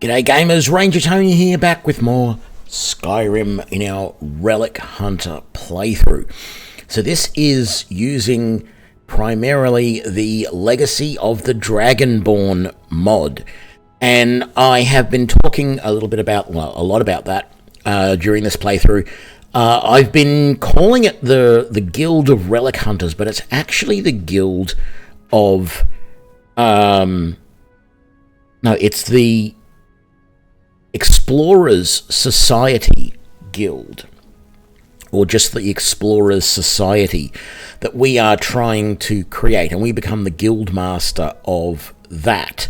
G'day gamers, Ranger Tony here, back with more Skyrim in our Relic Hunter playthrough. So this is using primarily the legacy of the Dragonborn mod. And I have been talking a little bit about, well, a lot about that during this playthrough. I've been calling it the Guild of Relic Hunters, but it's actually the Guild of... no, it's the Explorers Society Guild, or just the Explorers Society that we are trying to create, and we become the guild master of that.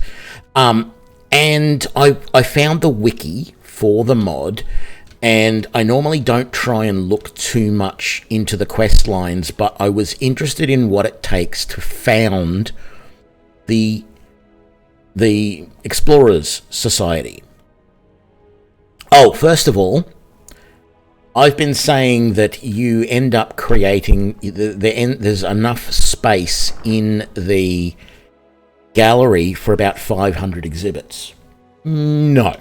And I found the wiki for the mod, and I normally don't try and look too much into the quest lines, but I was interested in what it takes to found the Explorers Society. Oh, first of all, I've been saying that you end up creating... there's enough space in the gallery for about 500 exhibits. No.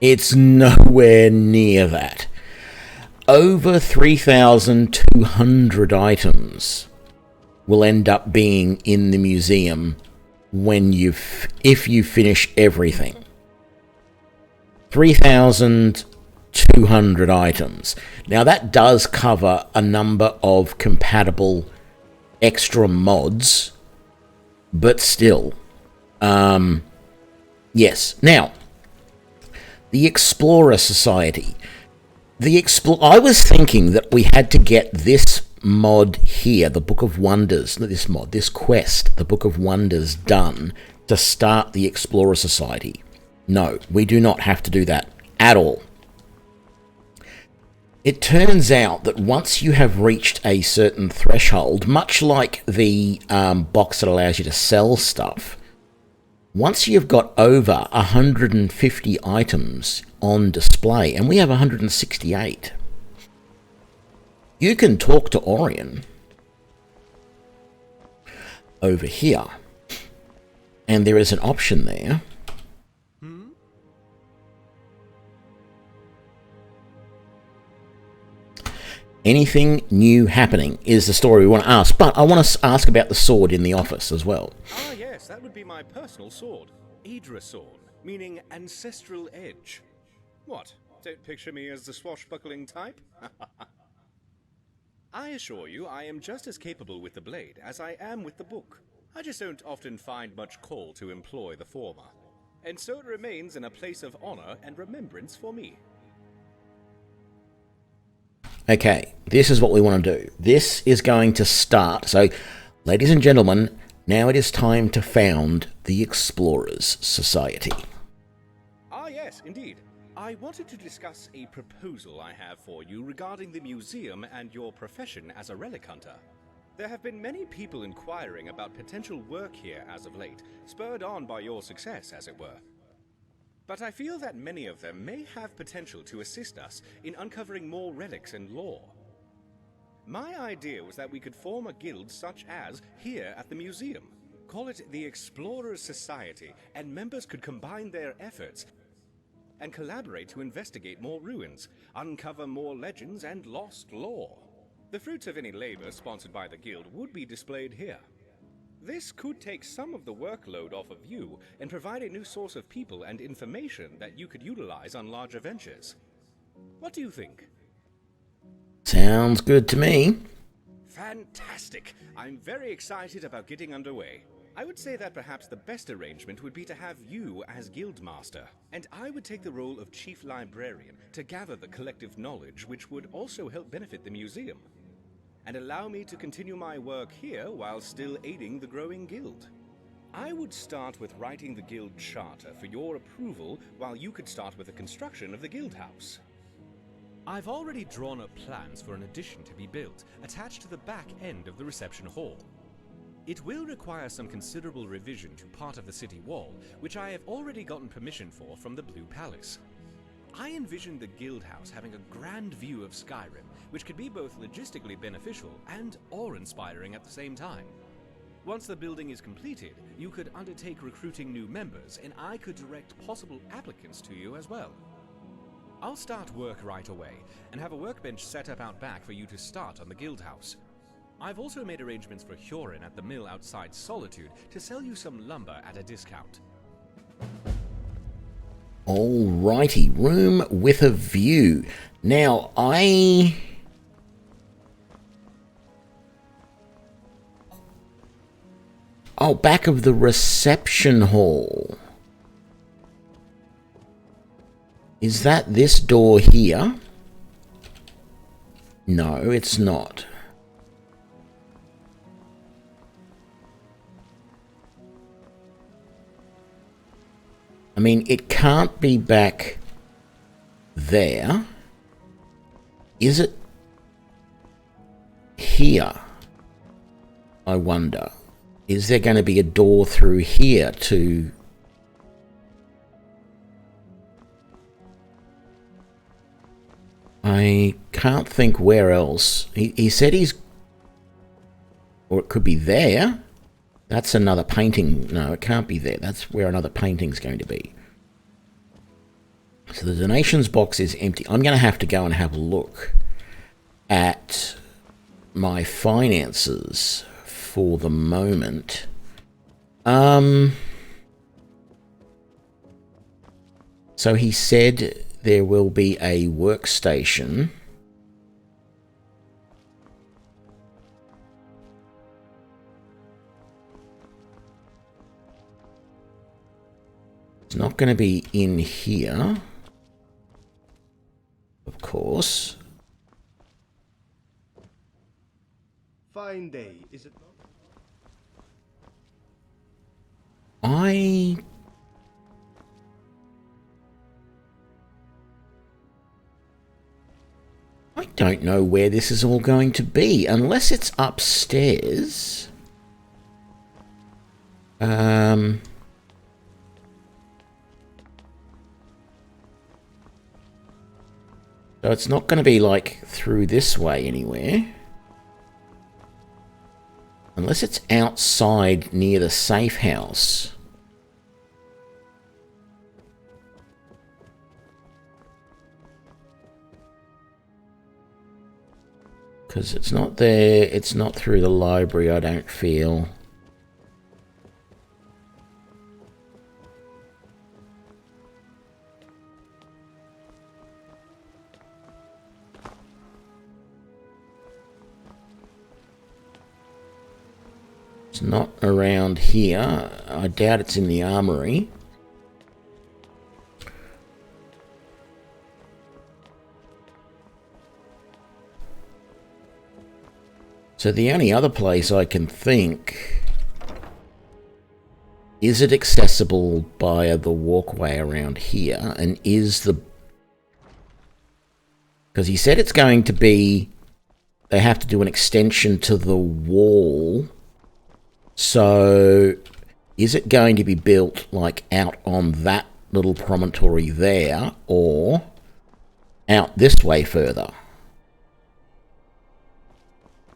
It's nowhere near that. Over 3,200 items will end up being in the museum if you finish everything. 3,200 items. Now that does cover a number of compatible extra mods, but still, yes. Now, the Explorer Society. I was thinking that we had to get this mod here, the Book of Wonders, this quest, the Book of Wonders, done to start the Explorer Society. No, we do not have to do that at all. It turns out that once you have reached a certain threshold, much like the box that allows you to sell stuff, once you've got over 150 items on display, and we have 168, you can talk to Orion over here, and there is an option there. Anything new happening is the story we want to ask, but I want to ask about the sword in the office as well. Ah yes, that would be my personal sword, Yggdrasil, meaning ancestral edge. What, don't picture me as the swashbuckling type? I assure you I am just as capable with the blade as I am with the book. I just don't often find much call to employ the former, and so it remains in a place of honor and remembrance for me. Okay, this is what we want to do. This is going to start. So, ladies and gentlemen, now it is time to found the Explorers Society. Ah yes, indeed. I wanted to discuss a proposal I have for you regarding the museum and your profession as a relic hunter. There have been many people inquiring about potential work here as of late, spurred on by your success, as it were. But I feel that many of them may have potential to assist us in uncovering more relics and lore. My idea was that we could form a guild such as here at the museum. Call it the Explorers Society, and members could combine their efforts and collaborate to investigate more ruins, uncover more legends and lost lore. The fruits of any labor sponsored by the guild would be displayed here. This could take some of the workload off of you and provide a new source of people and information that you could utilize on larger ventures. What do you think? Sounds good to me. Fantastic! I'm very excited about getting underway. I would say that perhaps the best arrangement would be to have you as Guildmaster, and I would take the role of Chief Librarian to gather the collective knowledge which would also help benefit the museum, and allow me to continue my work here while still aiding the growing guild. I would start with writing the guild charter for your approval, while you could start with the construction of the guild house. I've already drawn up plans for an addition to be built, attached to the back end of the reception hall. It will require some considerable revision to part of the city wall, which I have already gotten permission for from the Blue Palace. I envision the guild house having a grand view of Skyrim, which could be both logistically beneficial and awe-inspiring at the same time. Once the building is completed, you could undertake recruiting new members, and I could direct possible applicants to you as well. I'll start work right away, and have a workbench set up out back for you to start on the guild house. I've also made arrangements for Huron at the mill outside Solitude to sell you some lumber at a discount. Alrighty, room with a view. Now, Oh, back of the reception hall. Is that this door here? No, it's not. I mean, it can't be back there. Is it here? I wonder. Is there going to be a door through here to... I can't think where else. He said he's... Or it could be there. That's another painting. No, it can't be there. That's where another painting's going to be. So the donations box is empty. I'm going to have to go and have a look at my finances for the moment. So he said there will be a workstation. It's not going to be in here, of course. Fine day, is it not? I don't know where this is all going to be, unless it's upstairs. So it's not going to be like through this way anywhere. Unless it's outside near the safe house. Because it's not there, it's not through the library, I don't feel. It's not around here. I doubt it's in the armory. So the only other place I can think... Is it accessible via the walkway around here? And is the... Because he said it's going to be... They have to do an extension to the wall. So, is it going to be built, like, out on that little promontory there, or out this way further?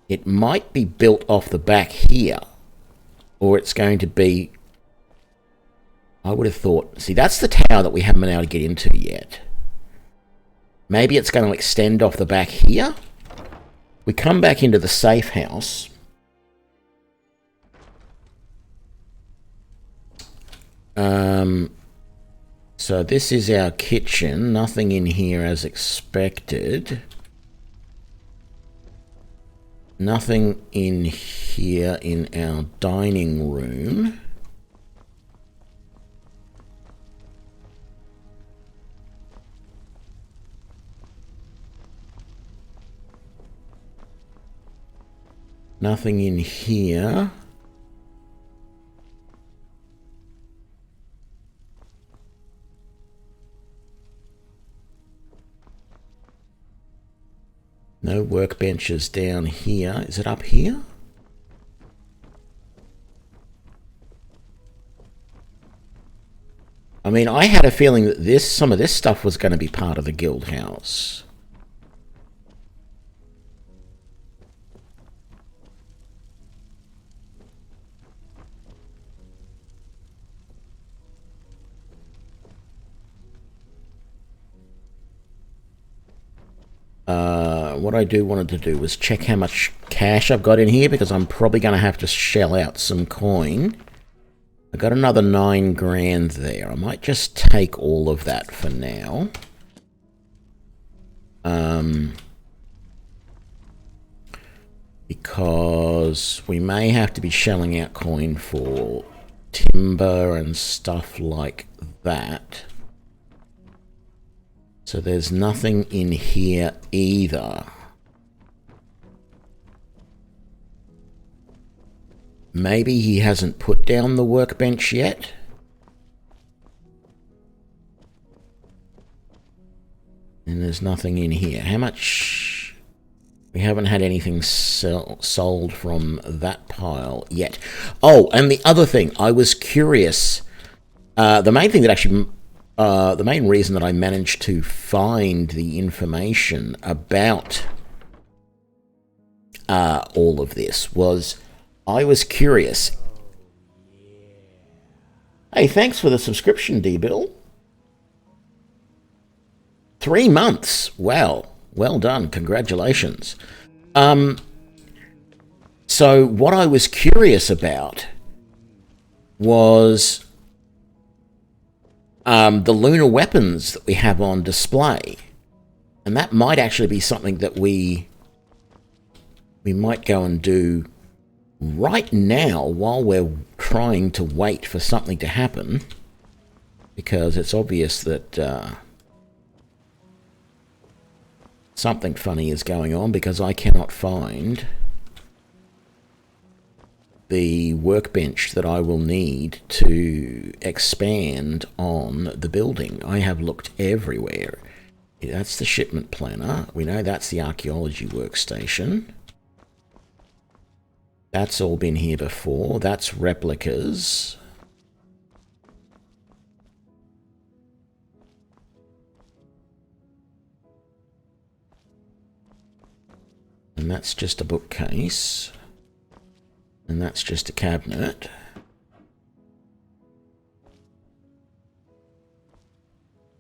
It might be built off the back here, or it's going to be... I would have thought... See, that's the tower that we haven't been able to get into yet. Maybe it's going to extend off the back here? We come back into the safe house... So this is our kitchen. Nothing in here as expected. Nothing in here in our dining room. Nothing in here. No workbenches down here. Is it up here? I mean, I had a feeling that some of this stuff was going to be part of the guild house. what I do wanted to do was check how much cash I've got in here, because I'm probably going to have to shell out some coin. I got another 9 grand there. I might just take all of that for now. Because we may have to be shelling out coin for timber and stuff like that. So there's nothing in here either. Maybe he hasn't put down the workbench yet. And there's nothing in here. How much? We haven't had anything sold from that pile yet. Oh, and the other thing, I was curious. The main thing that actually... the main reason that I managed to find the information about all of this was I was curious. Hey, thanks for the subscription, D-Bill. 3 months. Wow. Well done. Congratulations. So what I was curious about was the lunar weapons that we have on display. And that might actually be something that we might go and do right now while we're trying to wait for something to happen. Because it's obvious that something funny is going on, because I cannot find the workbench that I will need to expand on the building. I have looked everywhere. That's the shipment planner. We know that's the archaeology workstation. That's all been here before. That's replicas. And that's just a bookcase. And that's just a cabinet.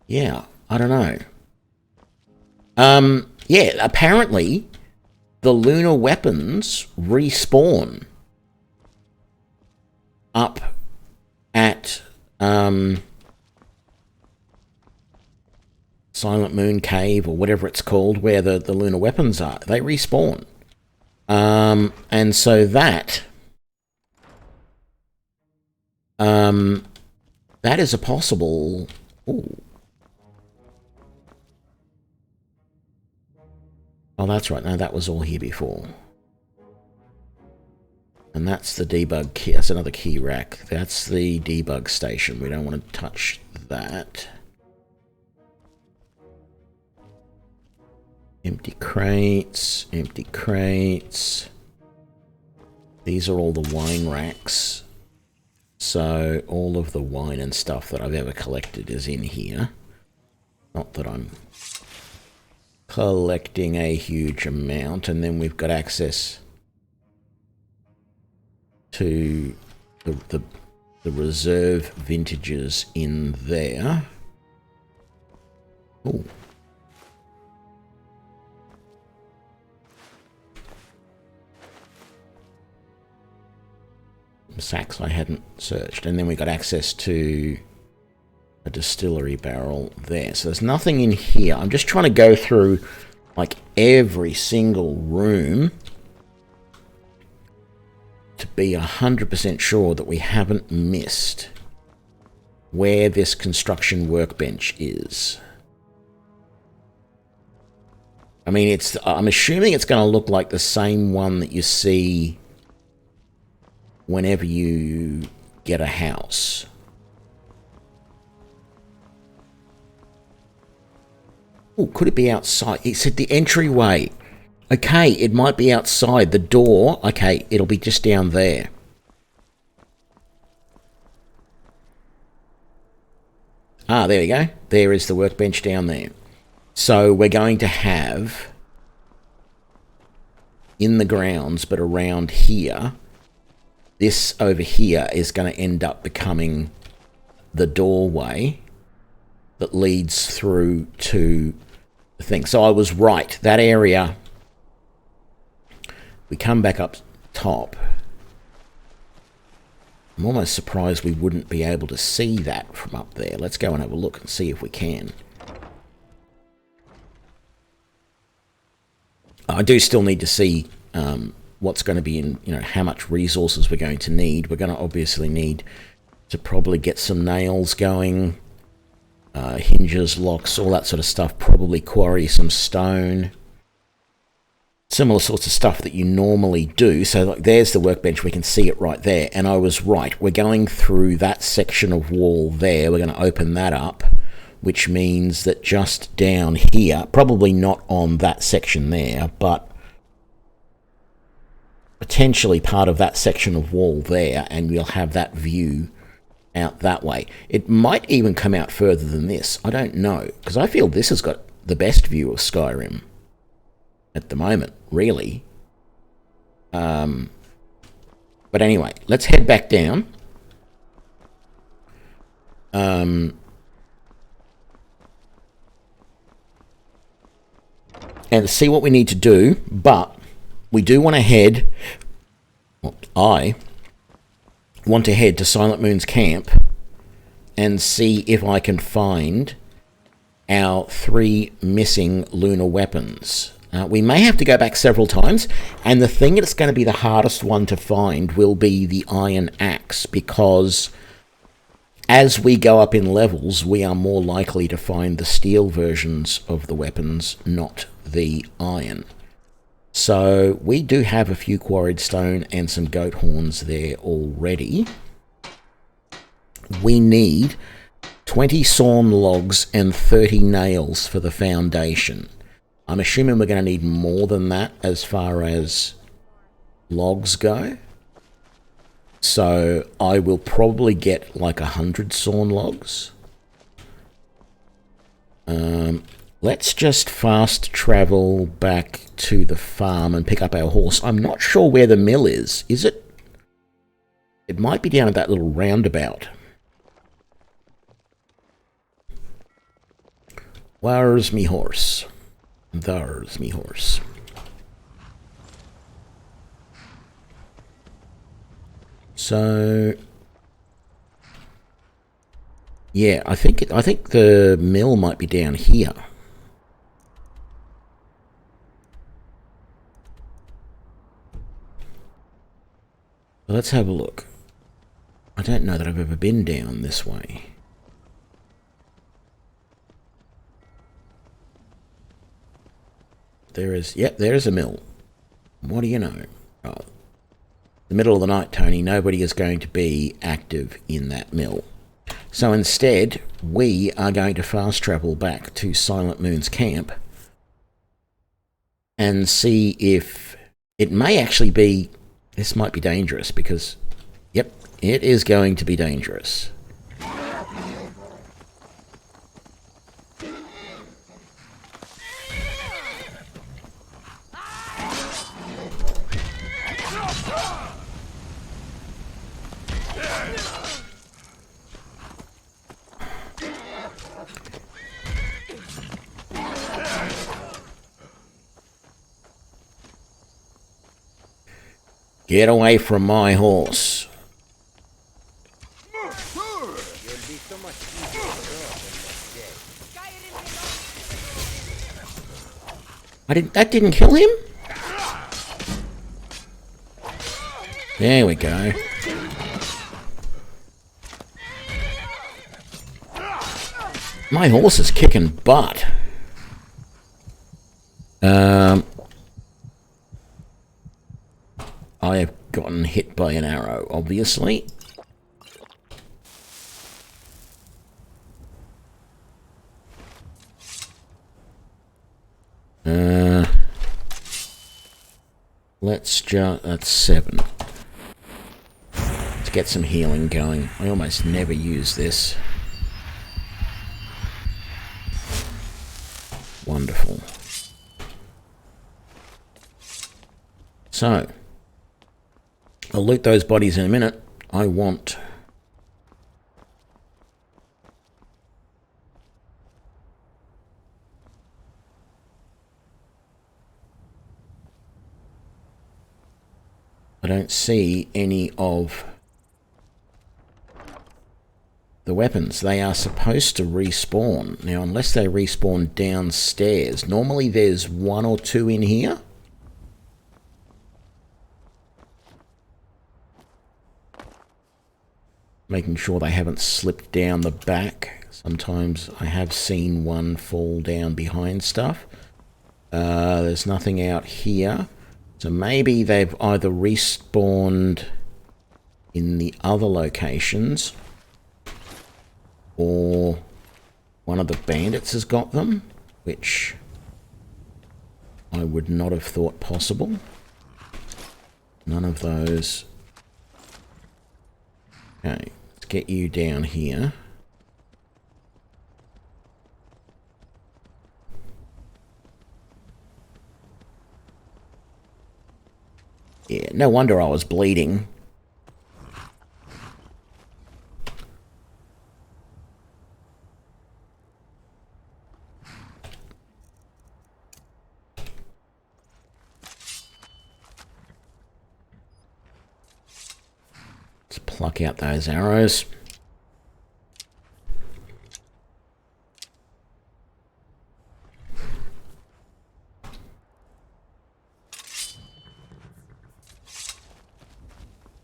Yeah, I don't know. Yeah, apparently the lunar weapons respawn up at Silent Moon Cave, or whatever it's called, where the lunar weapons are. They respawn. And so that is a possible... Ooh. Oh, that's right. No, that was all here before. And that's the debug key. That's another key rack. That's the debug station. We don't want to touch that. Empty crates. Empty crates. These are all the wine racks. So all of the wine and stuff that I've ever collected is in here. Not that I'm collecting a huge amount. And then we've got access to the reserve vintages in there. Ooh. Sacks I hadn't searched. And then we got access to a distillery barrel there. So there's nothing in here. I'm just trying to go through like every single room to be 100% sure that we haven't missed where this construction workbench is. I mean, I'm assuming it's going to look like the same one that you see whenever you get a house. Oh, could it be outside? It said the entryway. Okay, it might be outside. The door, okay, it'll be just down there. Ah, there we go. There is the workbench down there. So we're going to have, in the grounds, but around here, this over here is going to end up becoming the doorway that leads through to the thing. So I was right. That area we come back up top, I'm almost surprised we wouldn't be able to see that from up there. Let's go and have a look and see if we can. I do still need to see what's going to be in, how much resources we're going to need. We're going to obviously need to probably get some nails going, hinges, locks, all that sort of stuff. Probably quarry some stone. Similar sorts of stuff that you normally do. So like, there's the workbench. We can see it right there. And I was right. We're going through that section of wall there. We're going to open that up, which means that just down here, probably not on that section there, but potentially part of that section of wall there, and we'll have that view out that way. It might even come out further than this. I don't know, because I feel this has got the best view of Skyrim at the moment, really. But anyway, let's head back down. And see what we need to do, but we do want to head, well, I want to head to Silent Moon's camp and see if I can find our 3 missing lunar weapons. We may have to go back several times, and the thing that's going to be the hardest one to find will be the iron axe, because as we go up in levels, we are more likely to find the steel versions of the weapons, not the iron. So we do have a few quarried stone and some goat horns there already. We need 20 sawn logs and 30 nails for the foundation. I'm assuming we're going to need more than that as far as logs go. So I will probably get like 100 sawn logs. Let's just fast travel back to the farm and pick up our horse. I'm not sure where the mill is. Is it? It might be down at that little roundabout. Where's me horse? There's me horse. So yeah, I think the mill might be down here. Let's have a look. I don't know that I've ever been down this way. Yep, there's a mill. What do you know? Oh, the middle of the night, Tony, nobody is going to be active in that mill. So instead, we are going to fast travel back to Silent Moon's camp and see if it may actually be... This might be dangerous because, yep, it is going to be dangerous. Get away from my horse. That didn't kill him? There we go. My horse is kicking butt. I have gotten hit by an arrow, obviously. That's 7. Let's get some healing going. I almost never use this. Wonderful. So, I'll loot those bodies in a minute. I want... I don't see any of the weapons. They are supposed to respawn. Now, unless they respawn downstairs, normally there's 1 or 2 in here. Making sure they haven't slipped down the back. Sometimes I have seen one fall down behind stuff. There's nothing out here. So maybe they've either respawned in the other locations, or one of the bandits has got them, which I would not have thought possible. None of those. Okay, let's get you down here. Yeah, no wonder I was bleeding. Let's pluck out those arrows.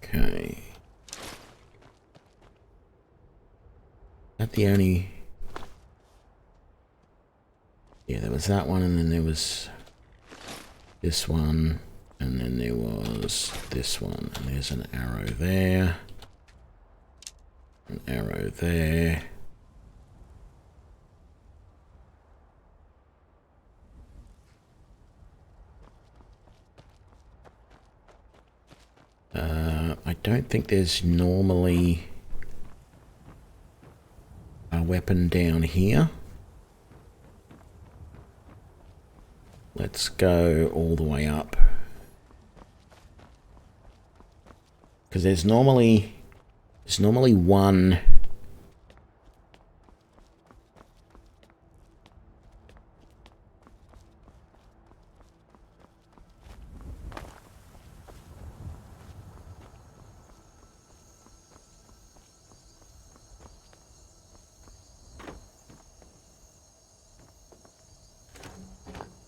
Okay. That the only... Yeah, there was that one, and then there was this one, and then there was this one, and there's an arrow there, an arrow there. I don't think there's normally a weapon down here. Let's go all the way up. Because there's normally one.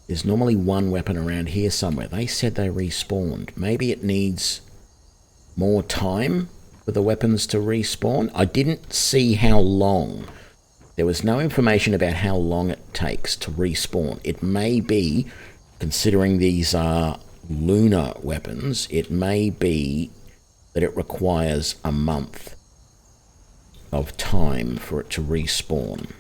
There's normally one weapon around here somewhere. They said they respawned. Maybe it needs more time for the weapons to respawn. I didn't see how long. There was no information about how long it takes to respawn. It may be, considering these are lunar weapons, it may be that it requires a month of time for it to respawn.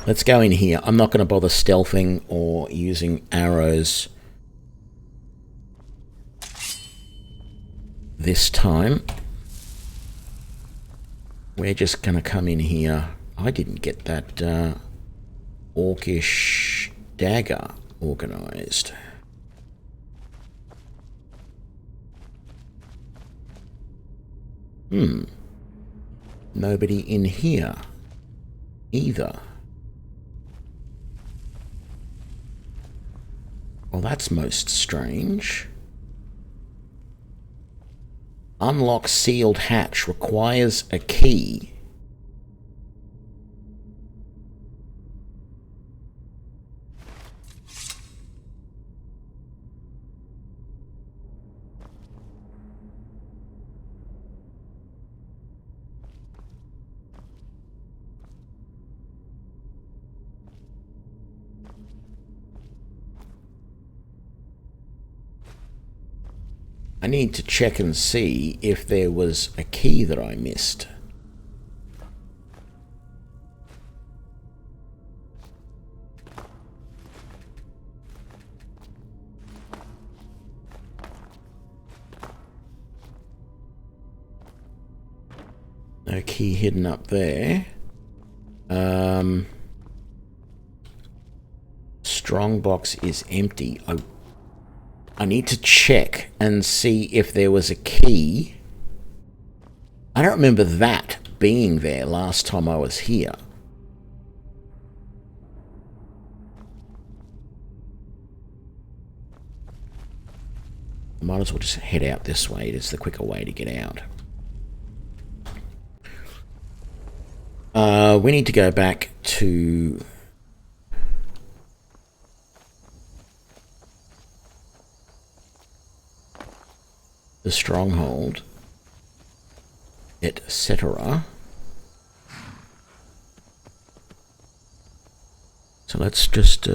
Let's go in here. I'm not going to bother stealthing or using arrows this time. We're just going to come in here. I didn't get that orcish dagger organised. Nobody in here either. Well, that's most strange. Unlock sealed hatch requires a key. I need to check and see if there was a key that I missed. No key hidden up there. Strong box is empty. I need to check and see if there was a key. I don't remember that being there last time I was here. Might as well just head out this way. It is the quicker way to get out. We need to go back to the stronghold, etc. So let's just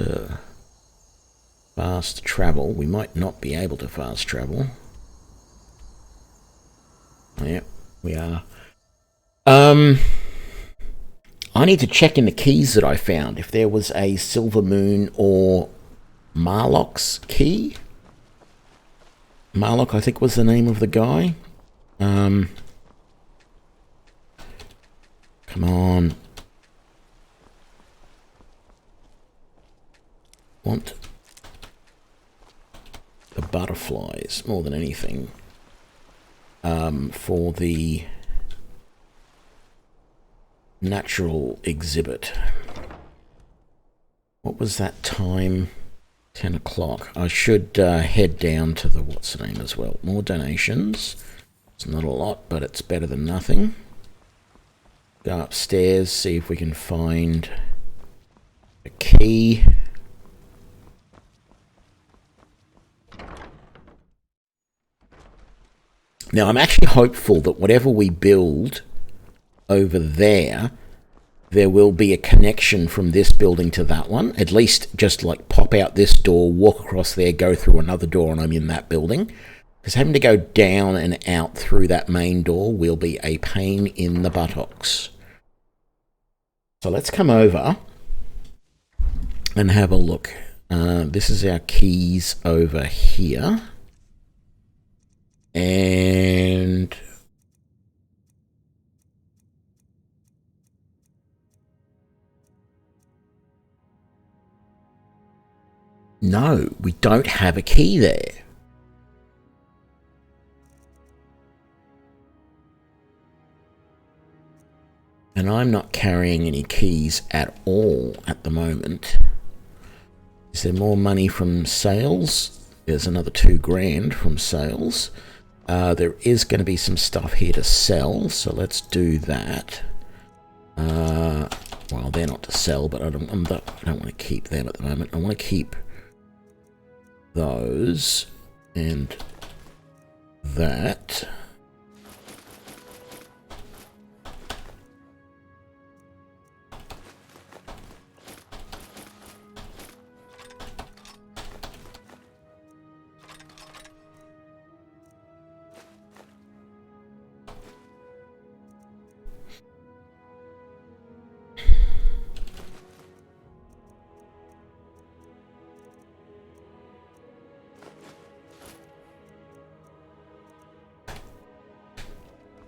fast travel. We might not be able to fast travel. Yep, we are. I need to check in the keys that I found if there was a Silver Moon or Marlock's key. Marlock, I think, was the name of the guy. Come on. Want the butterflies more than anything. For the natural exhibit. What was that time? 10 o'clock. I should head down to the what's the name as well. More donations. It's not a lot, but it's better than nothing. Go upstairs, see if we can find a key. Now, I'm actually hopeful that whatever we build over there, there will be a connection from this building to that one. At least just like pop out this door, walk across there, go through another door, and I'm in that building. Because having to go down and out through that main door will be a pain in the buttocks. So let's come over and have a look. This is our keys over here. And no, we don't have a key there. And I'm not carrying any keys at all at the moment. Is there more money from sales? There's another 2 grand from sales. There is going to be some stuff here to sell, so let's do that. Well, they're not to sell, but I don't want to keep them at the moment. I want to keep those and that.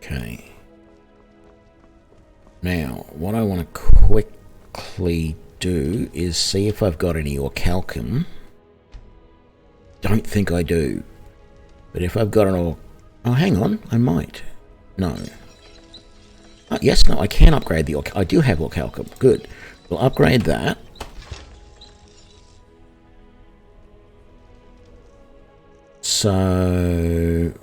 Okay. Now, what I want to quickly do is see if I've got any orichalcum. Don't think I do. But if I've got an oh, hang on, I might. No. Oh, yes, no, I can upgrade the I do have orichalcum. Good. We'll upgrade that. So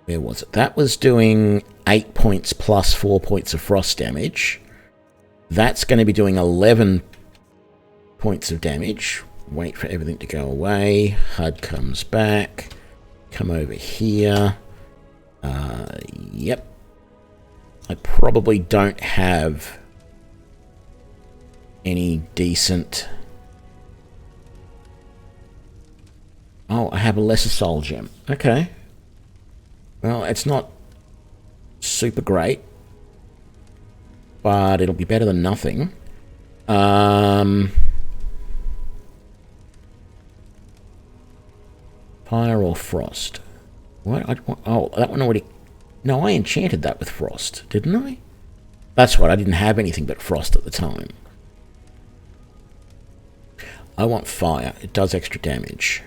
where was it? That was doing 8 points plus 4 points of frost damage. That's going to be doing 11 points of damage. Wait for everything to go away. HUD comes back. Come over here. Yep. I probably don't have any decent... Oh, I have a lesser soul gem. Okay. Well, it's not super great, but it'll be better than nothing. Fire or frost? What? Oh, that one already... No, I enchanted that with frost, didn't I? That's right, I didn't have anything but frost at the time. I want fire. It does extra damage.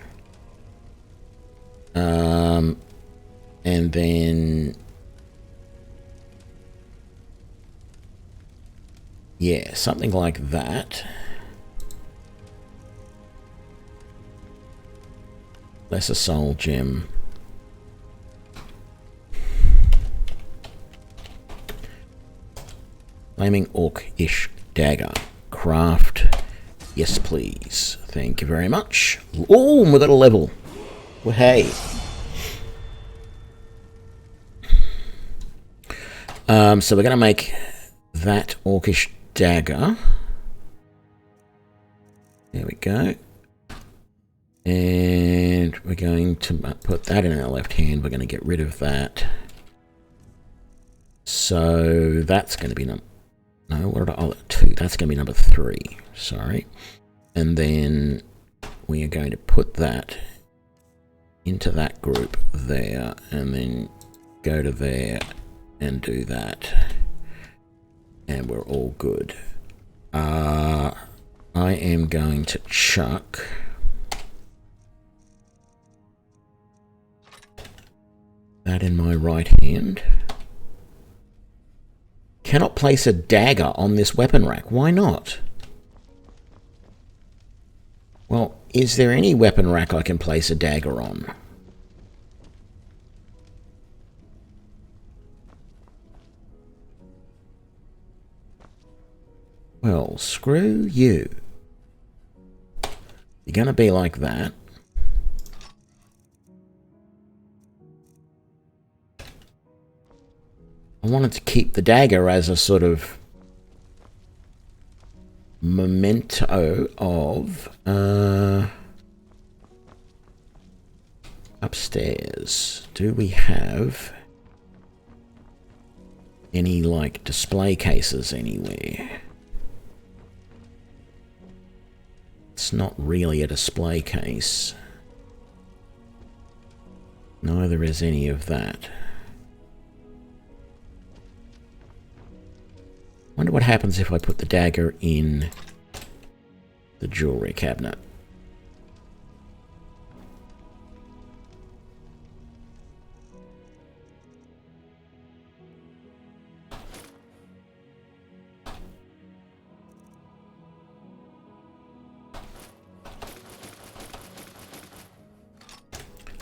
And then... yeah, something like that. Lesser soul gem. Flaming orcish dagger. Craft. Yes, please. Thank you very much. Oh, we got a level. Well, hey. So we're going to make that orcish dagger. There we go. And we're going to put that in our left hand. We're going to get rid of that. So that's going to be no, what did I, oh, 2. That's going to be number 3. Sorry. And then we are going to put that into that group there, and then go to there and do that. And we're all good. I am going to chuck that in my right hand. Cannot place a dagger on this weapon rack. Why not? Well, is there any weapon rack I can place a dagger on? Well, screw you. You're gonna be like that. I wanted to keep the dagger as a sort of memento of upstairs. Do we have any like display cases anywhere? It's not really a display case. Neither is any of that. Wonder what happens if I put the dagger in the jewelry cabinet.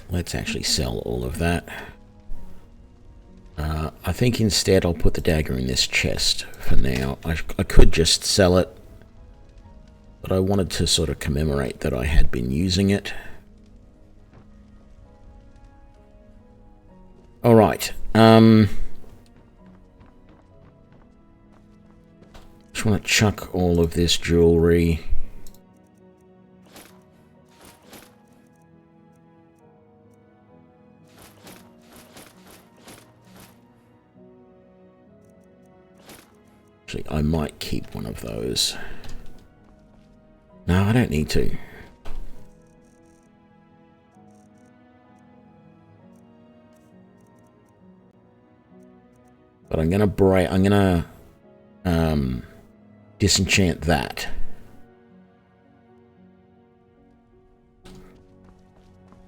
Let's actually sell all of that. I think instead I'll put the dagger in this chest for now. I could just sell it, but I wanted to sort of commemorate that I had been using it. Alright. Just want to chuck all of this jewelry. Actually, I might keep one of those. No, I don't need to. But I'm gonna disenchant that.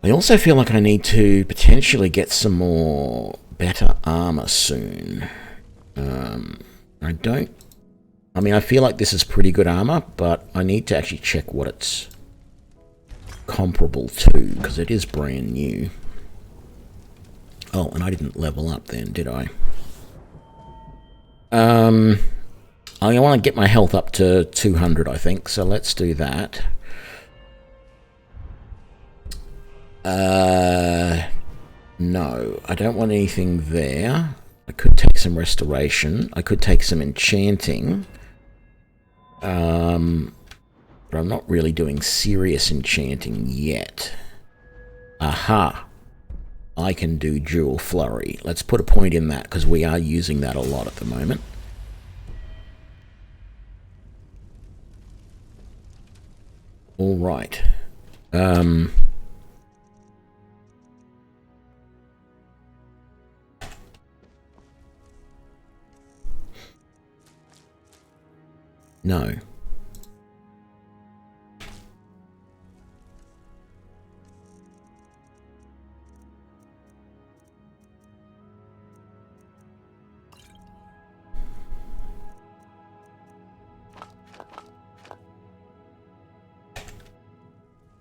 I also feel like I need to potentially get some more better armor soon. I feel like this is pretty good armor, but I need to actually check what it's comparable to, because it is brand new. Oh, and I didn't level up then, did I? I want to get my health up to 200, I think, so let's do that. No, I don't want anything there. I could take some restoration. I could take some enchanting. But I'm not really doing serious enchanting yet. Aha! I can do Jewel Flurry. Let's put a point in that, because we are using that a lot at the moment. Alright. No.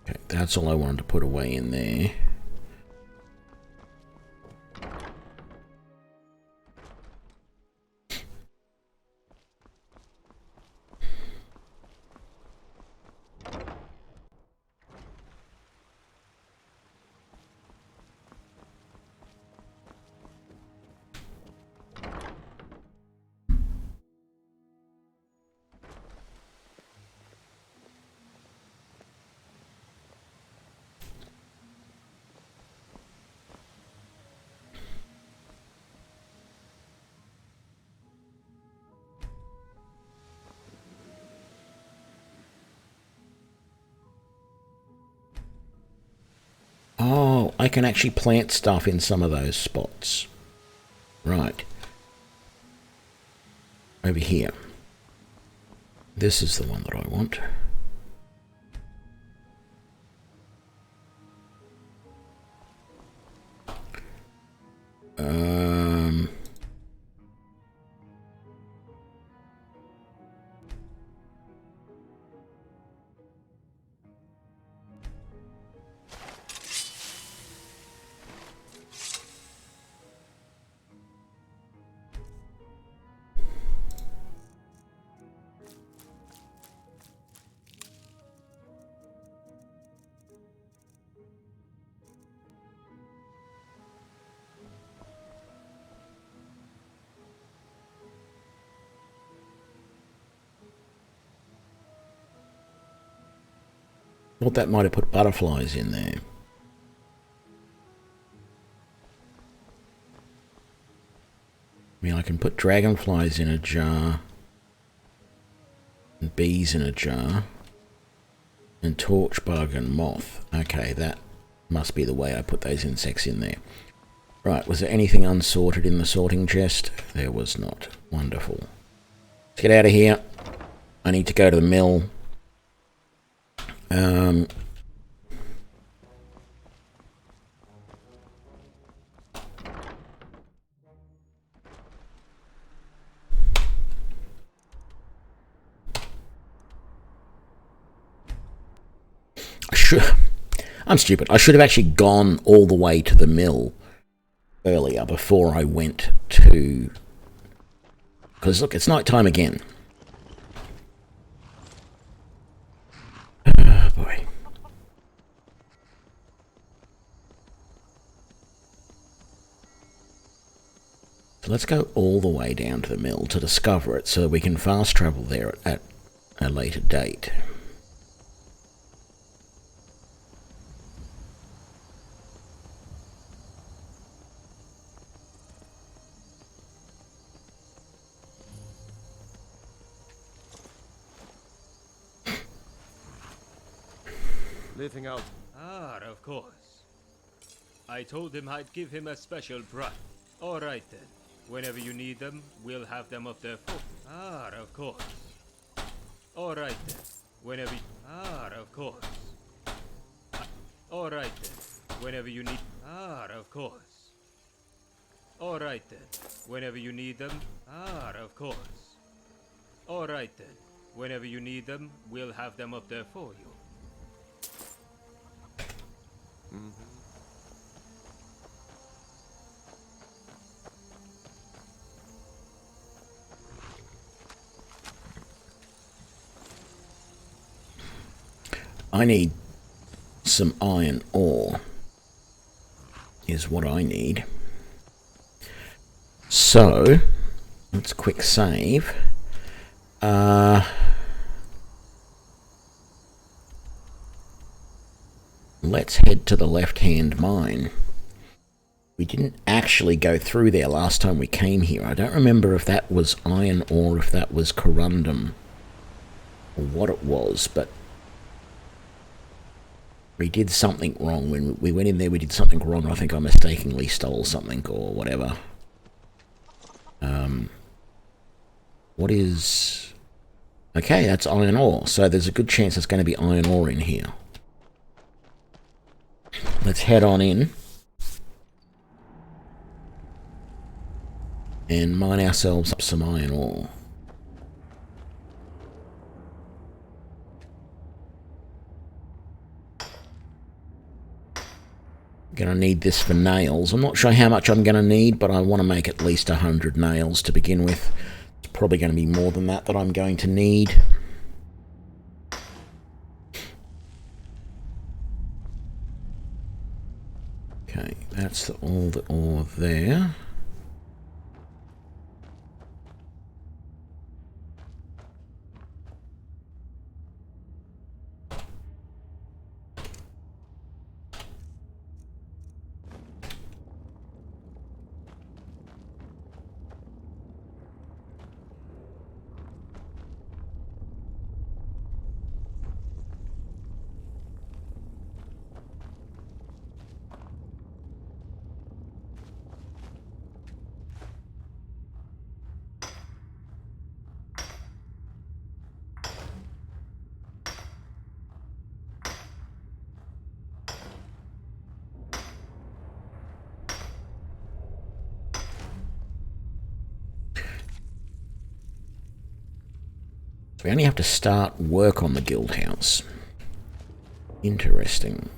Okay, that's all I wanted to put away in there. I can actually plant stuff in some of those spots. Right. Over here. This is the one that I want. Thought that might have put butterflies in there. I mean, I can put dragonflies in a jar, and bees in a jar, and torchbug and moth. Okay, that must be the way I put those insects in there. Right, was there anything unsorted in the sorting chest? There was not. Wonderful. Let's get out of here. I need to go to the mill. I'm stupid. I should have actually gone all the way to the mill earlier before I went to... Because look, it's night time again. Oh boy. So let's go all the way down to the mill to discover it so we can fast travel there at a later date. Living out. Ah, of course. I told him I'd give him a special price. All right then. Whenever you need them, we'll have them up there for... Ah, of course. All right then. Whenever... Ah, of course. All right then. Whenever you need... Ah, of course. All right then. Whenever you need them... Ah, of course. All right then. Whenever you need them, we'll have them up there for you. I need some iron ore, is what I need. So, let's quick save. Let's head to the left-hand mine. We didn't actually go through there last time we came here. I don't remember if that was iron or if that was corundum or what it was, but we did something wrong. When we went in there, we did something wrong. I think I mistakenly stole something or whatever. What is... Okay, that's iron ore. So there's a good chance there's going to be iron ore in here. Let's head on in and mine ourselves up some iron ore. Gonna need this for nails. I'm not sure how much I'm gonna need, but I want to make at least 100 nails to begin with. It's probably going to be more than that I'm going to need. Okay, that's all the ore there. So we only have to start work on the guild house. Interesting.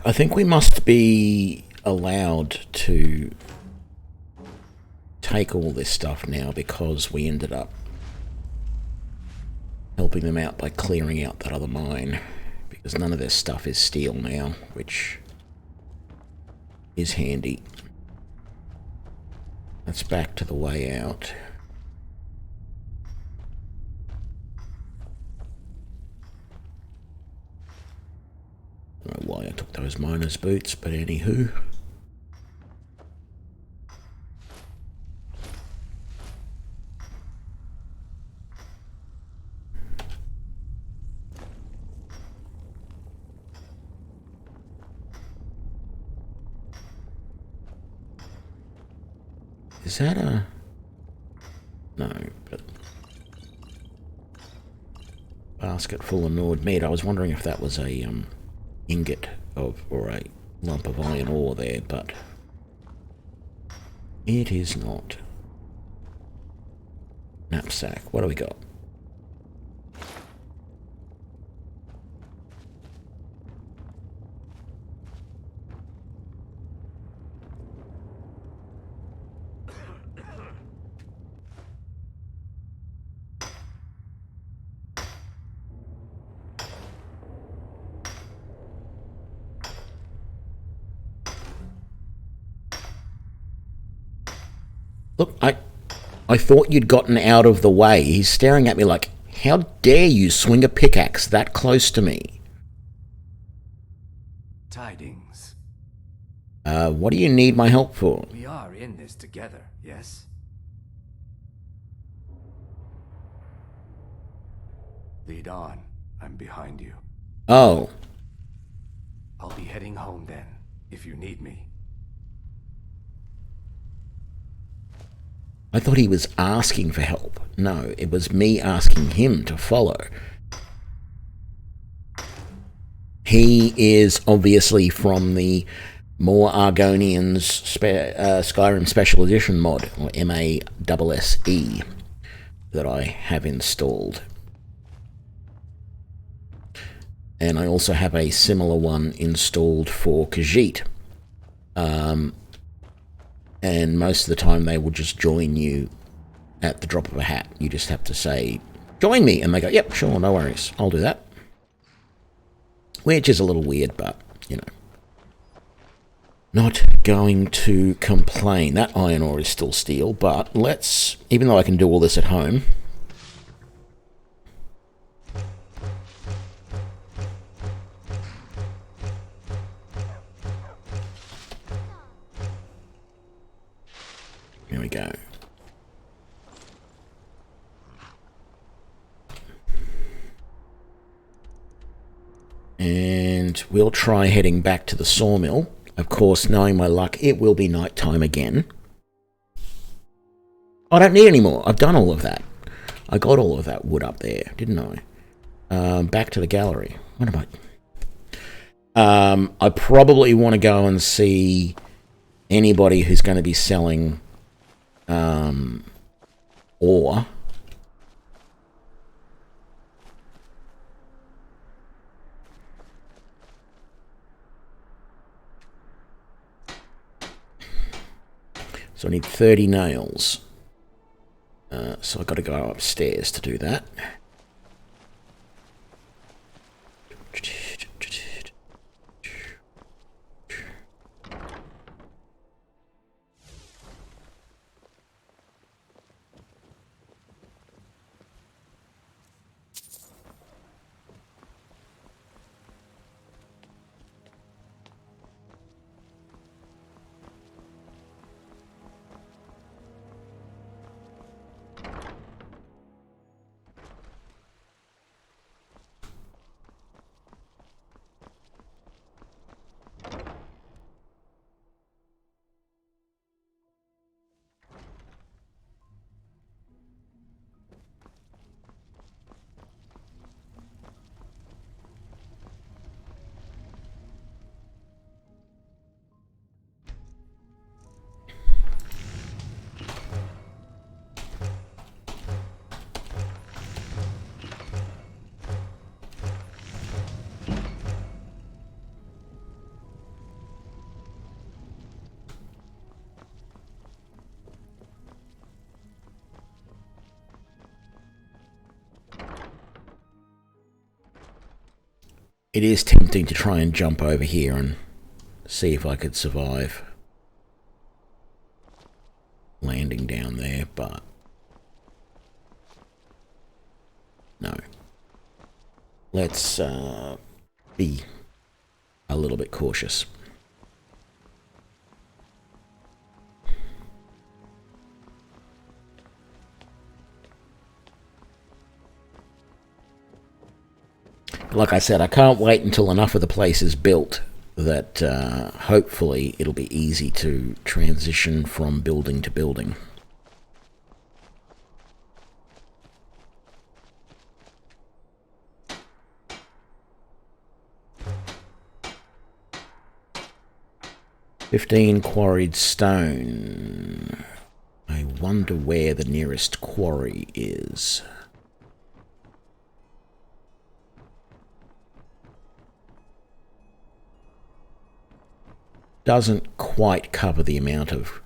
I think we must be allowed to take all this stuff now because we ended up helping them out by clearing out that other mine, because none of their stuff is steel now, which is handy. That's back to the way out. I don't know why I took those miner's boots, but anywho. Is that a... No, but... basket full of gnawed meat. I was wondering if that was a, ingot of, or a lump of iron ore there, but it is not. Knapsack. What do we got? Look, I thought you'd gotten out of the way. He's staring at me like, how dare you swing a pickaxe that close to me? Tidings. What do you need my help for? We are in this together, yes? Lead on. I'm behind you. Oh. I'll be heading home then, if you need me. I thought he was asking for help. No, it was me asking him to follow. He is obviously from the More Argonians Skyrim Special Edition mod, or MASSE, that I have installed. And I also have a similar one installed for Khajiit. And most of the time they will just join you at the drop of a hat. You just have to say, join me, and they go, yep, sure, no worries, I'll do that. Which is a little weird, but, you know. Not going to complain. That iron ore is still steel, but let's, even though I can do all this at home, here we go. And we'll try heading back to the sawmill. Of course, knowing my luck, it will be night time again. I don't need any more. I've done all of that. I got all of that wood up there, didn't I? Back to the gallery. What am I? I probably want to go and see anybody who's going to be selling ore. So I need 30 nails. So I've got to go upstairs to do that. It is tempting to try and jump over here and see if I could survive landing down there, but no. Let's be a little bit cautious. Like I said, I can't wait until enough of the place is built that hopefully it'll be easy to transition from building to building. "15 quarried stone. I wonder where the nearest quarry is." Doesn't quite cover the amount of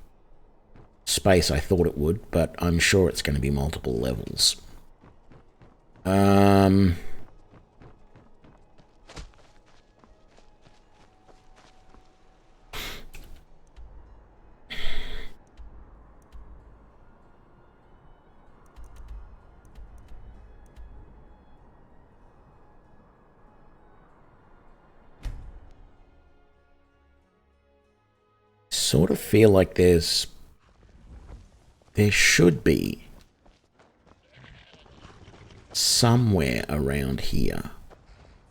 space I thought it would, but I'm sure it's going to be multiple levels. Sort of feel like there should be somewhere around here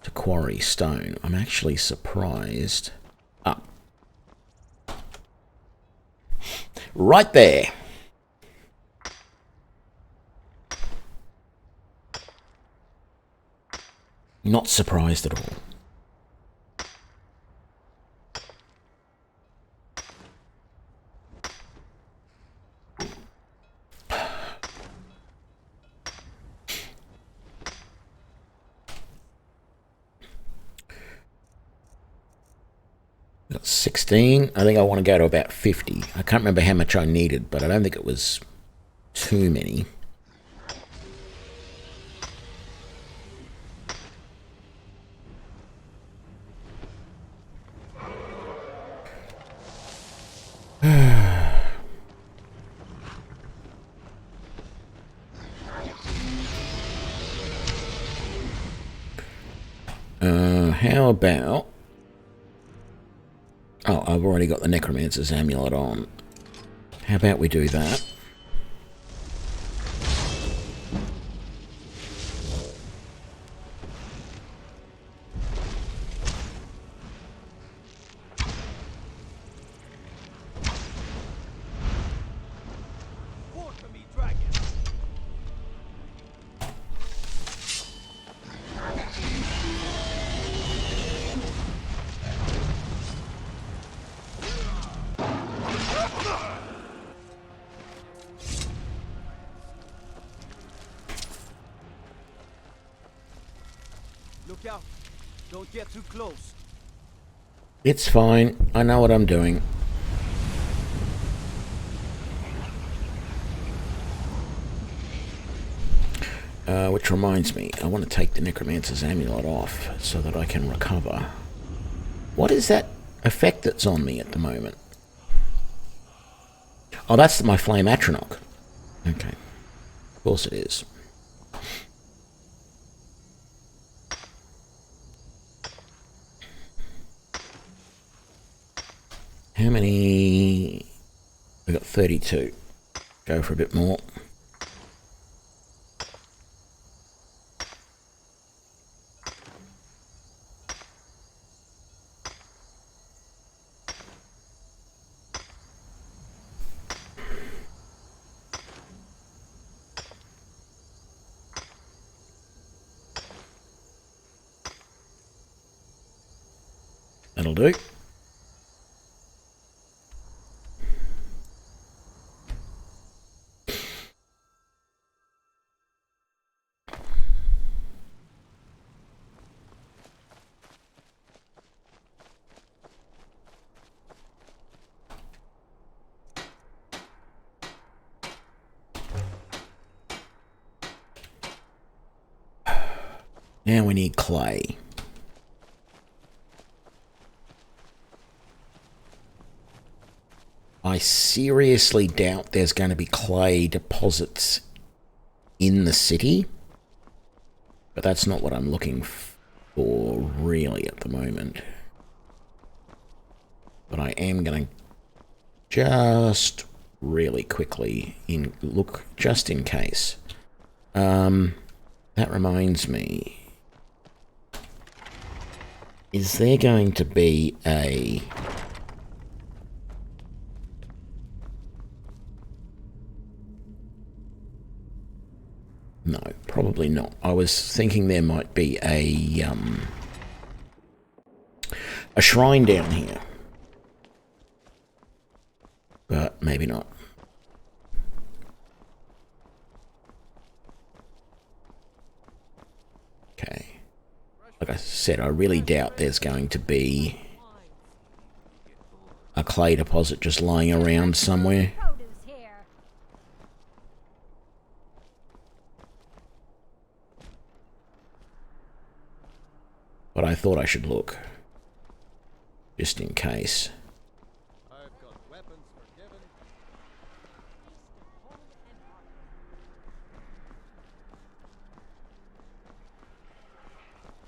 to Quarry Stone. I'm actually surprised. Ah. Right there. Not surprised at all. Got 16. I think I want to go to about 50. I can't remember how much I needed, but I don't think it was too many. How about... Oh, I've already got the Necromancer's Amulet on. How about we do that? out. Don't get too close. It's fine. I know what I'm doing. Which reminds me, I want to take the Necromancer's Amulet off so that I can recover. What is that effect that's on me at the moment? Oh, that's my Flame Atronach. Okay. Of course it is. How many? We got 32. Go for a bit more. That'll do. Now we need clay. I seriously doubt there's going to be clay deposits in the city, but that's not what I'm looking for really at the moment. But I am going to just really quickly look just in case. That reminds me, is there going to be a no, probably not. I was thinking there might be a shrine down here, but maybe not. Okay. Like I said, I really doubt there's going to be a clay deposit just lying around somewhere. But I thought I should look, just in case. I've got weapons forgiven.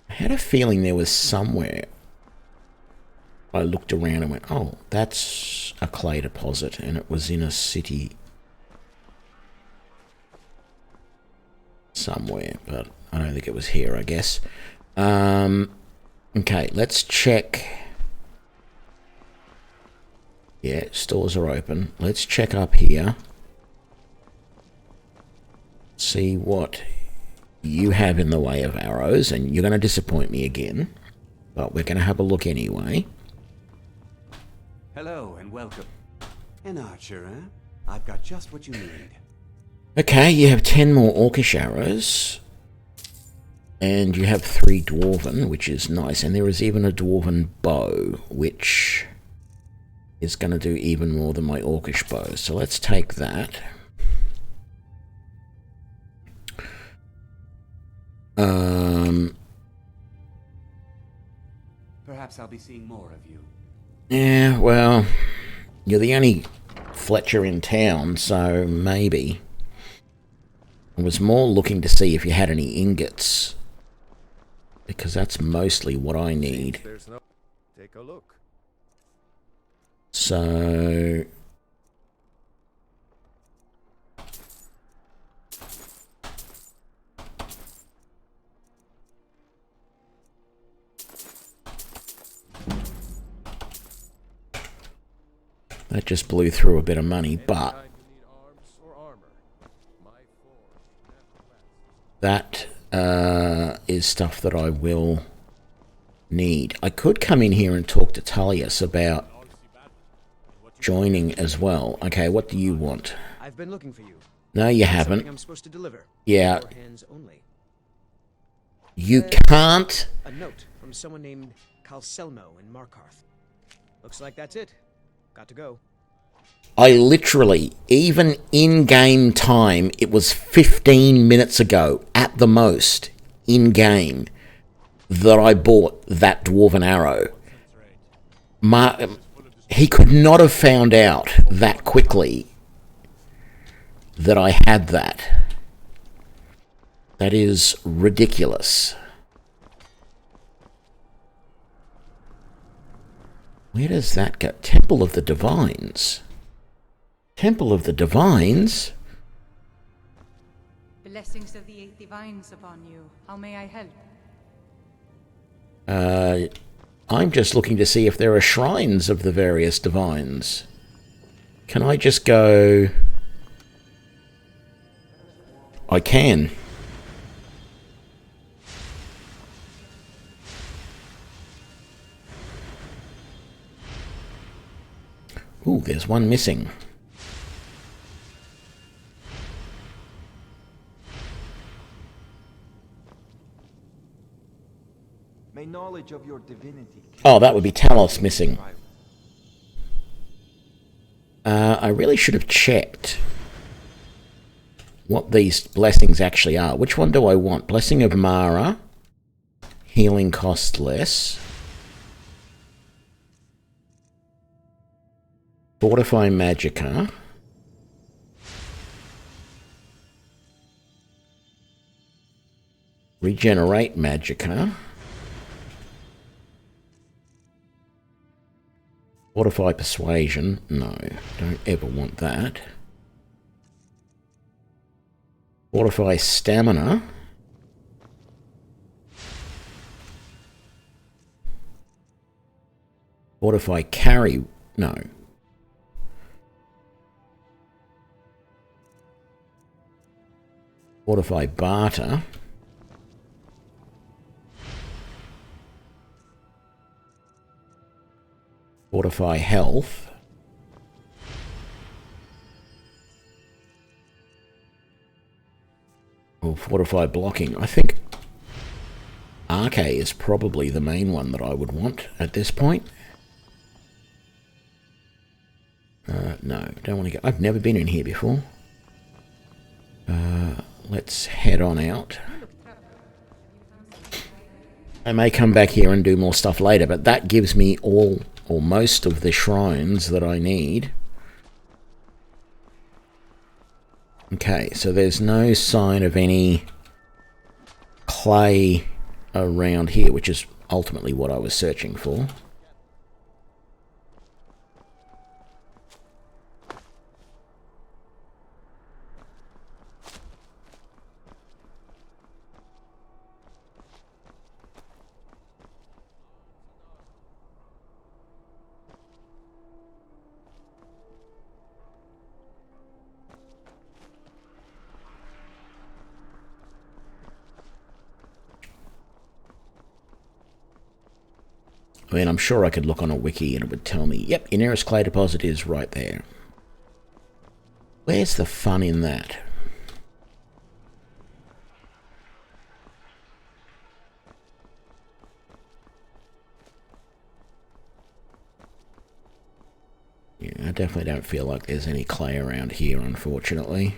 I had a feeling there was somewhere I looked around and went, oh, that's a clay deposit, and it was in a city somewhere, but I don't think it was here, I guess. Okay, let's check. Yeah, stores are open. Let's check up here. See what you have in the way of arrows, and you're going to disappoint me again, but we're going to have a look anyway. Hello and welcome. An archer, eh? I've got just what you need. Okay, you have 10 more orcish arrows. And you have 3 dwarven, which is nice. And there is even a dwarven bow, which is going to do even more than my orcish bow. So let's take that. Perhaps I'll be seeing more of you. Yeah, well, you're the only Fletcher in town, so maybe. I was more looking to see if you had any ingots, because that's mostly what I need. There's no. Take a look. So that just blew through a bit of money, but that is stuff that I will need. I could come in here and talk to Tullius about joining as well. Okay, what do you want? I've been looking for you. No, you haven't. I'm supposed to deliver. Yeah. Hands only. You can't... A note from someone named Calselmo in Markarth. Looks like that's it. Got to go. I literally, even in-game time, it was 15 minutes ago, at the most, in-game, that I bought that Dwarven Arrow. He could not have found out that quickly that I had that. That is ridiculous. Where does that go? Temple of the Divines. Temple of the Divines? Blessings of the eight divines upon you. How may I help? I'm just looking to see if there are shrines of the various divines. Can I just go... I can. Ooh, there's one missing. May knowledge of your divinity. Oh, that would be Talos missing. I really should have checked what these blessings actually are. Which one do I want? Blessing of Mara. Healing cost less. Fortify Magicka. Regenerate Magicka. Fortify Persuasion. No, don't ever want that. Fortify Stamina. Fortify Carry. No. Fortify Barter. Fortify Health. Or Fortify Blocking. I think Archery is probably the main one that I would want at this point. No, don't want to go. I've never been in here before. Let's head on out. I may come back here and do more stuff later, but that gives me all or most of the shrines that I need. Okay, so there's no sign of any clay around here, which is ultimately what I was searching for. I mean, I'm sure I could look on a wiki and it would tell me, yep, your nearest clay deposit is right there. Where's the fun in that? Yeah, I definitely don't feel like there's any clay around here, unfortunately.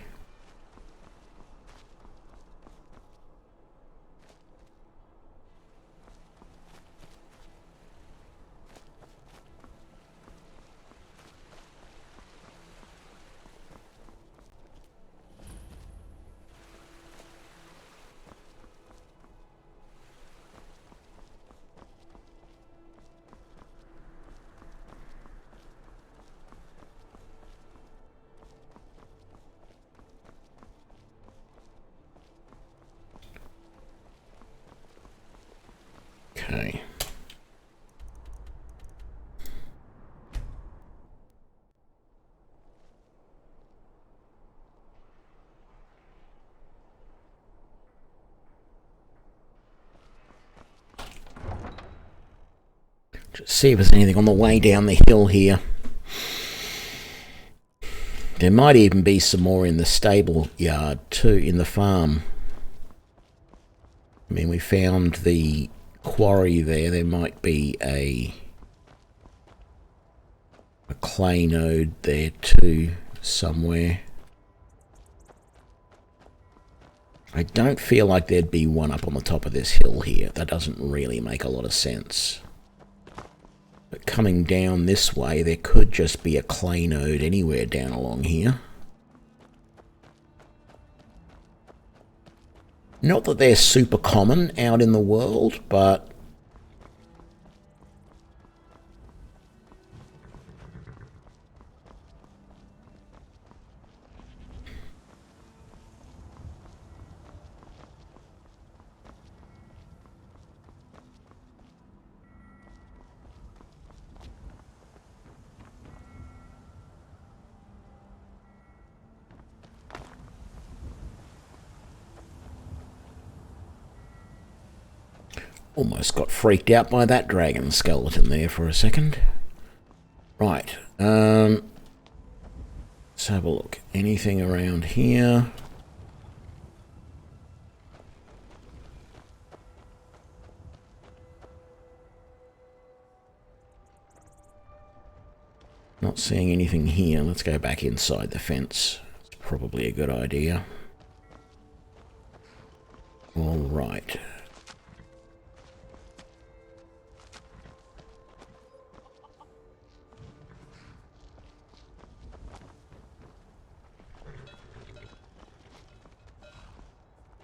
Okay. Just see if there's anything on the way down the hill here. There might even be some more in the stable yard too, in the farm. I mean, we found the quarry there. There might be a clay node there too, somewhere. I don't feel like there'd be one up on the top of this hill here. That doesn't really make a lot of sense. But coming down this way, there could just be a clay node anywhere down along here. Not that they're super common out in the world, but almost got freaked out by that dragon skeleton there for a second. Right, let's have a look. Anything around here? Not seeing anything here. Let's go back inside the fence. It's probably a good idea. All right.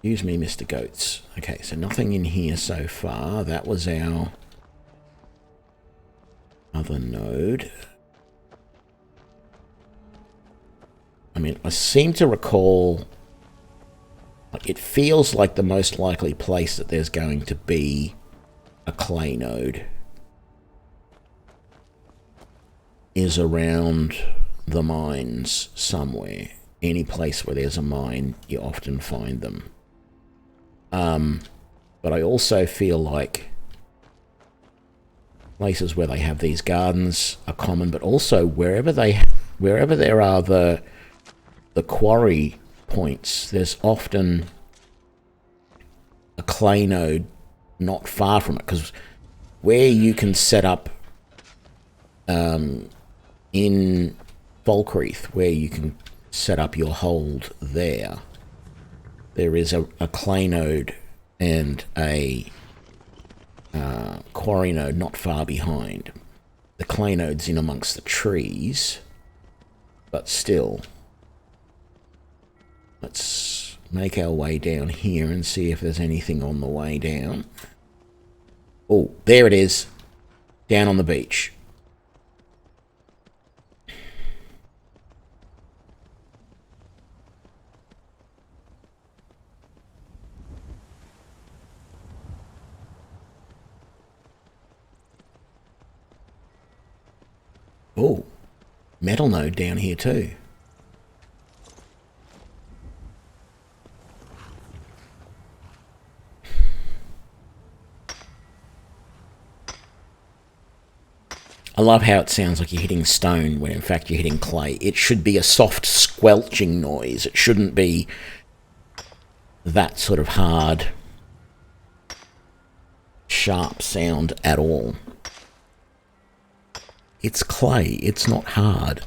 Excuse me, Mr. Goats. Okay, so nothing in here so far. That was our other node. I mean, I seem to recall... it feels like the most likely place that there's going to be a clay node is around the mines somewhere. Any place where there's a mine, you often find them. But I also feel like places where they have these gardens are common, but also wherever there are the quarry points, there's often a clay node not far from it, because where you can set up in Falkreath, where you can set up your hold there is a clay node and a quarry node not far behind. The clay node's in amongst the trees, but still. Let's make our way down here and see if there's anything on the way down. Oh, there it is. Down on the beach. Oh, metal node down here too. I love how it sounds like you're hitting stone when in fact you're hitting clay. It should be a soft squelching noise. It shouldn't be that sort of hard, sharp sound at all. It's clay, it's not hard.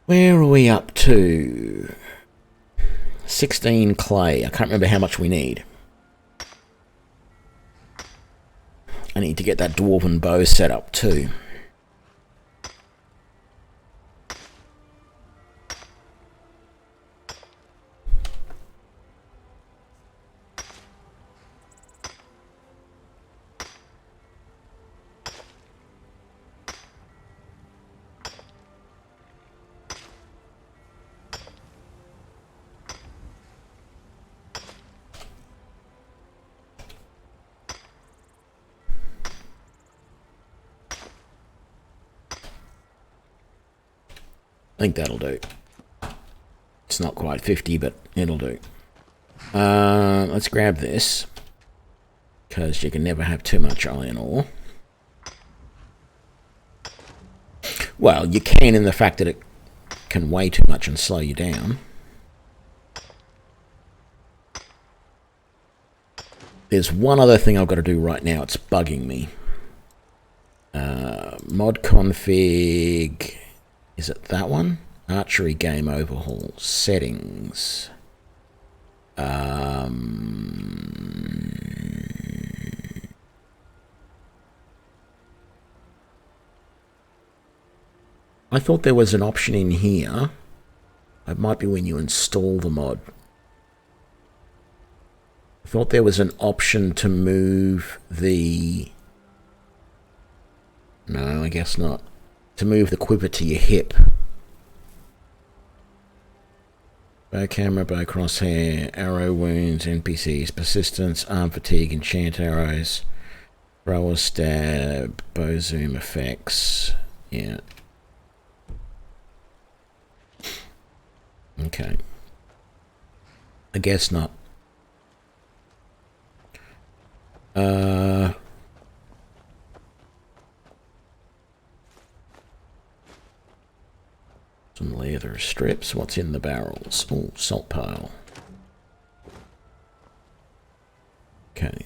Where are we up to? 16 clay. I can't remember how much we need. I need to get that dwarven bow set up too. I think that'll do. It's not quite 50, but it'll do. Let's grab this, because you can never have too much iron ore. Well, you can in the fact that it can weigh too much and slow you down. there's one other thing I've got to do right now. It's bugging me. Mod config. Is it that one? Archery game overhaul. Settings. I thought there was an option in here. It might be when you install the mod. I thought there was an option to move the... No, I guess not. To move the quiver to your hip. Bow camera, bow crosshair, arrow wounds, NPCs, persistence, arm fatigue, enchant arrows, thrower stab, bow zoom effects. Yeah. Okay. I guess not. Some leather strips. What's in the barrels? Oh, salt pile. Okay.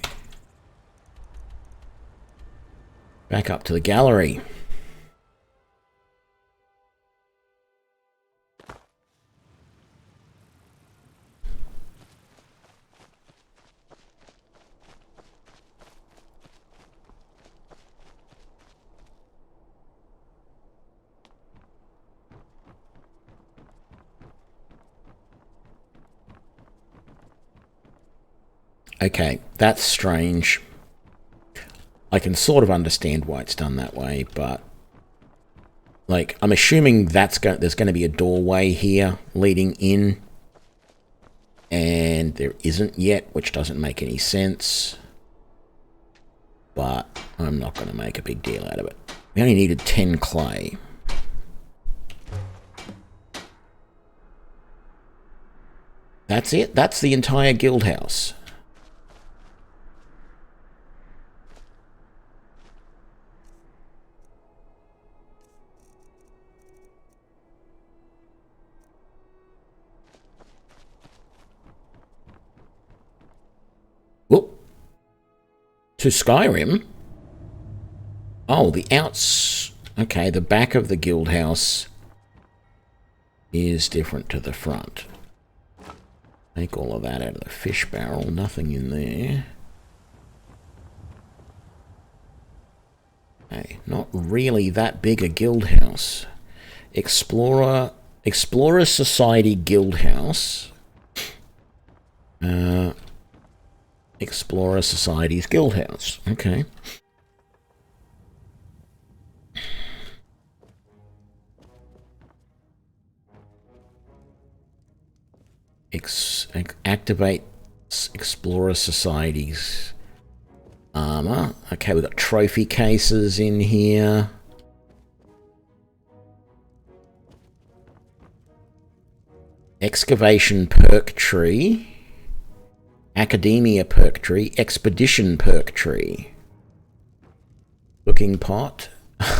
Back up to the gallery. Okay, that's strange. I can sort of understand why it's done that way, but... Like, I'm assuming there's going to be a doorway here leading in. And there isn't yet, which doesn't make any sense. But I'm not going to make a big deal out of it. We only needed 10 clay. That's it? That's the entire guild house. Whoop. To Skyrim? Oh, the outs... Okay, the back of the guild house is different to the front. Make all of that out of the fish barrel. Nothing in there. Okay, not really that big a guild house. Explorer Society Guild House. Explorer Society's Guild House. Okay. Activate Explorer Society's armor. Okay, we've got trophy cases in here. Excavation perk tree. Academia perk tree. Expedition perk tree. Cooking pot.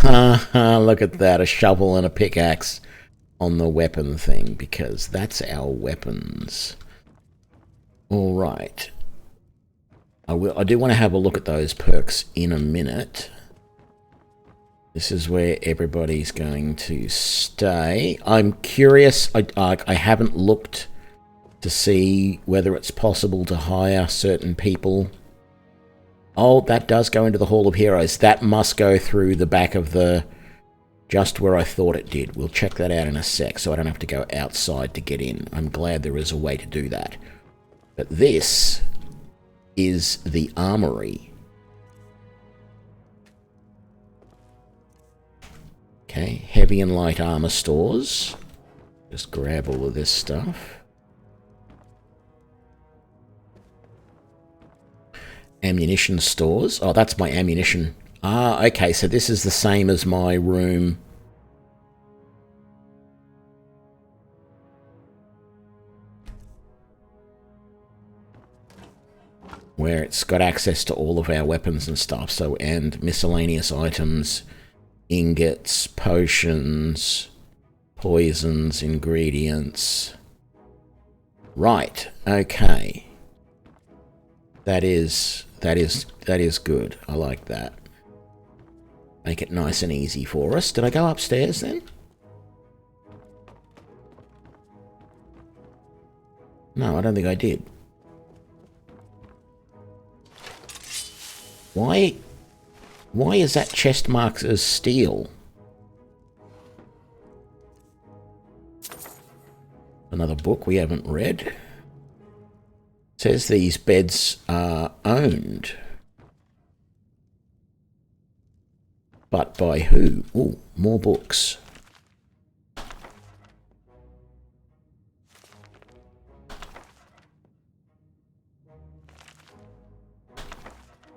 Look at that, a shovel and a pickaxe on the weapon thing, because that's our weapons. Alright. I do want to have a look at those perks in a minute. This is where everybody's going to stay. I'm curious, I haven't looked to see whether it's possible to hire certain people. Oh, that does go into the Hall of Heroes. That must go through the back of the... Just where I thought it did. We'll check that out in a sec, so I don't have to go outside to get in. I'm glad there is a way to do that. But this is the armory. Okay, heavy and light armor stores. Just grab all of this stuff. Ammunition stores. Oh, that's my ammunition. Ah, okay, so this is the same as my room. Where it's got access to all of our weapons and stuff, so, and miscellaneous items, ingots, potions, poisons, ingredients. Right, okay. That is good. I like that. Make it nice and easy for us. Did I go upstairs then? No, I don't think I did. Why is that chest marked as steel? Another book we haven't read. It says these beds are owned. But by who? Ooh, more books.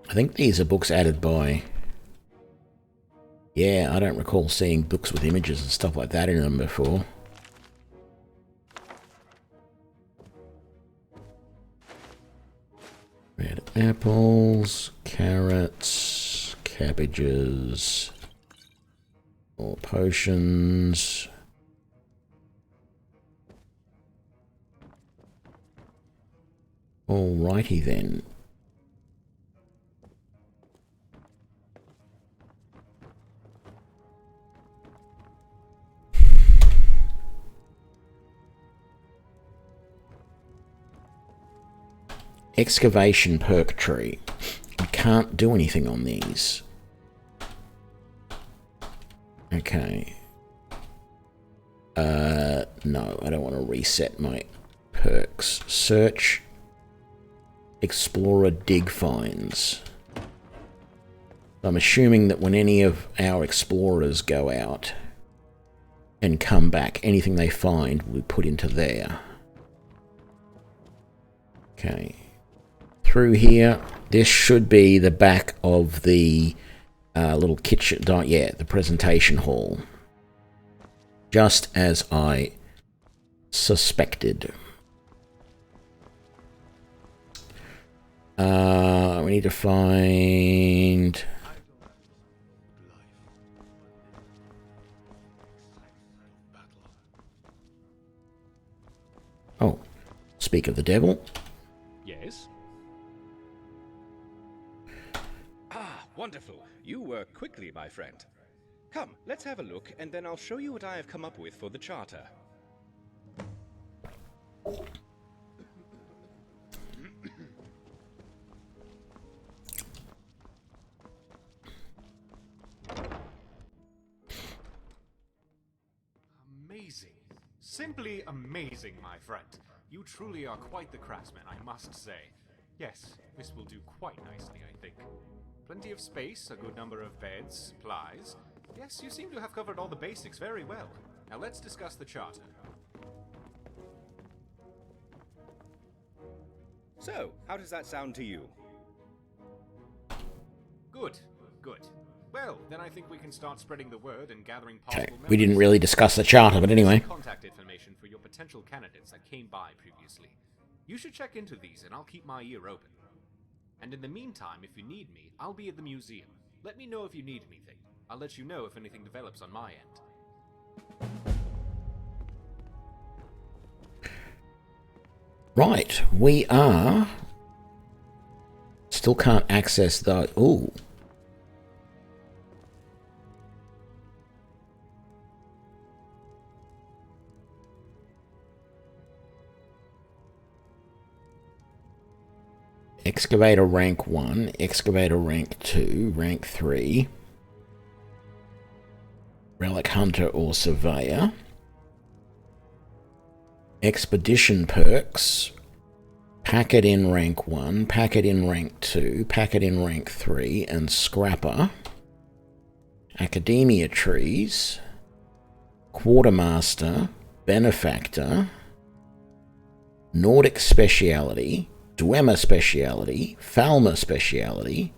I think these are books added by... Yeah, I don't recall seeing books with images and stuff like that in them before. Red apples, carrots, cabbages, more potions. Alrighty then. Excavation perk tree. I can't do anything on these. Okay. No, I don't want to reset my perks. Search. Explorer dig finds. I'm assuming that when any of our explorers go out and come back, anything they find will be put into there. Okay. Through here, this should be the back of the little kitchen, yeah, the presentation hall. Just as I suspected. We need to find... Oh, speak of the devil. Yes? Ah, wonderful. You work quickly, my friend. Come, let's have a look, and then I'll show you what I have come up with for the charter. Amazing. Simply amazing, my friend. You truly are quite the craftsman, I must say. Yes, this will do quite nicely, I think. Plenty of space, a good number of beds, supplies. Yes, you seem to have covered all the basics very well. Now let's discuss the charter. So, how does that sound to you? Good, good. Well, then I think we can start spreading the word and gathering possible members. We didn't really discuss the charter, but anyway. Contact information for your potential candidates that came by previously. You should check into these and I'll keep my ear open. And in the meantime, if you need me, I'll be at the museum. Let me know if you need anything. I'll let you know if anything develops on my end. Right, we are... Still can't access the... Ooh. Excavator rank 1, Excavator rank 2, rank 3, Relic Hunter or Surveyor, Expedition perks, Packet in rank 1, Packet in rank 2, Packet in rank 3, and Scrapper, Academia trees, Quartermaster, Benefactor, Nordic speciality, Dwemer speciality, Falmer speciality,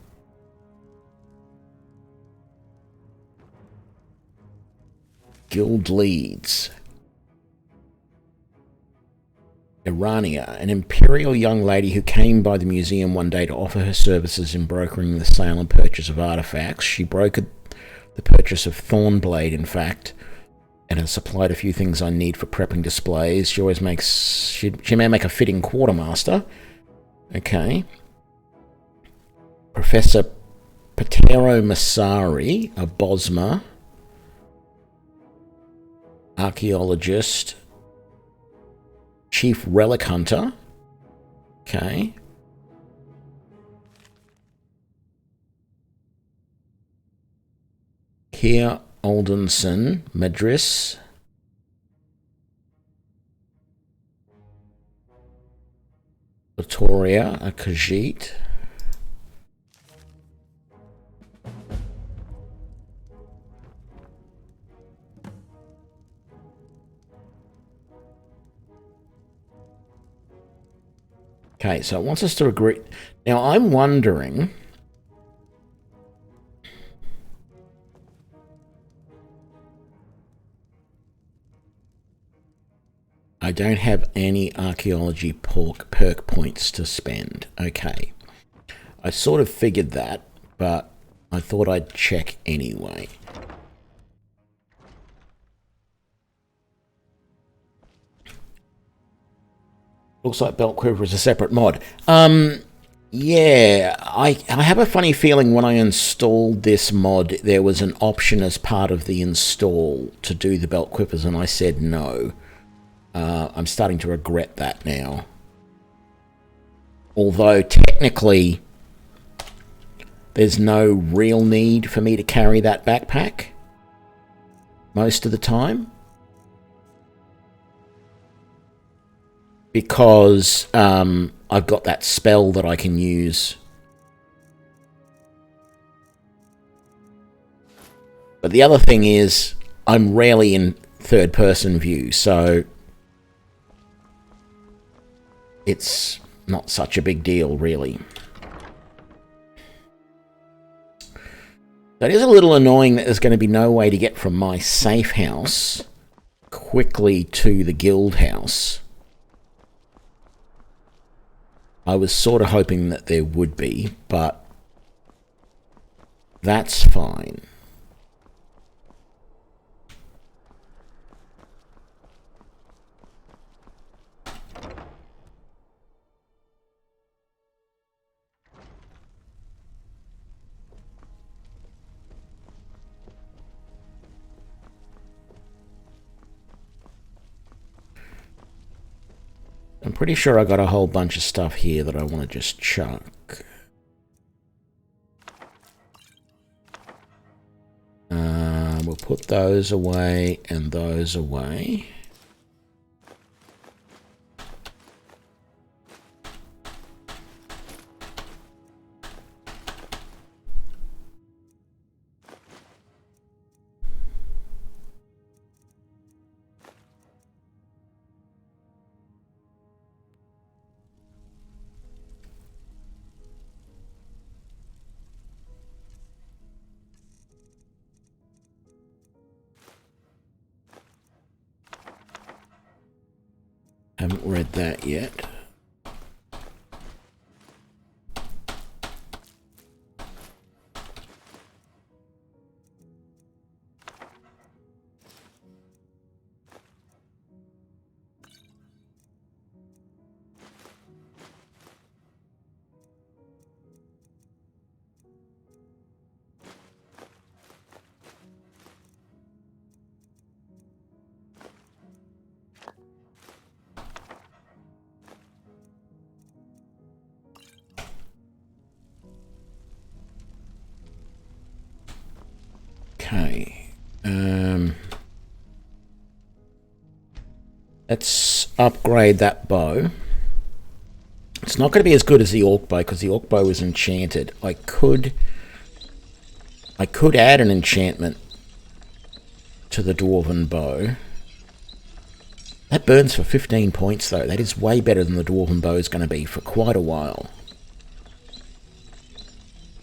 Guild leads, Irania, an imperial young lady who came by the museum one day to offer her services in brokering the sale and purchase of artifacts. She brokered the purchase of Thornblade, in fact, and has supplied a few things I need for prepping displays. She always makes... She may make a fitting quartermaster. Okay. Professor Patero Masari, a Bosma, archaeologist, Chief Relic Hunter. Okay. Here, Aldenson, Madris. Victoria, a Khajiit. Okay, so it wants us to agree. Now, I'm wondering... I don't have any archaeology perk points to spend. Okay. I sort of figured that, but I thought I'd check anyway. Looks like Belt Quiver is a separate mod. Yeah, I have a funny feeling when I installed this mod, there was an option as part of the install to do the Belt Quivers, and I said no. I'm starting to regret that now. Although, technically, there's no real need for me to carry that backpack most of the time. Because I've got that spell that I can use. But the other thing is, I'm rarely in third-person view, so it's not such a big deal, really. That is a little annoying that there's going to be no way to get from my safe house quickly to the guild house. I was sort of hoping that there would be, but that's fine. I'm pretty sure I got a whole bunch of stuff here that I want to just chuck. We'll put those away and those away. Haven't read that yet. Okay. Let's upgrade that bow. It's not going to be as good as the orc bow because the orc bow is enchanted. I could add an enchantment to the dwarven bow. That burns for 15 points though. That is way better than the dwarven bow is going to be for quite a while.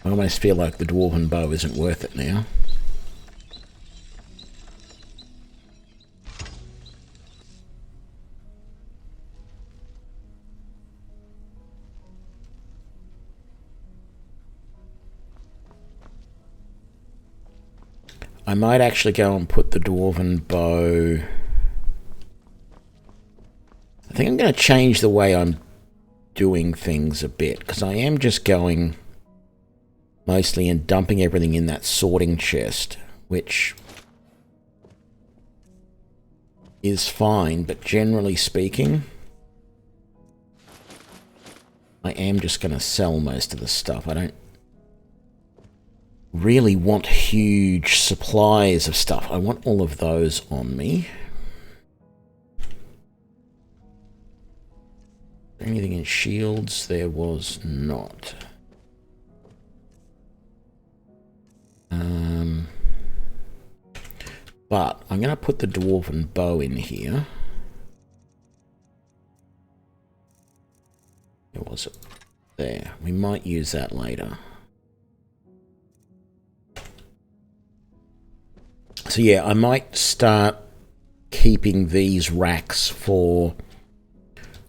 I almost feel like the dwarven bow isn't worth it now. I might actually go and put the dwarven bow... I think I'm going to change the way I'm doing things a bit, because I am just going mostly, and dumping everything in that sorting chest, which is fine, but generally speaking, I am just going to sell most of the stuff. I don't really want huge supplies of stuff. I want all of those on me. Anything in shields? There was not. But I'm going to put the dwarven bow in here. Where was it? There. We might use that later. So yeah, I might start keeping these racks for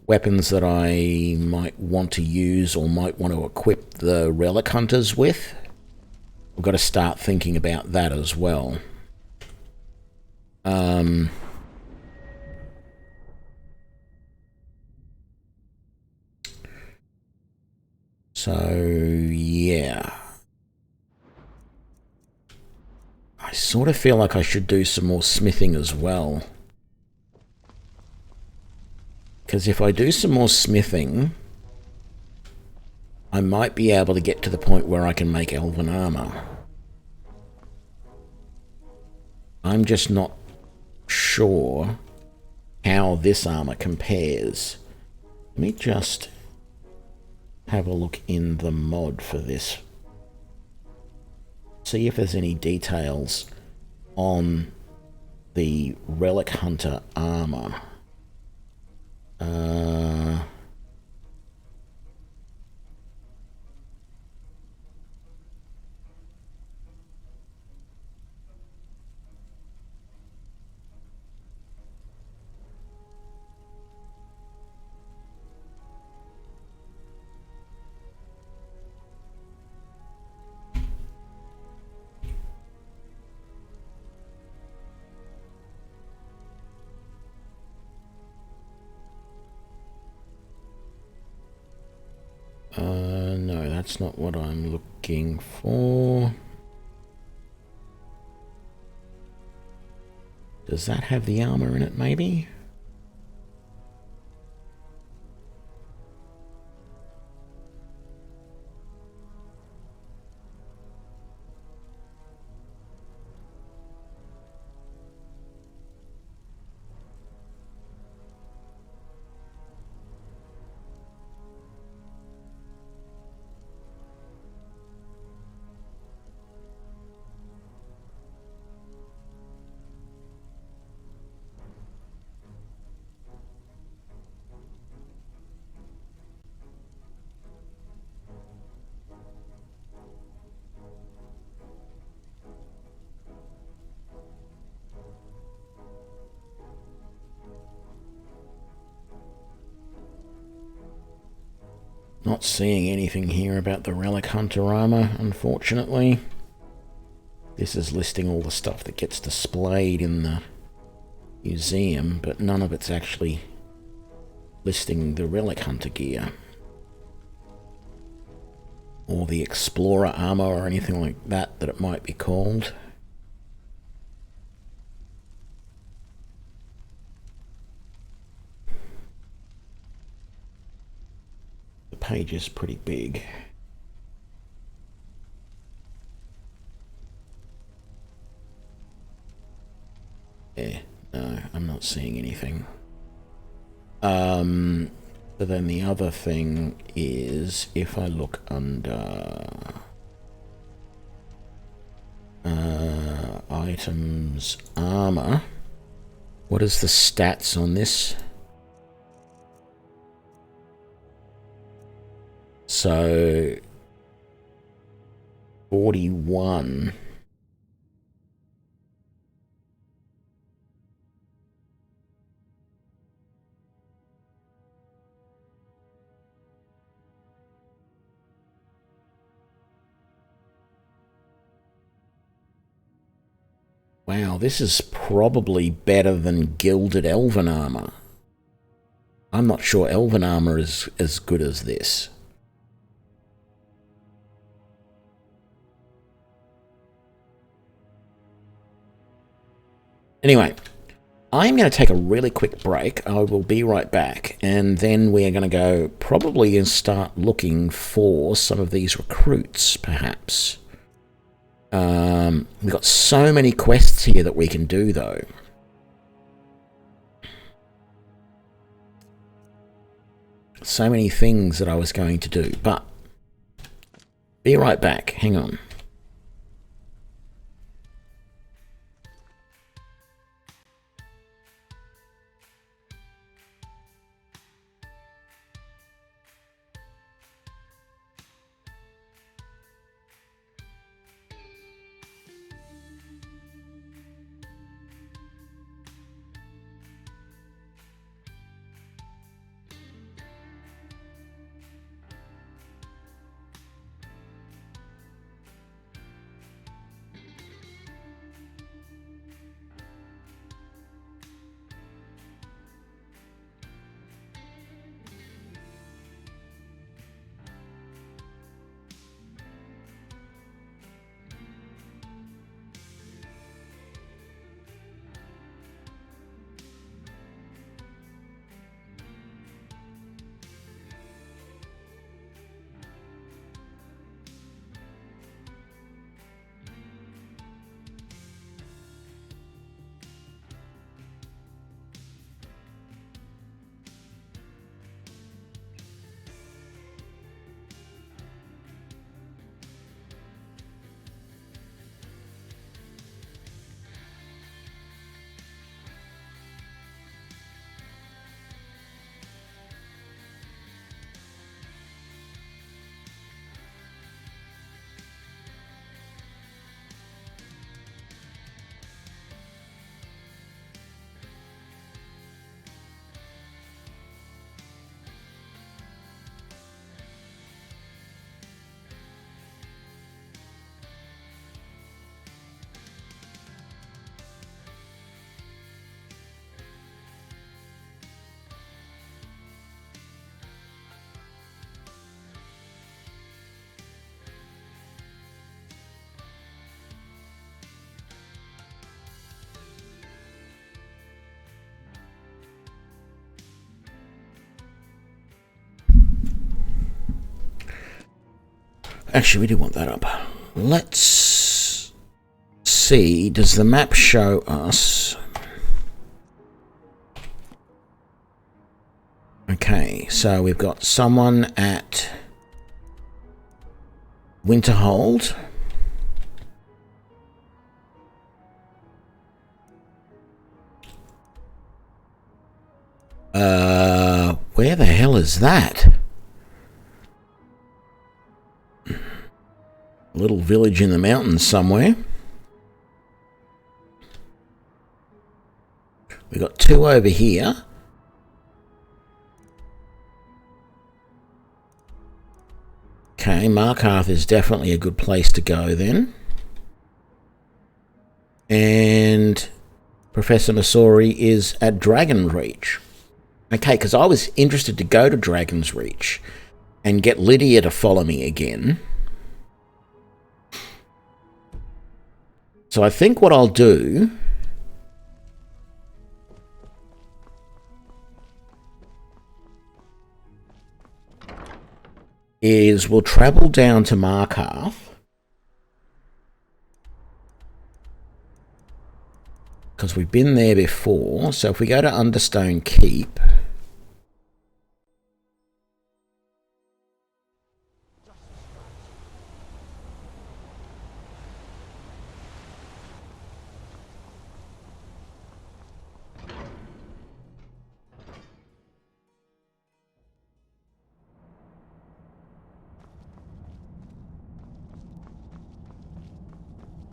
weapons that I might want to use or might want to equip the relic hunters with. We've got to start thinking about that as well. So yeah, I sort of feel like I should do some more smithing as well. Because if I do some more smithing, I might be able to get to the point where I can make elven armor. I'm just not sure how this armor compares. Let me just have a look in the mod for this. See if there's any details on the Relic Hunter armor. No, that's not what I'm looking for. Does that have the armor in it, maybe? Not seeing anything here about the Relic Hunter armor, unfortunately. This is listing all the stuff that gets displayed in the museum, but none of it's actually listing the Relic Hunter gear. Or the Explorer armor or anything like that that it might be called. Page is pretty big. Yeah, no, I'm not seeing anything. But then the other thing is, if I look under items, armor, what is the stats on this? So 41. Wow, this is probably better than gilded elven armor. I'm not sure elven armor is as good as this. Anyway, I'm going to take a really quick break. I will be right back, and then we are going to go probably and start looking for some of these recruits, perhaps. We've got so many quests here that we can do, though. So many things that I was going to do, but be right back. Hang on. Actually, we do want that up. Let's see. Does the map show us? Okay, so we've got someone at Winterhold. Where the hell is that? A little village in the mountains somewhere. We got two over here. Okay, Markarth is definitely a good place to go then. And Professor Masori is at Dragon's Reach. Okay, because I was interested to go to Dragon's Reach and get Lydia to follow me again. So I think what I'll do is we'll travel down to Markarth. Because we've been there before. So if we go to Understone Keep.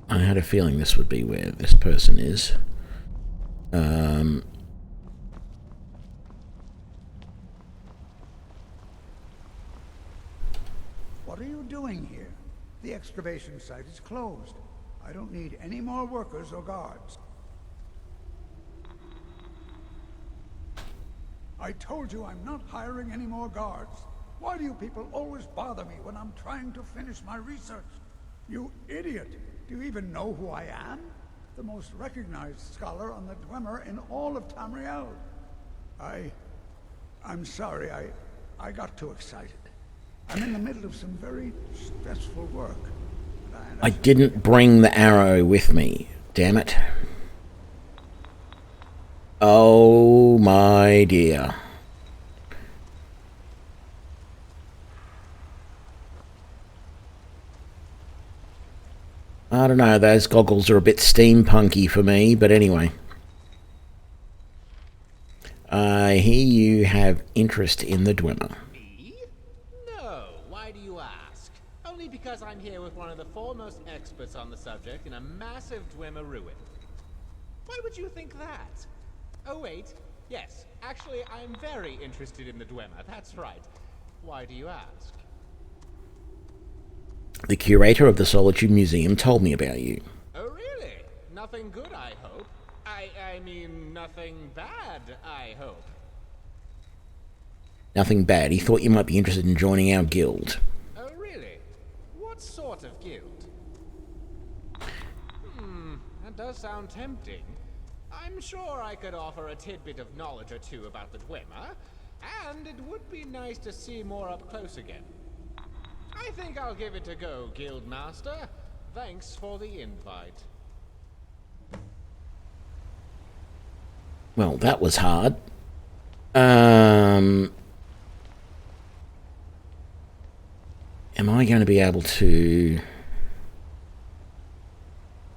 I had a feeling this would be where this person is. What are you doing here? The excavation site is closed. I don't need any more workers or guards. I told you I'm not hiring any more guards. Why do you people always bother me when I'm trying to finish my research? You idiot! Do you even know who I am? the most recognized scholar on the Dwemer in all of Tamriel. I'm sorry, I got too excited. I'm in the middle of some very stressful work. I didn't bring the arrow with me, damn it. Oh my dear. I don't know, those goggles are a bit steampunky for me, but anyway. I hear you have interest in the Dwemer. Me? No, why do you ask? Only because I'm here with one of the foremost experts on the subject in a massive Dwemer ruin. Why would you think that? Oh wait, yes, actually I'm very interested in the Dwemer, that's right. Why do you ask? The curator of the Solitude Museum told me about you. Oh really? Nothing good, I hope. I mean, nothing bad, I hope. Nothing bad. He thought you might be interested in joining our guild. Oh really? What sort of guild? That does sound tempting. I'm sure I could offer a tidbit of knowledge or two about the Dwemer, and it would be nice to see more up close again. I think I'll give it a go, Guildmaster. Thanks for the invite. Well, that was hard. Am I going to be able to...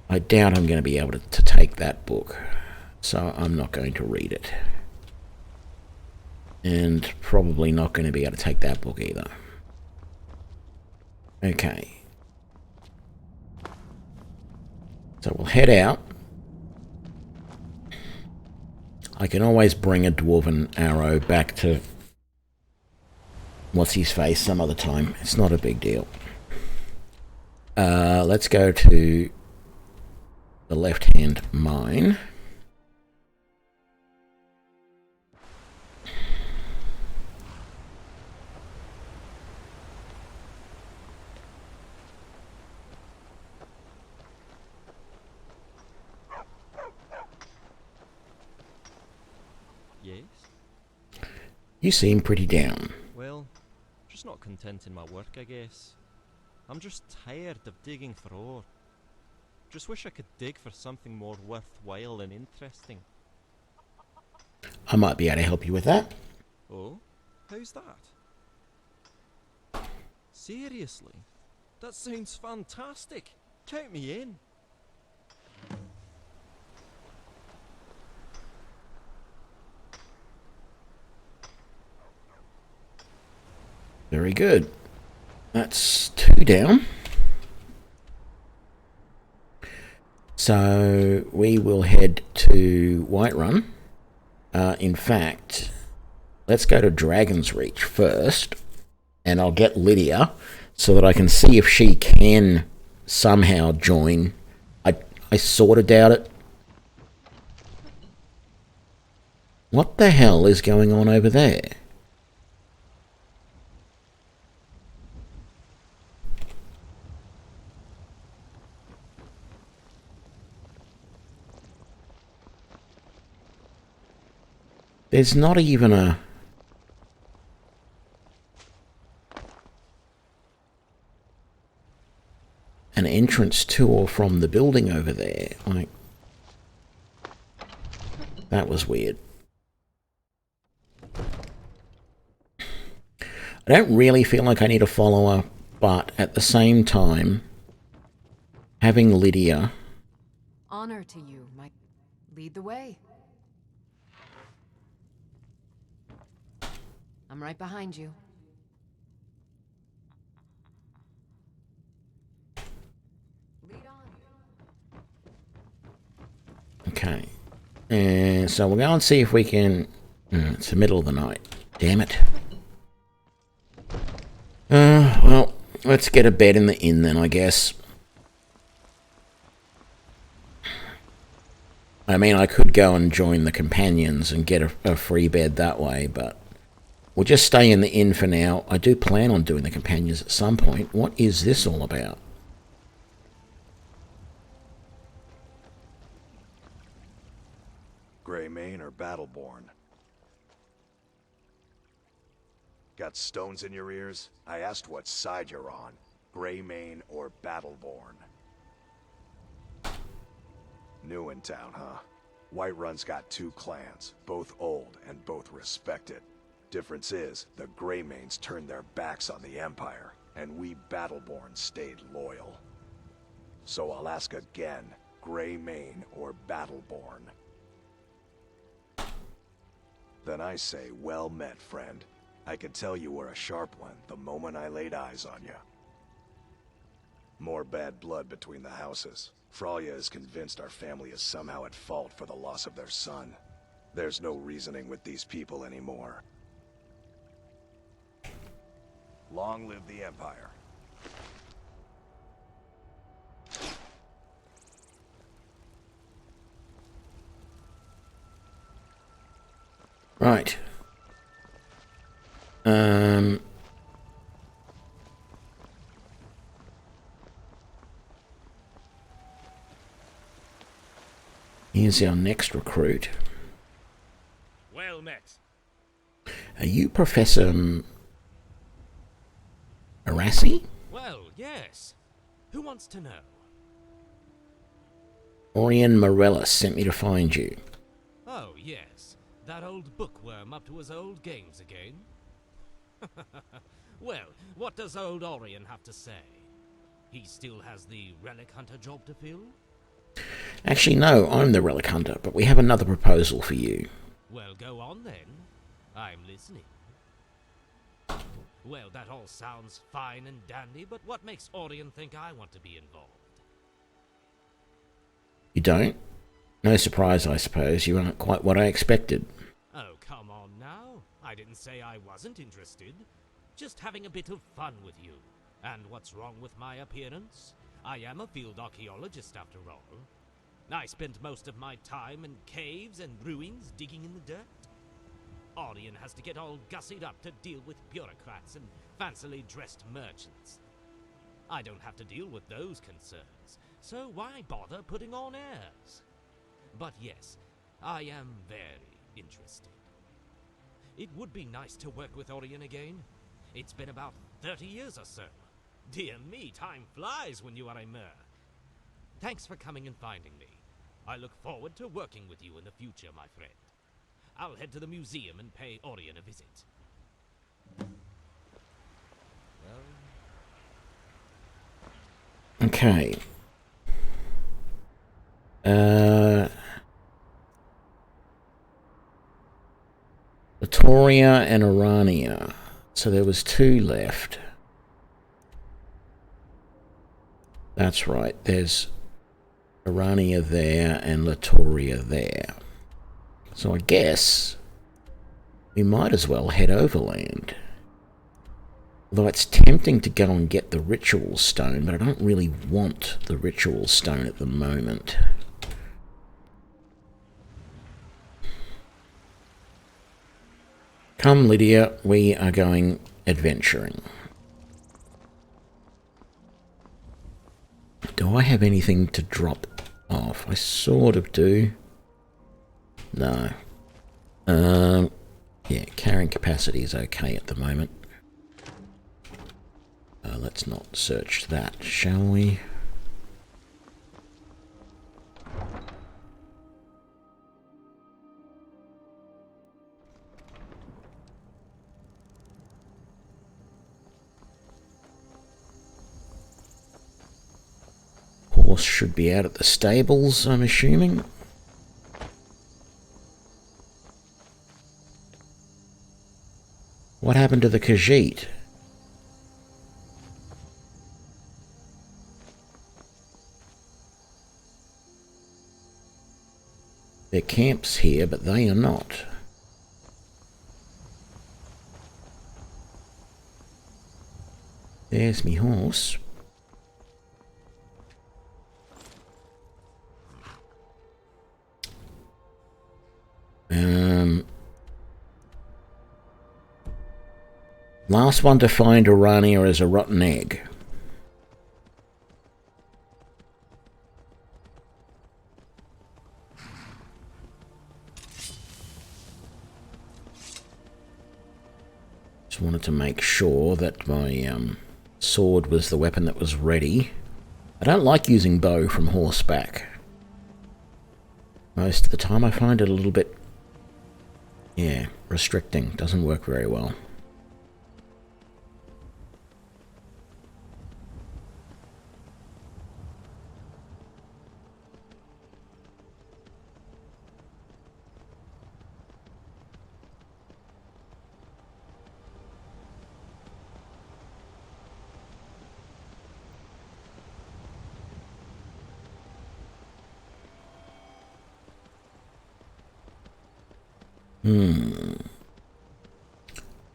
I doubt I'm going to be able to take that book, so I'm not going to read it. And probably not going to be able to take that book either. Okay. So we'll head out. I can always bring a dwarven arrow back to what's his face some other time. It's not a big deal. Let's go to the left-hand mine. Yes? You seem pretty down. Well, just not content in my work, I guess. I'm just tired of digging for ore. Just wish I could dig for something more worthwhile and interesting. I might be able to help you with that. Oh? How's that? Seriously? That sounds fantastic! Count me in! Very good. That's 2 down. So we will head to Whiterun. In fact, let's go to Dragon's Reach first, and I'll get Lydia so that I can see if she can somehow join. I sort of doubt it. What the hell is going on over there? There's not even an entrance to or from the building over there. Like, that was weird. I don't really feel like I need a follower, but at the same time, having Lydia... Honor to you, might lead the way. I'm right behind you. Lead on. Okay. And so we'll go and see if we can... it's the middle of the night. Damn it. Well, let's get a bed in the inn then, I guess. I mean, I could go and join the companions and get a free bed that way, but we'll just stay in the inn for now. I do plan on doing the companions at some point. What is this all about? Greymane or Battleborn? Got stones in your ears? I asked what side you're on. Greymane or Battleborn? New in town, huh? Whiterun's got 2 clans, both old and both respected. Difference is, the Greymanes turned their backs on the Empire, and we Battleborn stayed loyal. So I'll ask again, Greymane or Battleborn? Then I say, well met, friend. I could tell you were a sharp one the moment I laid eyes on you. More bad blood between the houses. Fralya is convinced our family is somehow at fault for the loss of their son. There's no reasoning with these people anymore. Long live the Empire. Right. Here's our next recruit. Well met. Are you Professor Arassi? Well, yes. Who wants to know? Orion Morellis sent me to find you. Oh, yes. That old bookworm up to his old games again? Well, what does old Orion have to say? He still has the Relic Hunter job to fill? Actually, no, I'm the Relic Hunter, but we have another proposal for you. Well, go on then. I'm listening. Well, that all sounds fine and dandy, but what makes Orion think I want to be involved? You don't? No surprise, I suppose. You aren't quite what I expected. Oh, come on now. I didn't say I wasn't interested. Just having a bit of fun with you. And what's wrong with my appearance? I am a field archaeologist after all. I spent most of my time in caves and ruins digging in the dirt. Orion has to get all gussied up to deal with bureaucrats and fancily dressed merchants. I don't have to deal with those concerns, so why bother putting on airs? But yes, I am very interested. It would be nice to work with Orion again. It's been about 30 years or so. Dear me, time flies when you are a mer. Thanks for coming and finding me. I look forward to working with you in the future, my friend. I'll head to the museum and pay Orion a visit. Okay. Latoria and Arania. So there was 2 left. That's right, there's Arania there and Latoria there. So I guess we might as well head overland. Although it's tempting to go and get the ritual stone, but I don't really want the ritual stone at the moment. Come, Lydia, we are going adventuring. Do I have anything to drop off? I sort of do. No. Yeah, carrying capacity is okay at the moment. Let's not search that, shall we? Horse should be out at the stables, I'm assuming. What happened to the Khajiit? Their camp's here, but they are not. There's me horse. Last one to find Arania is a rotten egg. Just wanted to make sure that my sword was the weapon that was ready. I don't like using bow from horseback. Most of the time I find it a little bit, yeah, restricting. Doesn't work very well.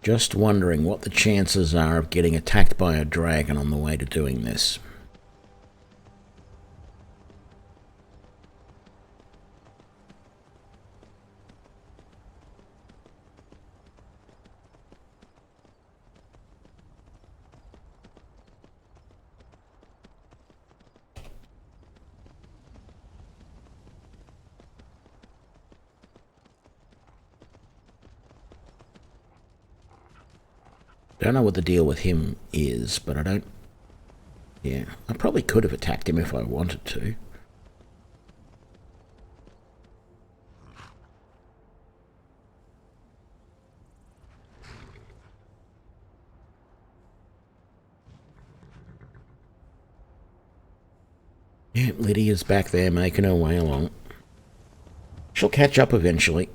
Just wondering what the chances are of getting attacked by a dragon on the way to doing this. Don't know what the deal with him is, but I don't... Yeah, I probably could have attacked him if I wanted to. Yeah, Lydia's back there making her way along. She'll catch up eventually.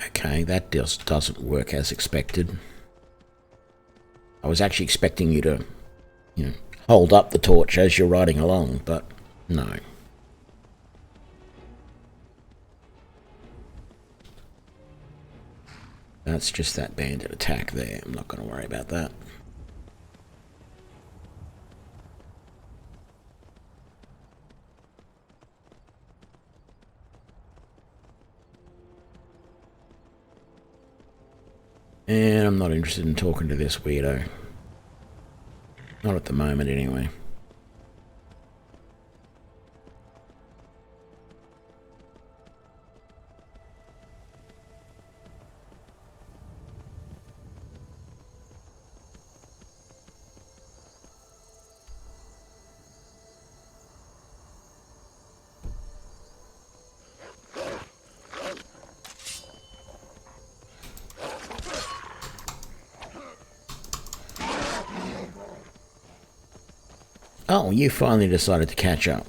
Okay, that just doesn't work as expected. I was actually expecting you to, you know, hold up the torch as you're riding along, but no. That's just that bandit attack there. I'm not going to worry about that. And I'm not interested in talking to this weirdo. Not at the moment, anyway. Oh, you finally decided to catch up.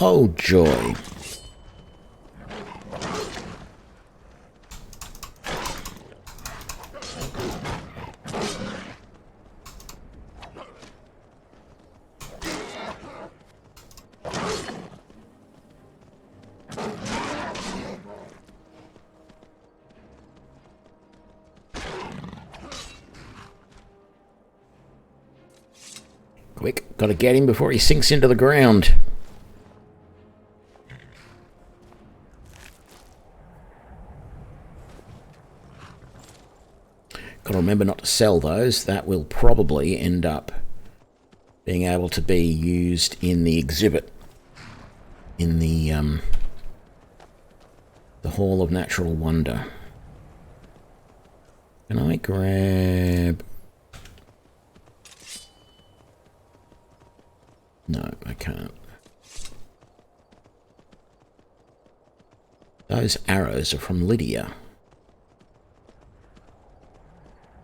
Oh, joy. Quick, gotta get him before he sinks into the ground. Gotta remember not to sell those. That will probably end up being able to be used in the exhibit. In the Hall of Natural Wonder. Can I grab... No, I can't. Those arrows are from Lydia.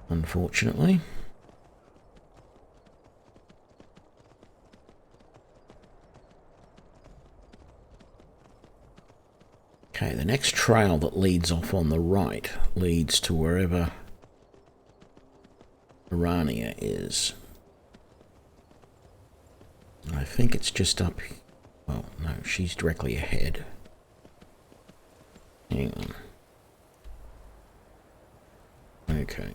Unfortunately. Okay, the next trail that leads off on the right leads to wherever Arania is. I think it's just up... Well, no, she's directly ahead. Hang on. Okay.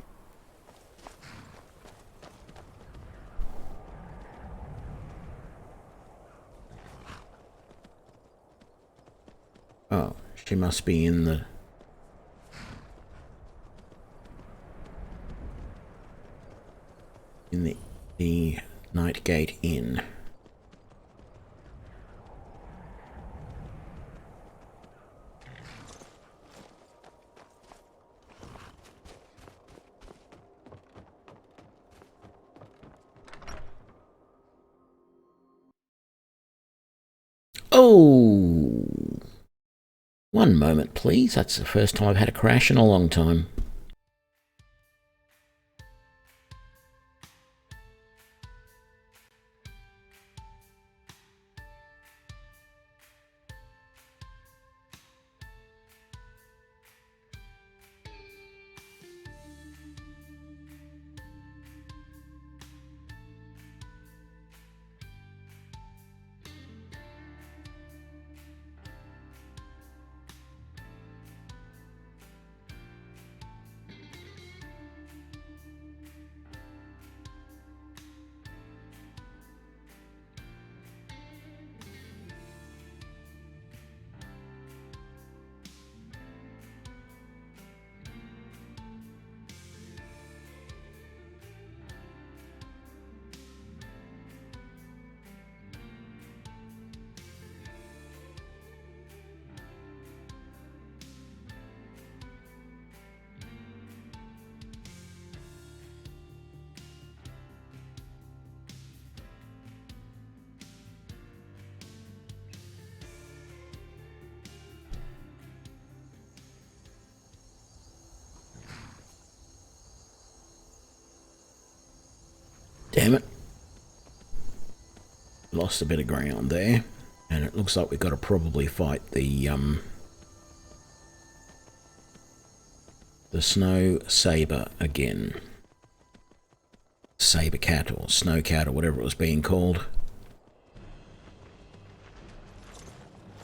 Oh, she must be in the... the Nightgate Inn. Oh! One moment, please. That's the first time I've had a crash in a long time. Damn it. Lost a bit of ground there. And it looks like we've got to probably fight the snow saber again. Saber cat or snow cat or whatever it was being called.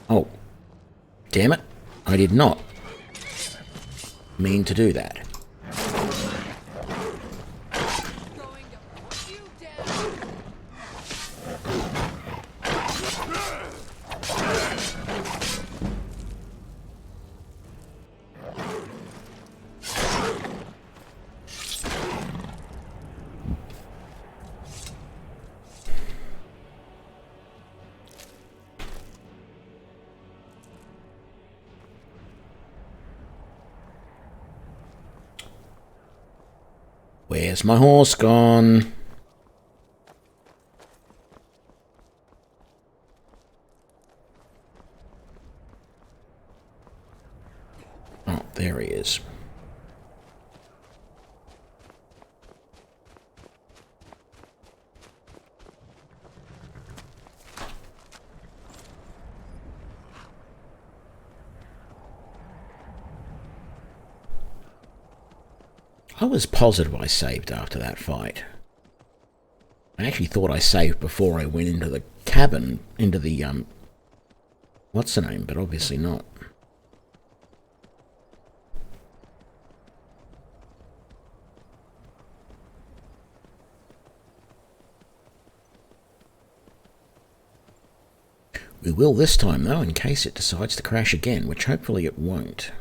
Oh. Damn it. I did not mean to do that. Where's my horse gone? Oh, there he is. I was positive I saved after that fight. I actually thought I saved before I went into the cabin, into the, what's the name, but obviously not. We will this time, though, in case it decides to crash again, which hopefully it won't.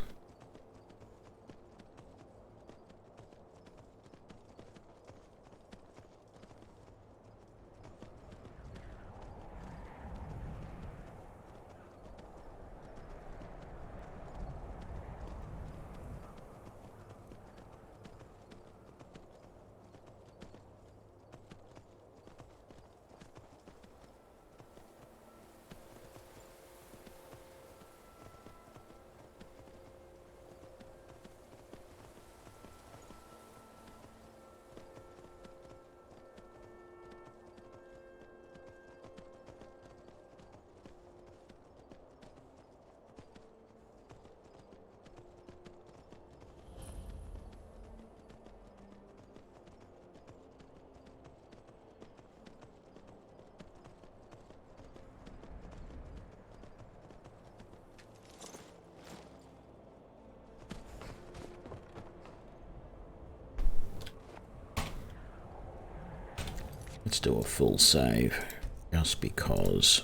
Let's do a full save, just because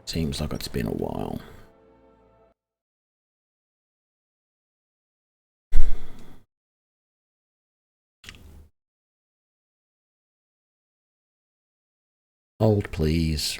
seems like it's been a while. Hold, please.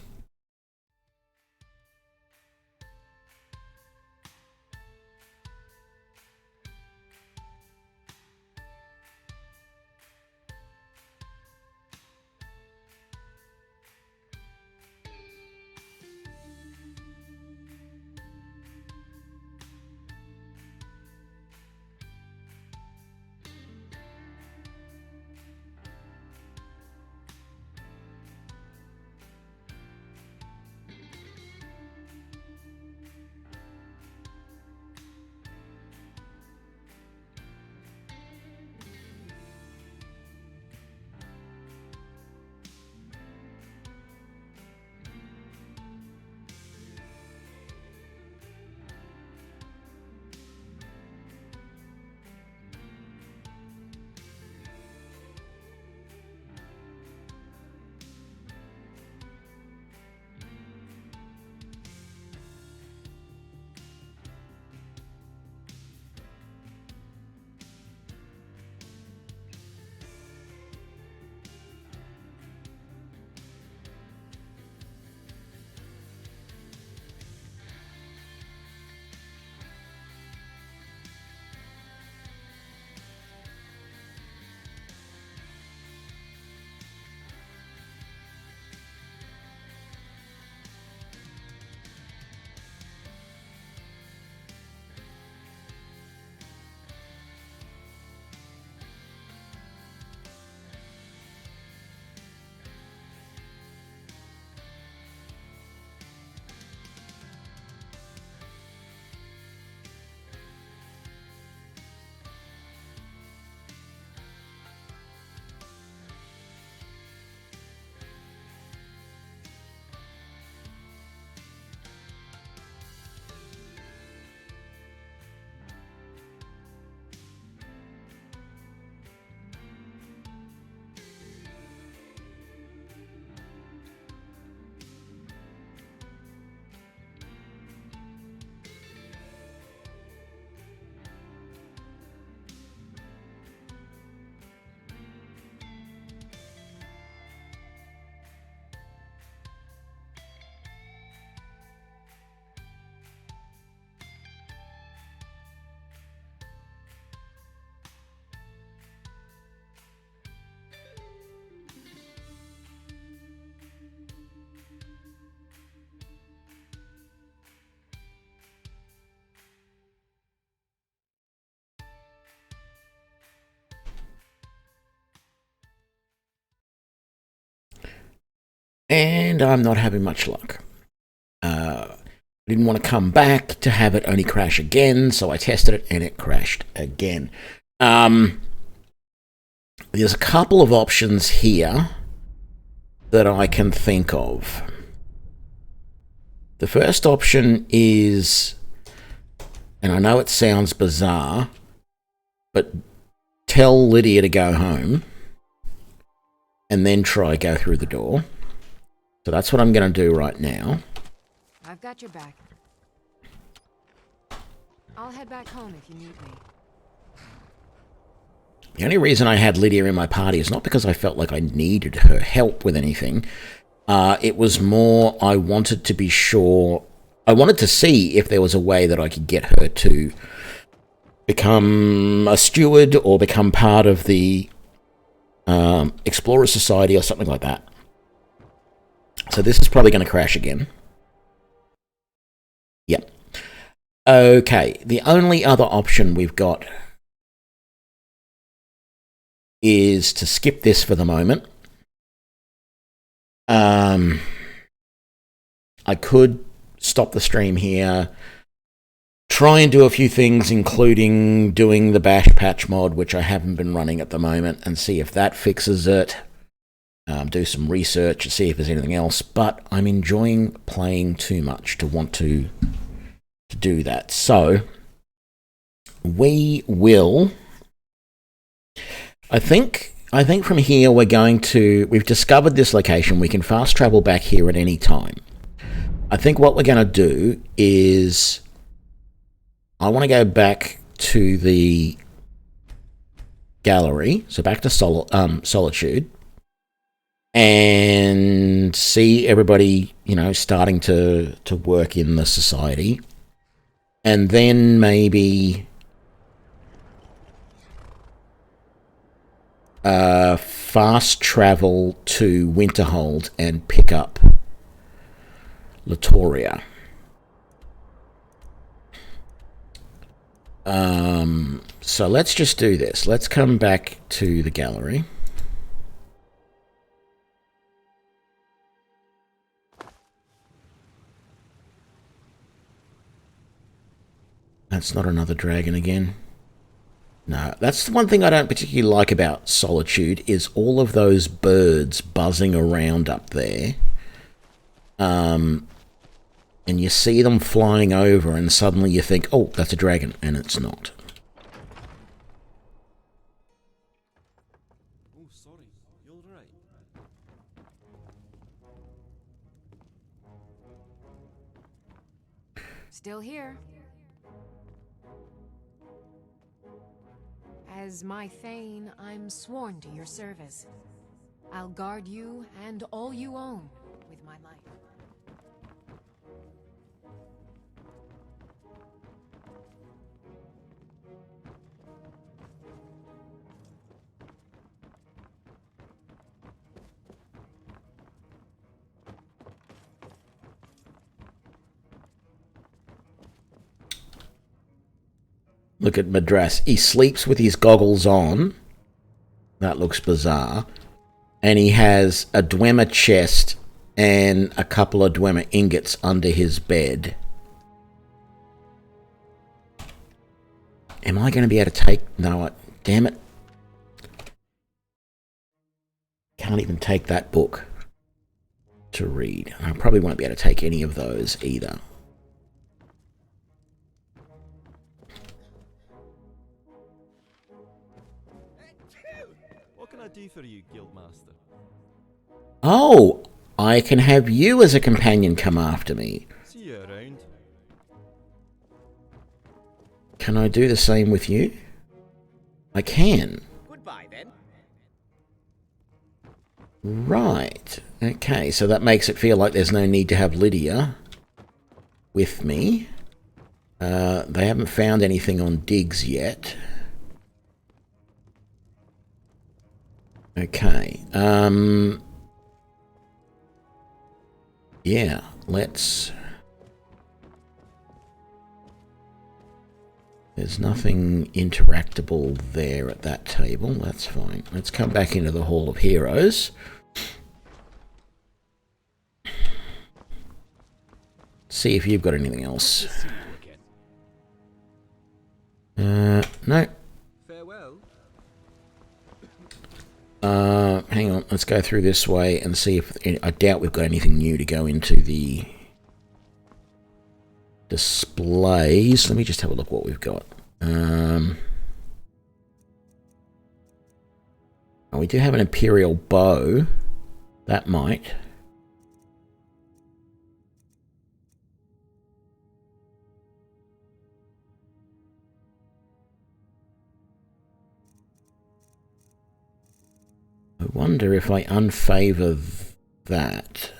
And I'm not having much luck. I didn't want to come back to have it only crash again, so I tested it and it crashed again. There's a couple of options here that I can think of. The first option is, and I know it sounds bizarre, but tell Lydia to go home and then try go through the door. So that's what I'm going to do right now. I've got your back. I'll head back home if you need me. The only reason I had Lydia in my party is not because I felt like I needed her help with anything. It was more I wanted to be sure. I wanted to see if there was a way that I could get her to become a steward or become part of the Explorer Society or something like that. So this is probably going to crash again. Yep. Okay, the only other option we've got is to skip this for the moment. I could stop the stream here, try and do a few things, including doing the bash patch mod, which I haven't been running at the moment, and see if that fixes it. Do some research to see if there's anything else, but I'm enjoying playing too much to want to do that. So we will, I think I think from here we've discovered this location. We can fast travel back here at any time. I think what we're going to do is I want to go back to the gallery, so back to Solitude, and see everybody, you know, starting to work in the society. And then maybe fast travel to Winterhold and pick up Latoria. So let's just do this. Let's come back to the gallery. That's not another dragon again. No, that's the one thing I don't particularly like about Solitude, is all of those birds buzzing around up there. And you see them flying over and suddenly you think, oh, that's a dragon, and it's not. Oh, sorry. You all right? Still here. As my Thane, I'm sworn to your service. I'll guard you and all you own with my life. Look at Madras. He sleeps with his goggles on. That looks bizarre. And he has a Dwemer chest and a couple of Dwemer ingots under his bed. Am I going to be able to take... No, damn it. Can't even take that book to read. I probably won't be able to take any of those either. What can I do for you, Guildmaster? Oh, I can have you as a companion come after me. See you around. Can I do the same with you? I can. Goodbye, then. Right. Okay, so that makes it feel like there's no need to have Lydia with me. They haven't found anything on digs yet. Okay. Yeah, let's... There's nothing interactable there at that table. That's fine. Let's come back into the Hall of Heroes. See if you've got anything else. No. Farewell. Hang on. Let's go through this way and see if... I doubt we've got anything new to go into the displays. Let me just have a look what we've got. Oh, we do have an Imperial bow. That might. I wonder if I unfavor that.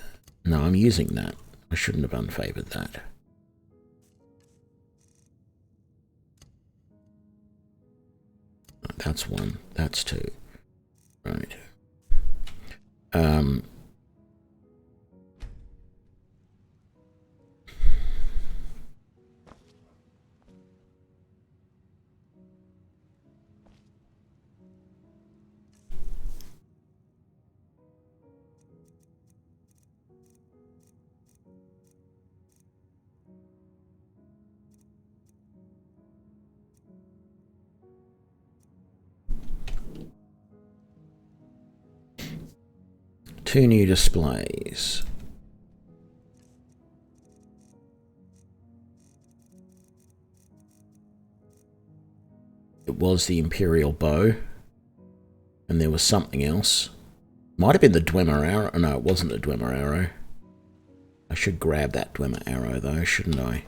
No, I'm using that. I shouldn't have unfavored that. That's one. That's two. Right. Two new displays. It was the Imperial bow. And there was something else. Might have been the Dwemer arrow. No, it wasn't the Dwemer arrow. I should grab that Dwemer arrow though, shouldn't I?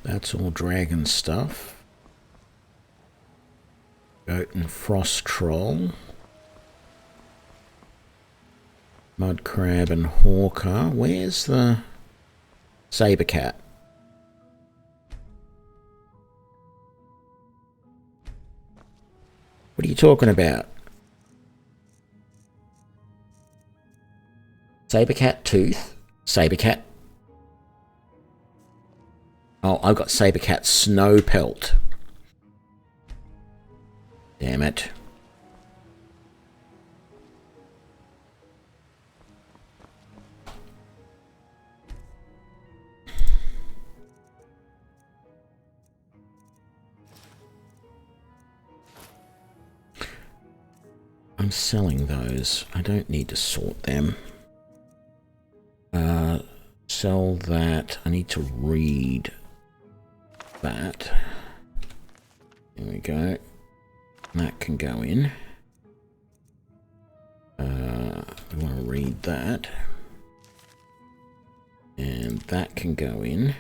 That's all dragon stuff. Goat and frost troll. Mud crab and hawker. Where's the saber cat? What are you talking about? Saber cat tooth? Saber cat. Oh, I've got saber cat snow pelt. Damn it. I'm selling those. I don't need to sort them. Sell that. I need to read that. There we go. That can go in. We want to read that. And that can go in.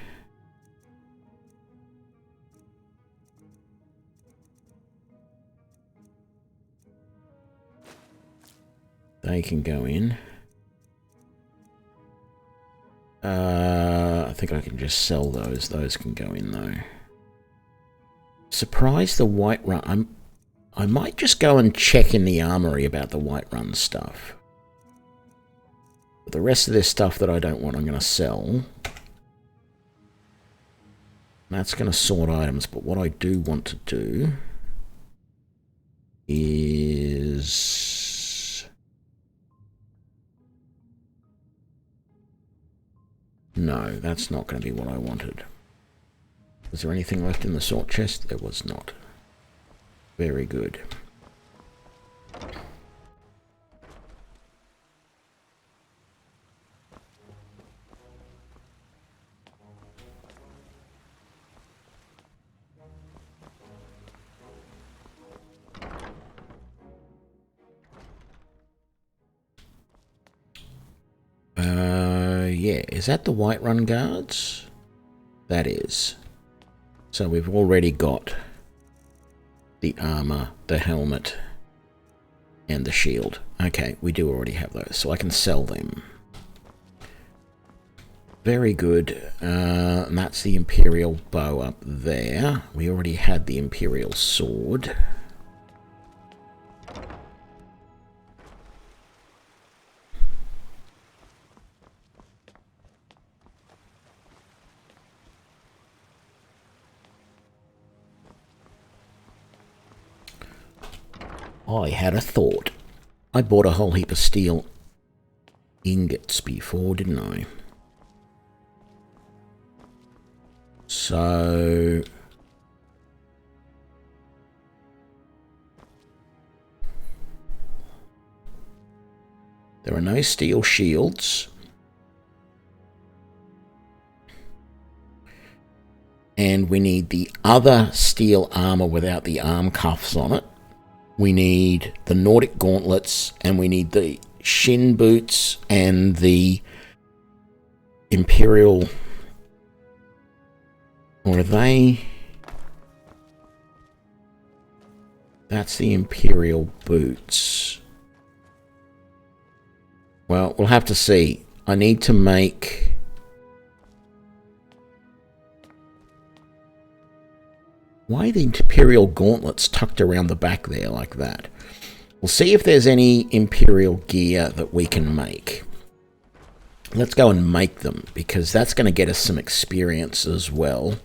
They can go in. I think I can just sell those. Those can go in though. Surprised the Whiterun. I might just go and check in the armory about the Whiterun stuff. But the rest of this stuff that I don't want, I'm going to sell. That's going to sort items, but what I do want to do is... No, that's not going to be what I wanted. Was there anything left in the sort chest? There was not. Very good. Yeah, is that the Whiterun guards? That is. So we've already got the armor, the helmet, and the shield. Okay, we do already have those, so I can sell them. Very good. And that's the Imperial bow up there. We already had the Imperial sword. I had a thought. I bought a whole heap of steel ingots before, didn't I? So... there are no steel shields. And we need the other steel armor without the arm cuffs on it. We need the Nordic gauntlets, and we need the shin boots and the Imperial... Or are they... That's the Imperial boots. Well, we'll have to see. I need to make... Why are the Imperial gauntlets tucked around the back there like that? We'll see if there's any Imperial gear that we can make. Let's go and make them, because that's going to get us some experience as well.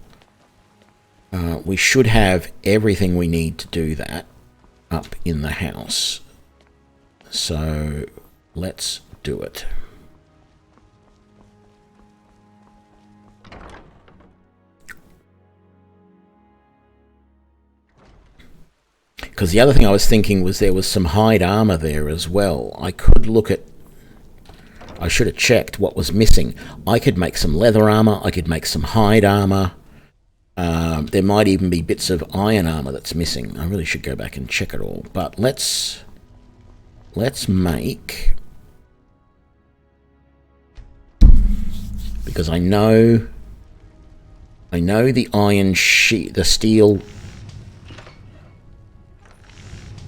We should have everything we need to do that up in the house. So let's do it. Because the other thing I was thinking was there was some hide armor there as well. I could look at... I should have checked what was missing. I could make some leather armor. I could make some hide armor. There might even be bits of iron armor that's missing. I really should go back and check it all. But let's make... Because I know the iron sheet, the steel...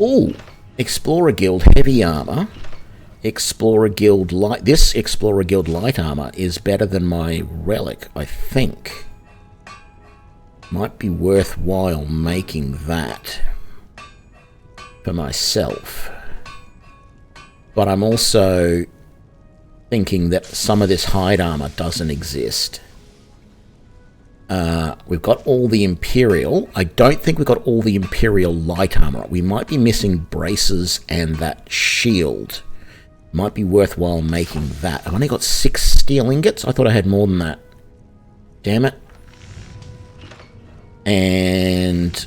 Ooh, Explorer Guild heavy armor, Explorer Guild light. This Explorer Guild light armor is better than my relic, I think. Might be worthwhile making that for myself. But I'm also thinking that some of this hide armor doesn't exist. We've got all the Imperial. I don't think we've got all the Imperial light armor. We might be missing braces and that shield. Might be worthwhile making that. I've only got 6 steel ingots. I thought I had more than that. Damn it. And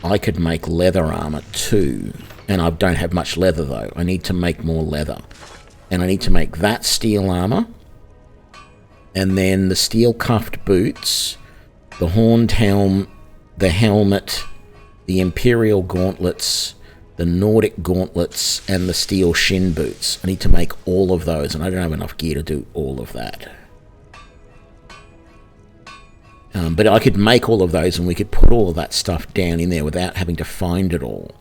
I could make leather armor too. And I don't have much leather though. I need to make more leather. And I need to make that steel armor. And then the steel cuffed boots, the horned helm, the helmet, the Imperial gauntlets, the Nordic gauntlets, and the steel shin boots. I need to make all of those, and I don't have enough gear to do all of that. But I could make all of those, and we could put all of that stuff down in there without having to find it all.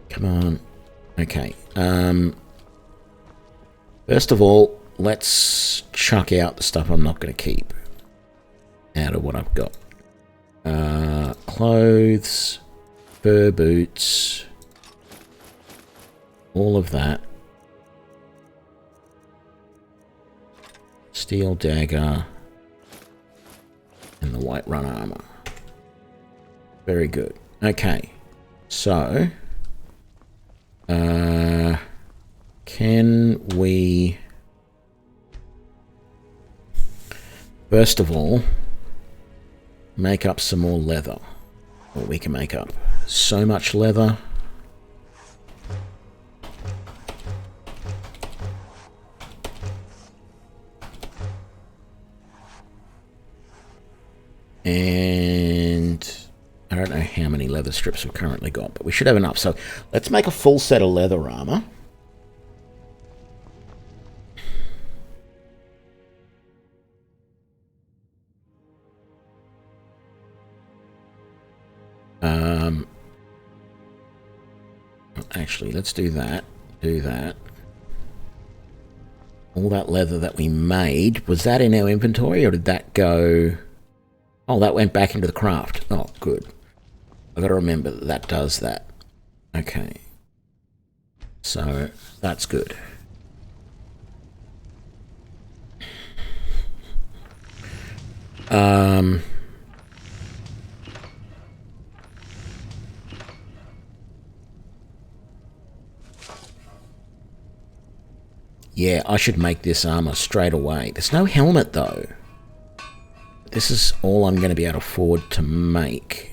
Come on. Okay. First of all, let's chuck out the stuff I'm not going to keep out of what I've got. Clothes, fur boots, all of that. Steel dagger and the white run armor. Very good. Okay, so can we first of all make up some more leather? Well, we can make up so much leather. And I don't know how many leather strips we've currently got, but we should have enough. So let's make a full set of leather armor. Actually, let's do that. Do that. All that leather that we made, was that in our inventory or did that go... Oh, that went back into the craft. Oh, good. I've got to remember that that does that. Okay. So, that's good. Yeah, I should make this armor straight away. There's no helmet, though. This is all I'm going to be able to afford to make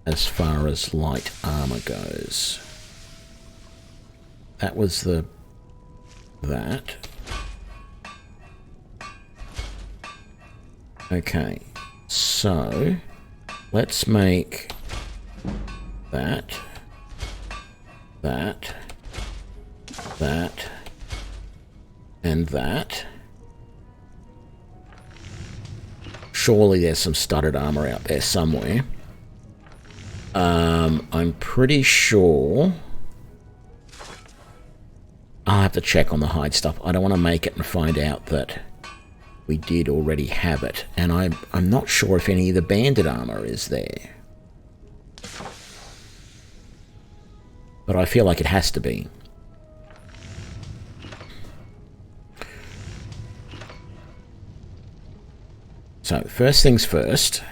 as far as light armor goes. That was the... that. Okay, so let's make that, that, that, and that. Surely there's some studded armor out there somewhere. I'm pretty sure... I'll have to check on the hide stuff. I don't want to make it and find out that we did already have it. And I'm not sure if any of the bandit armor is there. But I feel like it has to be. So, first things first.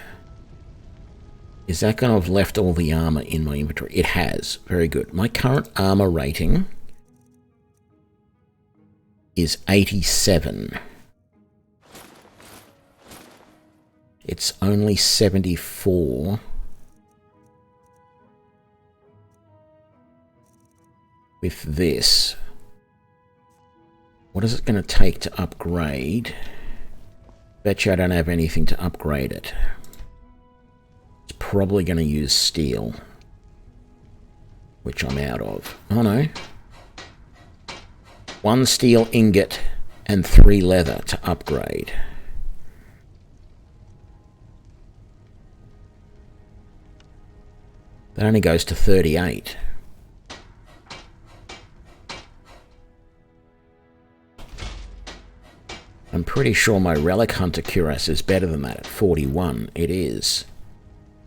Is that going to have left all the armor in my inventory? It has. Very good. My current armor rating is 87. It's only 74. With this. What is it going to take to upgrade? Bet you I don't have anything to upgrade it. It's probably going to use steel. Which I'm out of. Oh no. 1 steel ingot and 3 leather to upgrade. That only goes to 38. I'm pretty sure my Relic Hunter cuirass is better than that at 41. It is.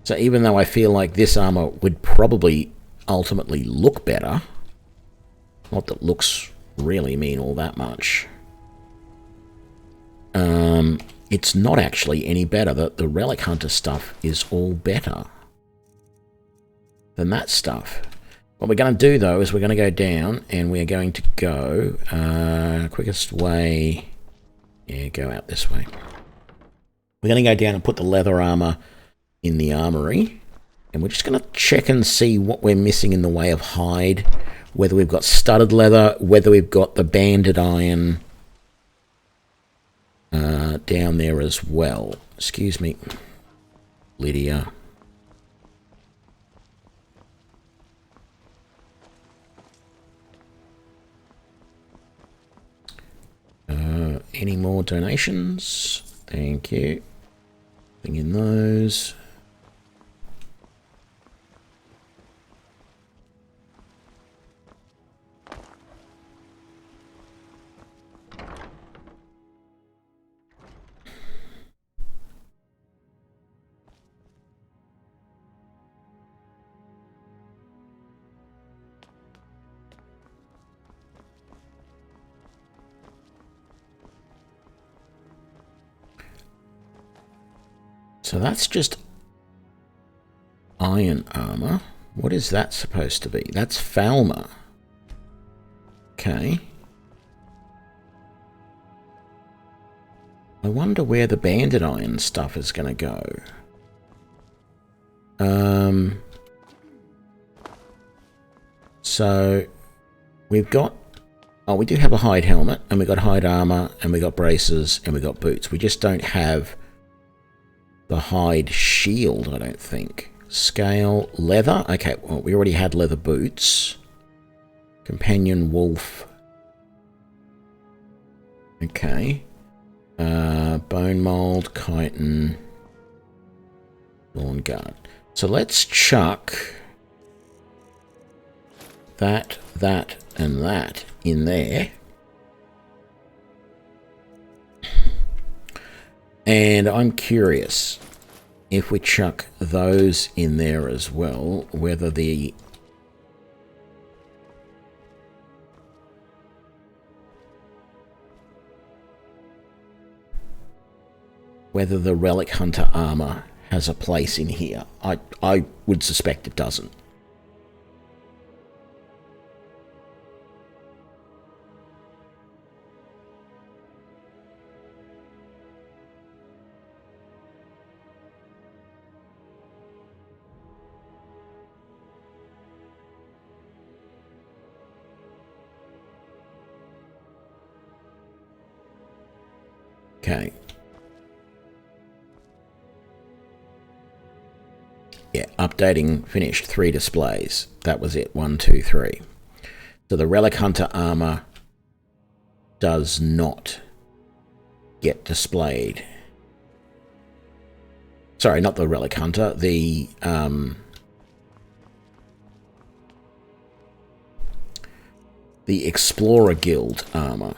So even though I feel like this armor would probably ultimately look better, not that looks really mean all that much, it's not actually any better. The Relic Hunter stuff is all better than that stuff. What we're going to do though is we're going to go down and we're going to go quickest way. Yeah, go out this way. We're going to go down and put the leather armor in the armory. And we're just going to check and see what we're missing in the way of hide. Whether we've got studded leather, whether we've got the banded iron down there as well. Excuse me, Lydia. Any more donations? Thank you. Thing in those. So that's just iron armor. What is that supposed to be? That's Falmer. Okay. I wonder where the banded iron stuff is going to go. So we've got... Oh, we do have a hide helmet, and we got hide armor, and we got braces, and we got boots. We just don't have the hide shield, I don't think. Scale, leather. Okay, well, we already had leather boots. Companion wolf. Okay. Bone mold, chitin, lawn guard. So let's chuck that, and that in there. And I'm curious if we chuck those in there as well, whether the Relic Hunter armor has a place in here. I would suspect it doesn't. Okay. Yeah, updating finished. 3 displays. That was it. 1, 2, 3. So the Relic Hunter armor does not get displayed. Sorry, not the Relic Hunter. The Explorer Guild armor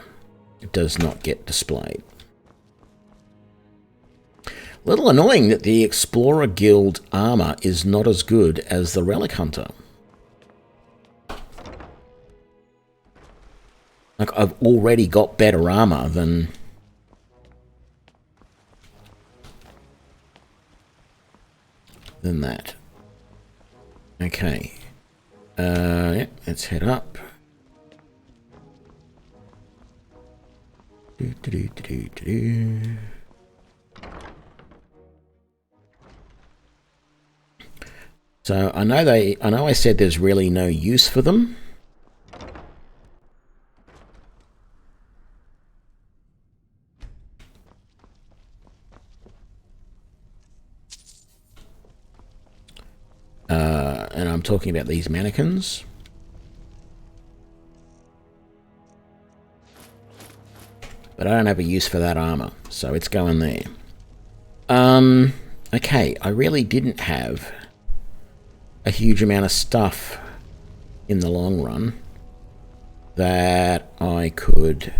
does not get displayed. Little annoying that the Explorer Guild armor is not as good as the Relic Hunter. Like, I've already got better armor than than that. Okay. Yeah, let's head up. So I know I said there's really no use for them. And I'm talking about these mannequins. But I don't have a use for that armor, so it's going there. Okay, I really didn't have a huge amount of stuff in the long run that I could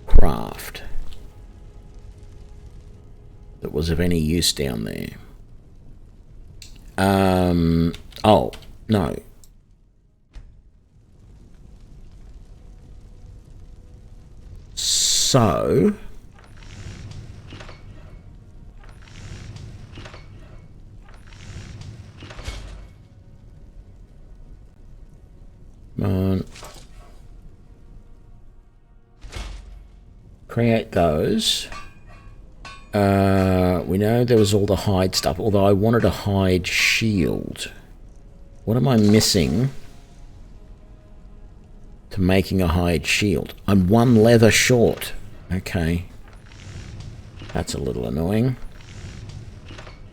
craft that was of any use down there. Oh, no. So, create those. We know there was all the hide stuff, although I wanted a hide shield. What am I missing to making a hide shield? I'm one leather short. Okay. That's a little annoying.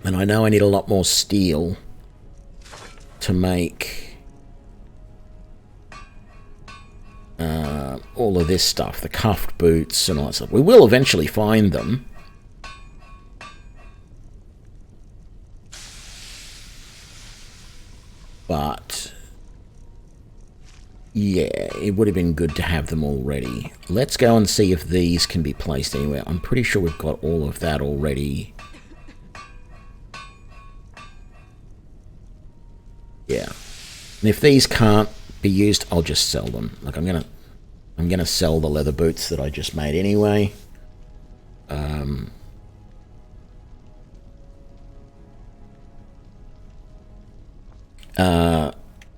And I know I need a lot more steel to make all of this stuff, the cuffed boots and all that stuff. We will eventually find them. But yeah, it would have been good to have them already. Let's go and see if these can be placed anywhere. I'm pretty sure we've got all of that already. Yeah. And if these can't be used, I'll just sell them. Like I'm gonna sell the leather boots that I just made anyway.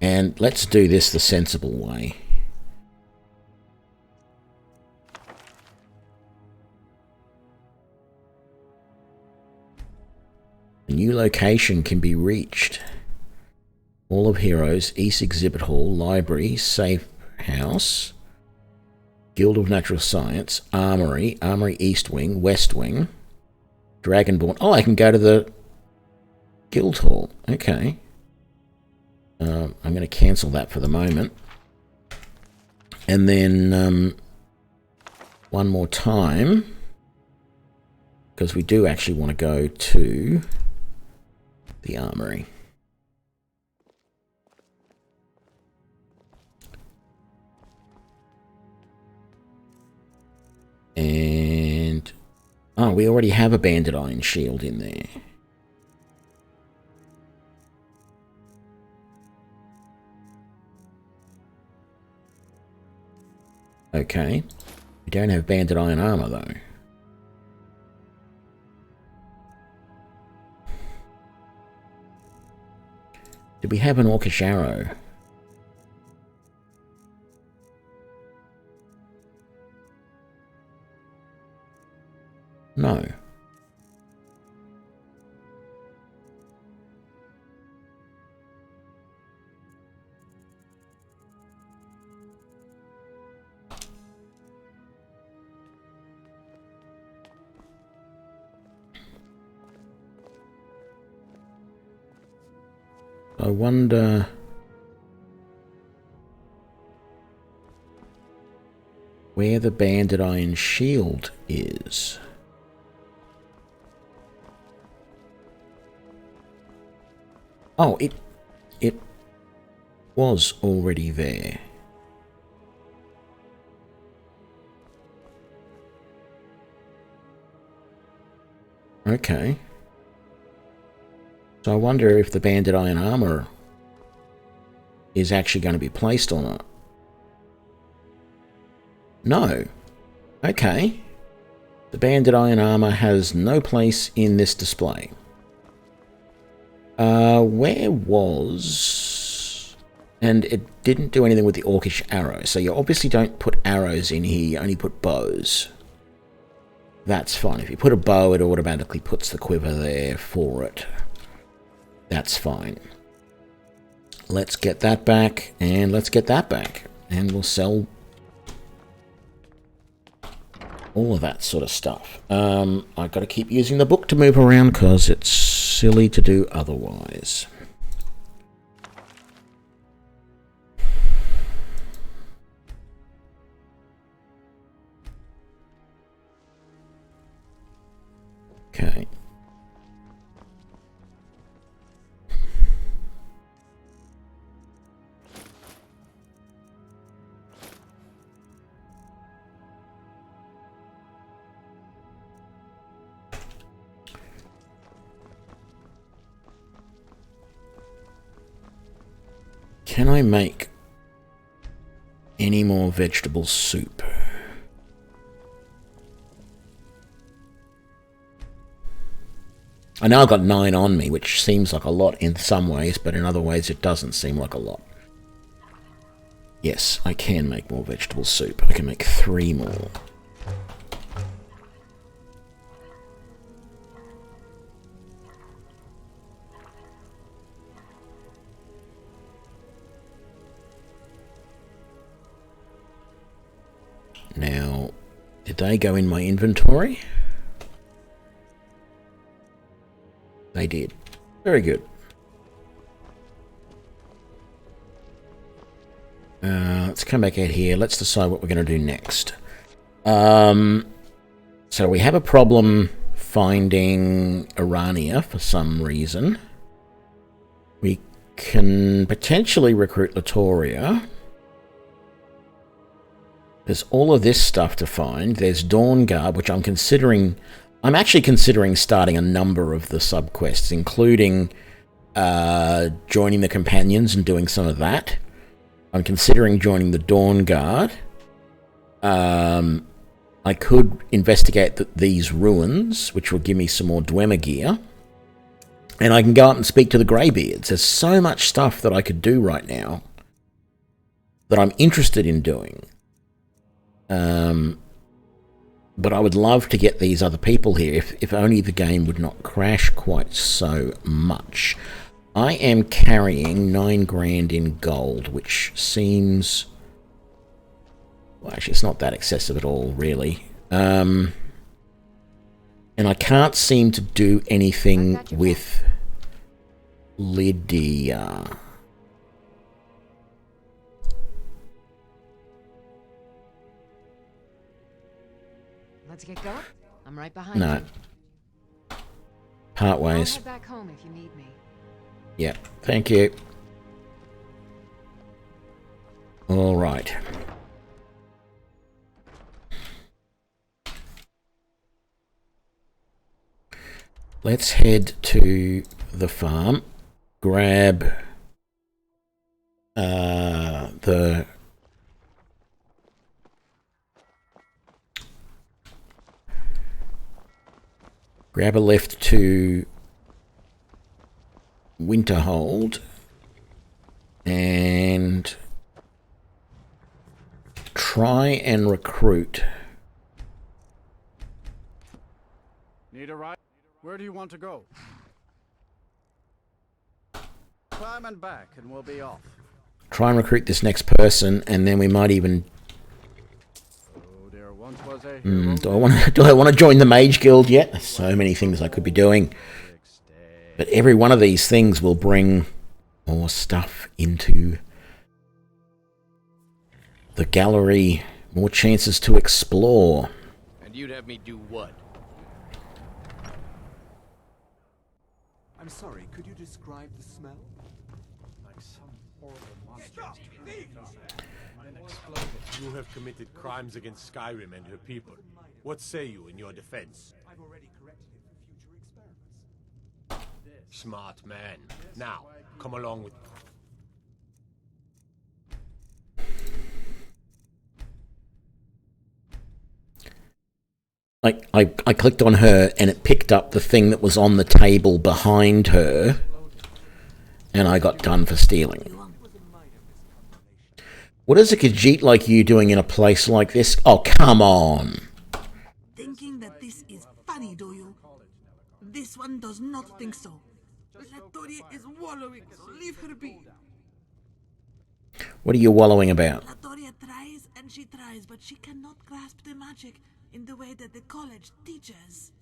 And let's do this the sensible way. A new location can be reached. Hall of Heroes, East Exhibit Hall, Library, Safe House, Guild of Natural Science, Armory, Armory East Wing, West Wing, Dragonborn. Oh, I can go to the Guild Hall. Okay. I'm going to cancel that for the moment. And then one more time, because we do actually want to go to the Armory. And oh, we already have a banded iron shield in there. Okay. We don't have banded iron armor though. Did we have an orcish arrow? No. I wonder where the banded iron shield is. Oh, it was already there. Okay. So I wonder if the banded iron armor is actually going to be placed or not. No. Okay. The banded iron armor has no place in this display. Where was... And it didn't do anything with the orcish arrow. So you obviously don't put arrows in here, you only put bows. That's fine. If you put a bow, it automatically puts the quiver there for it. That's fine. Let's get that back, and let's get that back. And we'll sell all of that sort of stuff. I've got to keep using the book to move around because it's silly to do otherwise. Okay. Can I make any more vegetable soup? I know I've got 9 on me, which seems like a lot in some ways, but in other ways it doesn't seem like a lot. Yes, I can make more vegetable soup. I can make 3 more. Now, did they go in my inventory? They did. Very good. Let's come back out here. Let's decide what we're going to do next. So we have a problem finding Arania for some reason. We can potentially recruit Latoria. There's all of this stuff to find. There's Dawnguard, which I'm considering... I'm actually considering starting a number of the sub-quests, including joining the Companions and doing some of that. I'm considering joining the Dawnguard. I could investigate these ruins, which will give me some more Dwemer gear. And I can go up and speak to the Greybeards. There's so much stuff that I could do right now that I'm interested in doing. But I would love to get these other people here, if only the game would not crash quite so much. I am carrying 9 grand in gold, which seems... Well, actually, it's not that excessive at all, really. And I can't seem to do anything with Lydia. Let's get going. I'm right behind No. you. Part ways. I'll head back home if you need me. Yep, thank you. All right. Let's head to the farm, grab the grab a lift to Winterhold and try and recruit. Need a ride? Where do you want to go? Climb and back and we'll be off. Try and recruit this next person, and then we might even... do I want to join the Mage Guild yet? There's so many things I could be doing. But every one of these things will bring more stuff into the gallery, more chances to explore. And you'd have me do what? I'm sorry, could you describe the smell? Like some horrible monster. You have committed crimes against Skyrim and her people. What say you in your defense? I've already corrected it for future experiments. Smart man. Now, come along with... I clicked on her and it picked up the thing that was on the table behind her and I got done for stealing. What is a Khajiit like you doing in a place like this? Oh, come on. Thinking that this is funny, do you? This one does not think so. Latoria is wallowing, so leave her be. What are you wallowing about? Latoria tries and she tries, but she cannot grasp the magic in the way that the college teaches.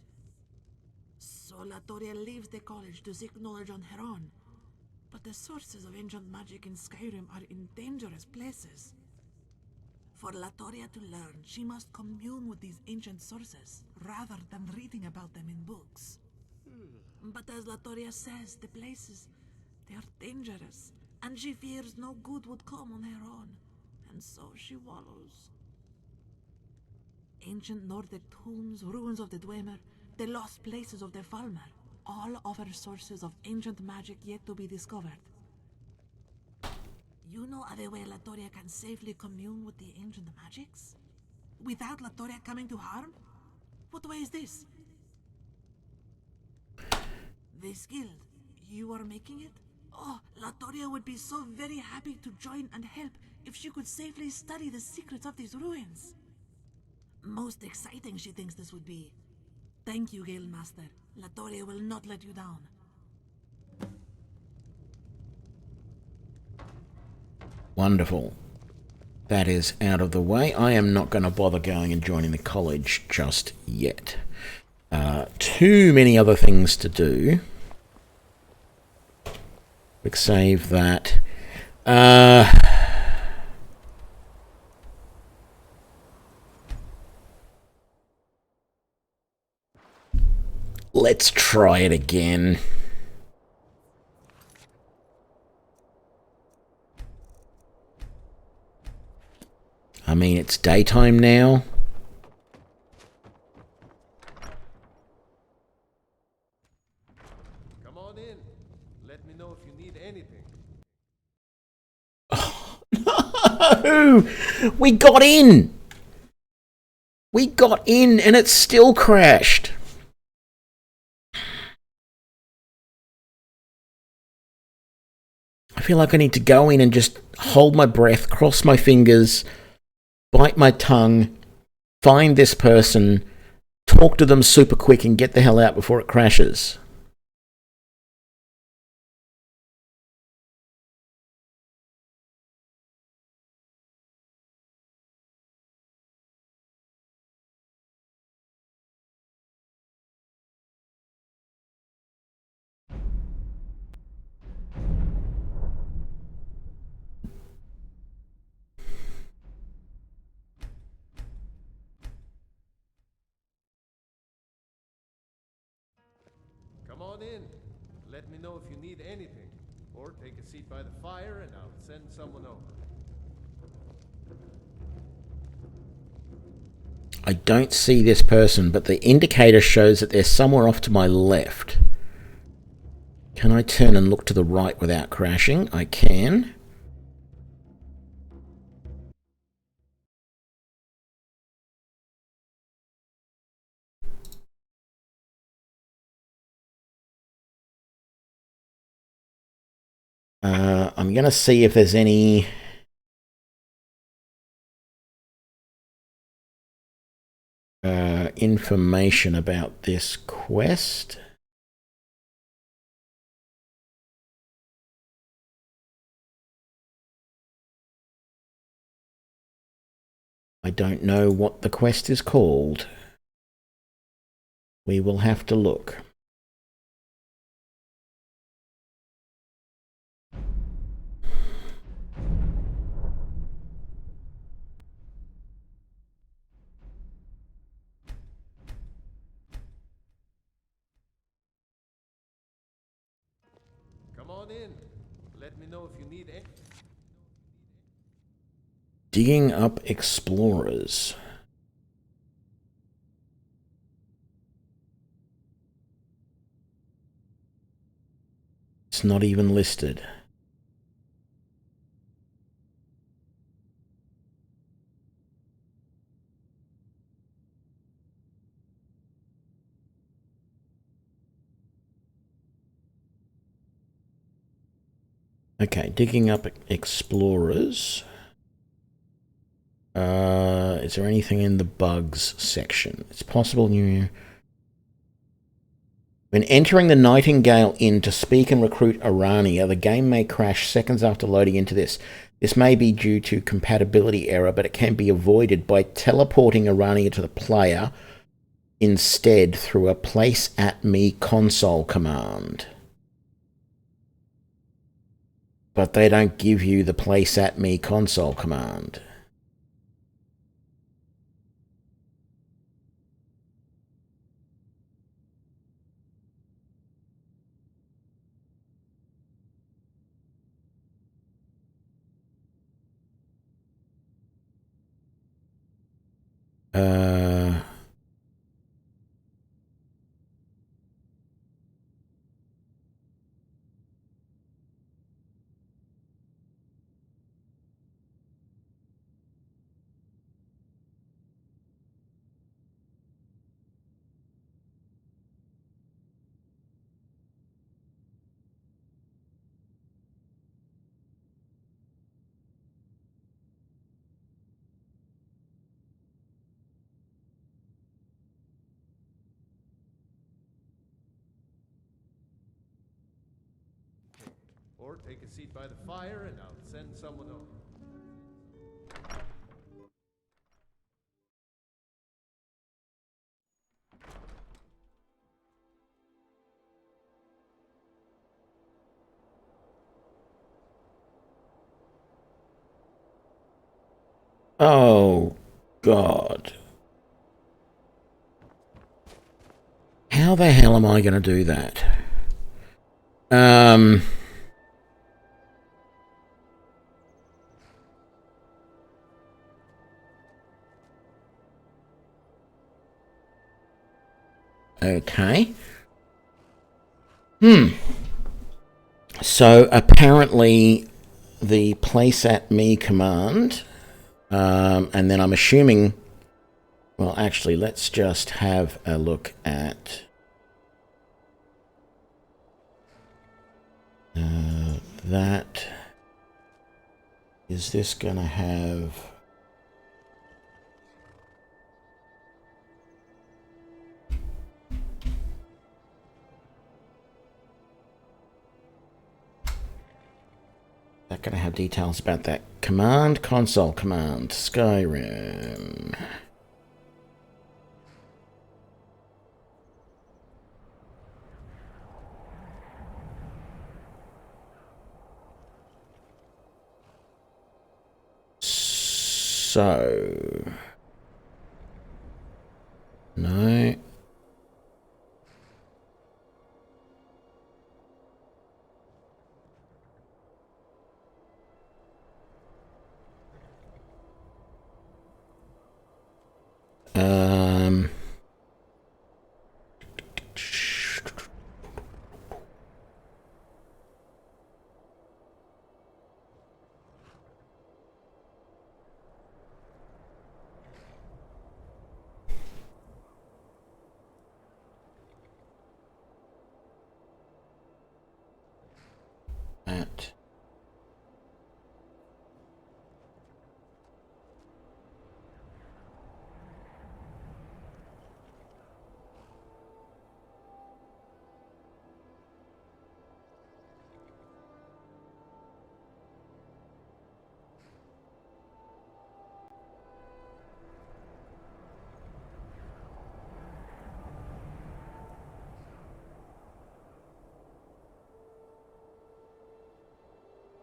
So Latoria leaves the college to seek knowledge on her own. But the sources of ancient magic in Skyrim are in dangerous places. For Latoria to learn, she must commune with these ancient sources, rather than reading about them in books. But as Latoria says, the places, they are dangerous, and she fears no good would come on her own, and so she wallows. Ancient Nordic tombs, ruins of the Dwemer, the lost places of the Falmer, all offer sources of ancient magic yet to be discovered. You know of a way Latoria can safely commune with the ancient magics? Without Latoria coming to harm? What way is this? This guild, you are making it? Oh, Latoria would be so very happy to join and help if she could safely study the secrets of these ruins. Most exciting she thinks this would be. Thank you, Guild Master. Latoria will not let you down. Wonderful. That is out of the way. I am not going to bother going and joining the college just yet. Too many other things to do. Quick save that. Let's try it again. I mean, it's daytime now. Come on in. Let me know if you need anything. No! We got in! We got in and it still crashed. I feel like I need to go in and just hold my breath, cross my fingers, bite my tongue, find this person, talk to them super quick and get the hell out before it crashes. Come on in. Let me know if you need anything. Or take a seat by the fire and I'll send someone over. I don't see this person, but the indicator shows that they're somewhere off to my left. Can I turn and look to the right without crashing? I can. I'm going to see if there's any information about this quest. I don't know what the quest is called. We will have to look. Come on in. Let me know if you need anything. Digging up explorers. It's not even listed. Okay, digging up explorers. Is there anything in the bugs section? It's possible you... When entering the Nightingale Inn to speak and recruit Arania, the game may crash seconds after loading into this. This may be due to compatibility error, but it can be avoided by teleporting Arania to the player instead through a Place at Me console command. But they don't give you the Place at Me console command. Or take a seat by the fire and I'll send someone over. Oh, God. How the hell am I going to do that? Okay. So apparently the Place at Me command, and then I'm assuming, well, actually, let's just have a look at that. Is this going to have... That going to have details about that command? Console command, Skyrim. So... No.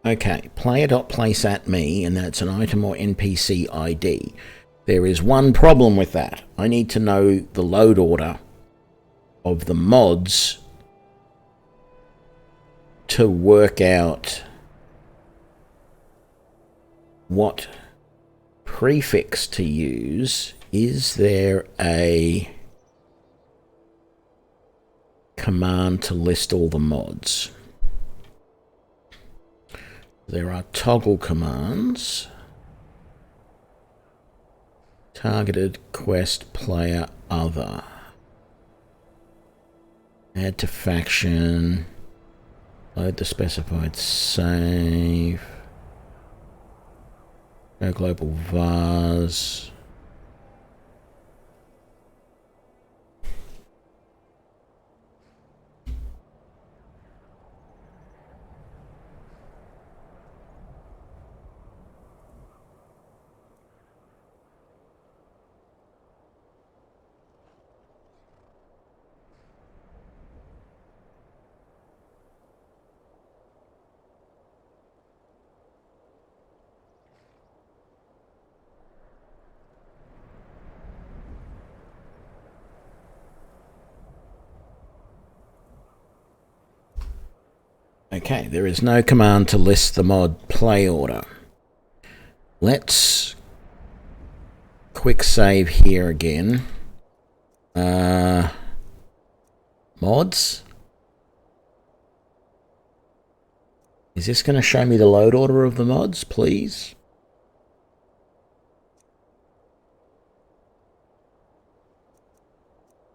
Okay, player.place at me, and that's an item or NPC ID. There is one problem with that. I need to know the load order of the mods to work out what prefix to use. Is there a command to list all the mods? There are toggle commands. Targeted, quest, player, other. Add to faction. Load the specified save. Go global vars. Okay, there is no command to list the mod play order. Let's quick save here again. Mods. Is this going to show me the load order of the mods, please?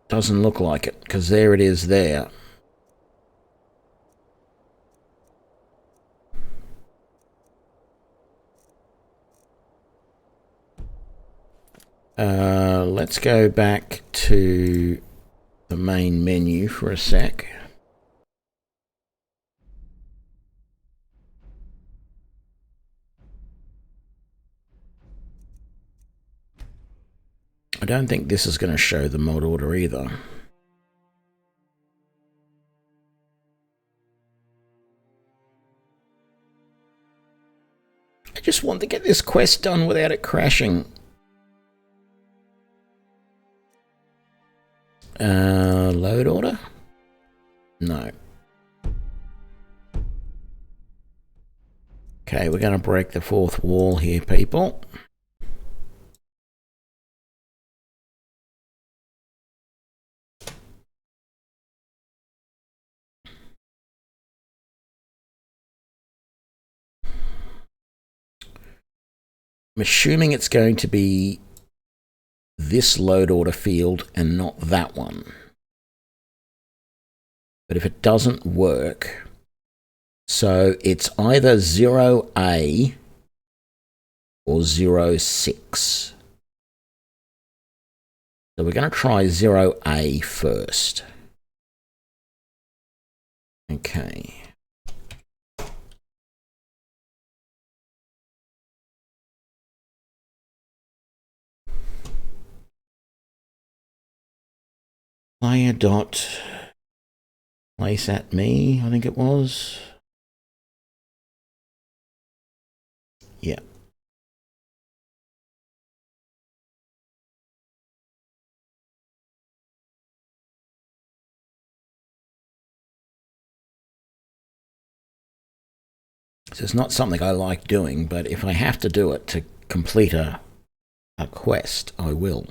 Doesn't look like it, because there it is there. Let's go back to the main menu for a sec. I don't think this is going to show the mod order either. I just want to get this quest done without it crashing. Load order? No. Okay, we're going to break the fourth wall here, people. I'm assuming it's going to be this load order field and not that one. But if it doesn't work, so it's either 0A or 06. So we're going to try 0A first. Okay. Player dot place at me, I think it was. Yeah. So it's not something I like doing, but if I have to do it to complete a quest, I will.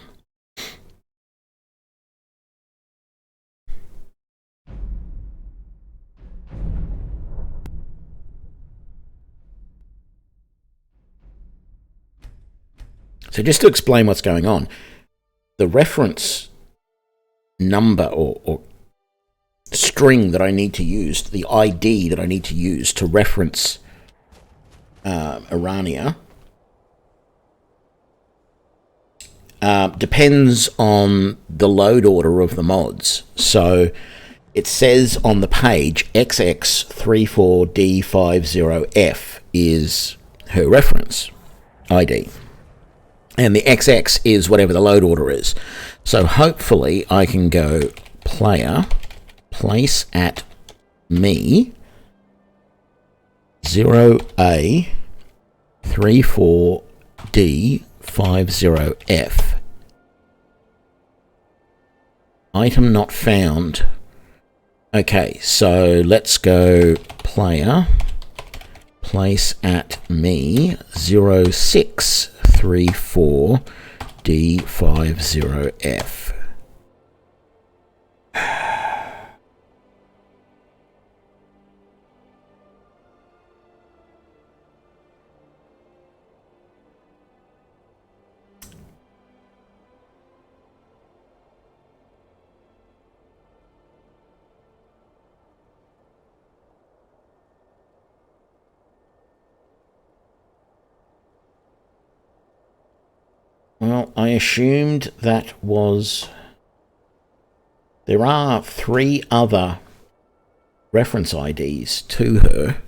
So just to explain what's going on, the reference number or string that I need to use, the ID that I need to use to reference Arania, depends on the load order of the mods. So it says on the page XX34D50F is her reference ID. And the XX is whatever the load order is. So hopefully I can go player, place at me, 0A34D50F. Item not found. Okay, so let's go player, place at me, 0634D50F. I assumed that was... There are 3 other reference IDs to her.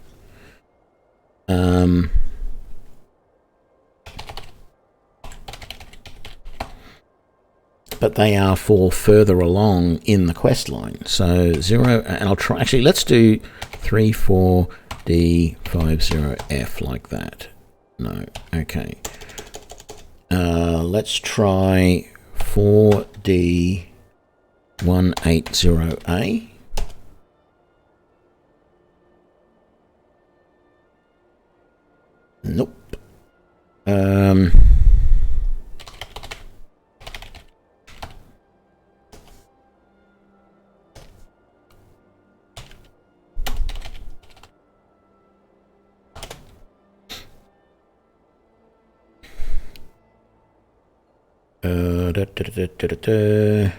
But they are for further along in the quest line. So 0, and I'll try, actually let's do 34D50F like that. No, okay. Let's try 4D180A. Nope. Da, da, da, da, da, da.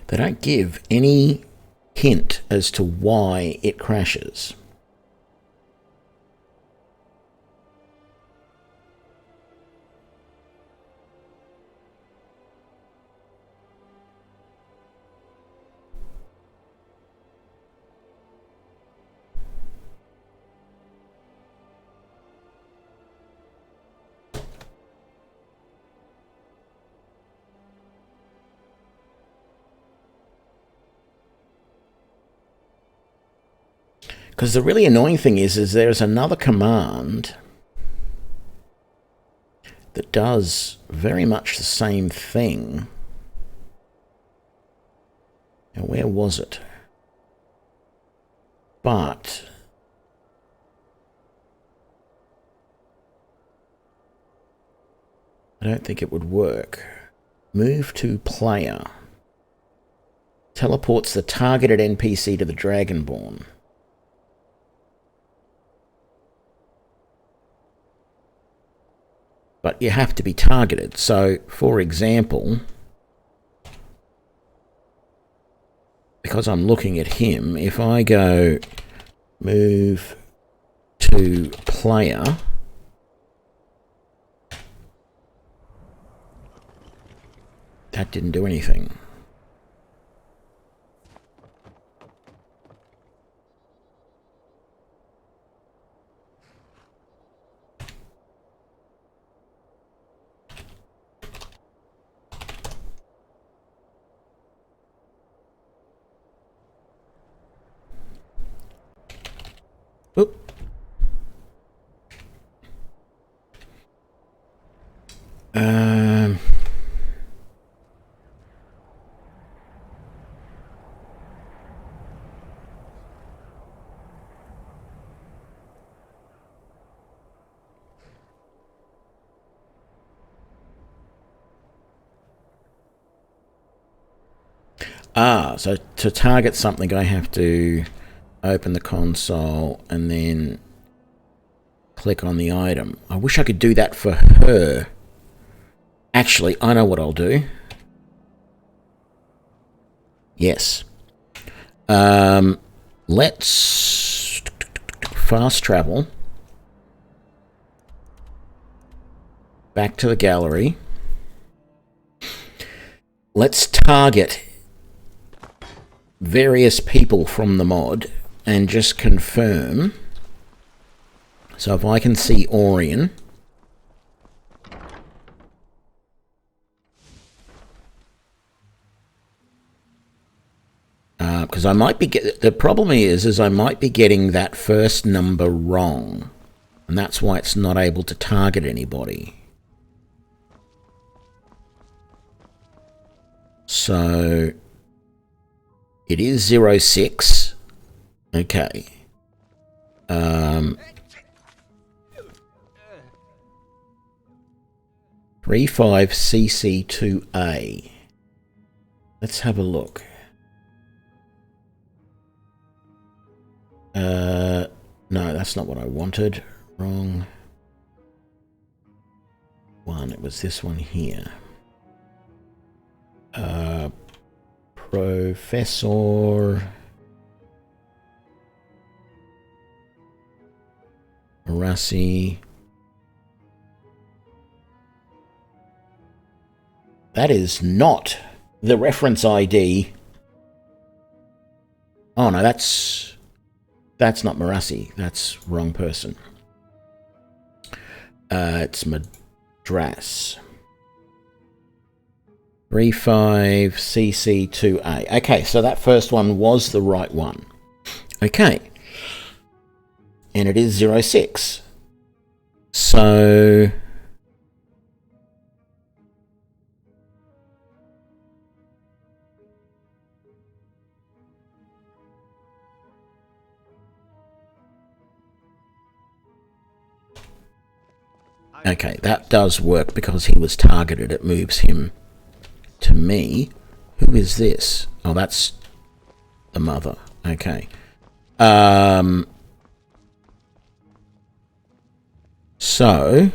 They don't give any hint as to why it crashes. Because the really annoying thing is there's another command that does very much the same thing. Now, where was it? But I don't think it would work. Move to player. Teleports the targeted NPC to the Dragonborn. But you have to be targeted. So, for example, because I'm looking at him, if I go move to player, that didn't do anything. Oop. So to target something, I have to open the console and then click on the item. I wish I could do that for her. Actually, I know what I'll do. Yes. Let's fast travel back to the gallery. Let's target various people from the mod and just confirm. So if I can see Orion, because I might be the problem is I might be getting that first number wrong, and that's why it's not able to target anybody. So it is 06. Okay. 35CC2A. Let's have a look. No, that's not what I wanted. Wrong one. It was this one here. Professor Marassi. That is not the reference ID. Oh no, that's not Marassi. That's wrong person. It's Madras. 35CC2A. Okay, so that first one was the right one. Okay. And it is 06. So okay, that does work because he was targeted. It moves him to me. Who is this? Oh, that's the mother. Okay. So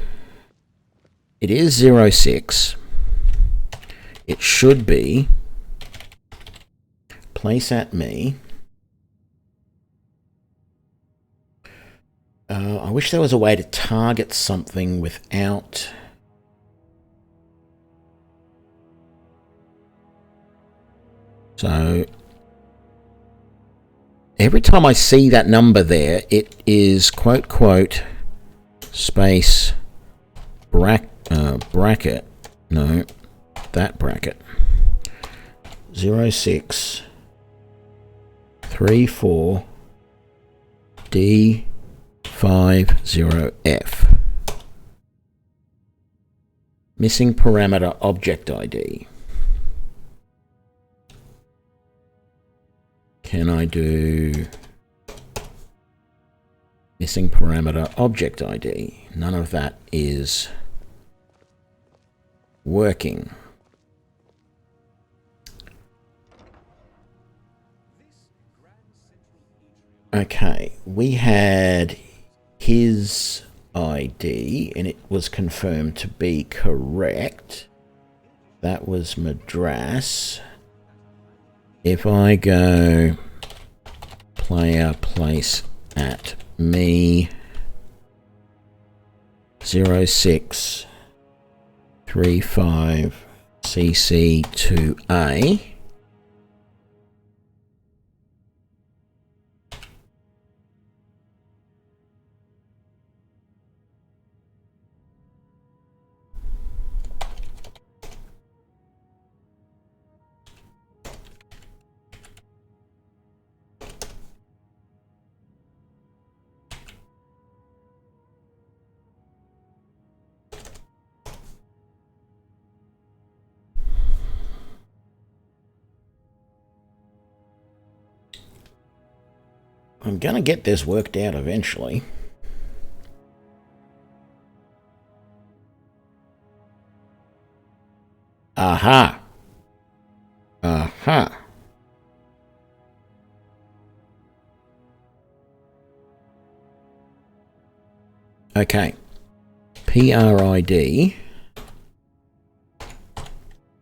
it is 06. It should be place at me. I wish there was a way to target something without... So every time I see that number there, it is quote space bracket. No, that bracket. 06 34 D50F. Missing parameter object ID. Can I do missing parameter object ID? None of that is working. Okay, we had his ID and it was confirmed to be correct. That was Madras. If I go player place at me 06 35 CC2A, I'm gonna get this worked out eventually. Aha. Aha. Okay. PRID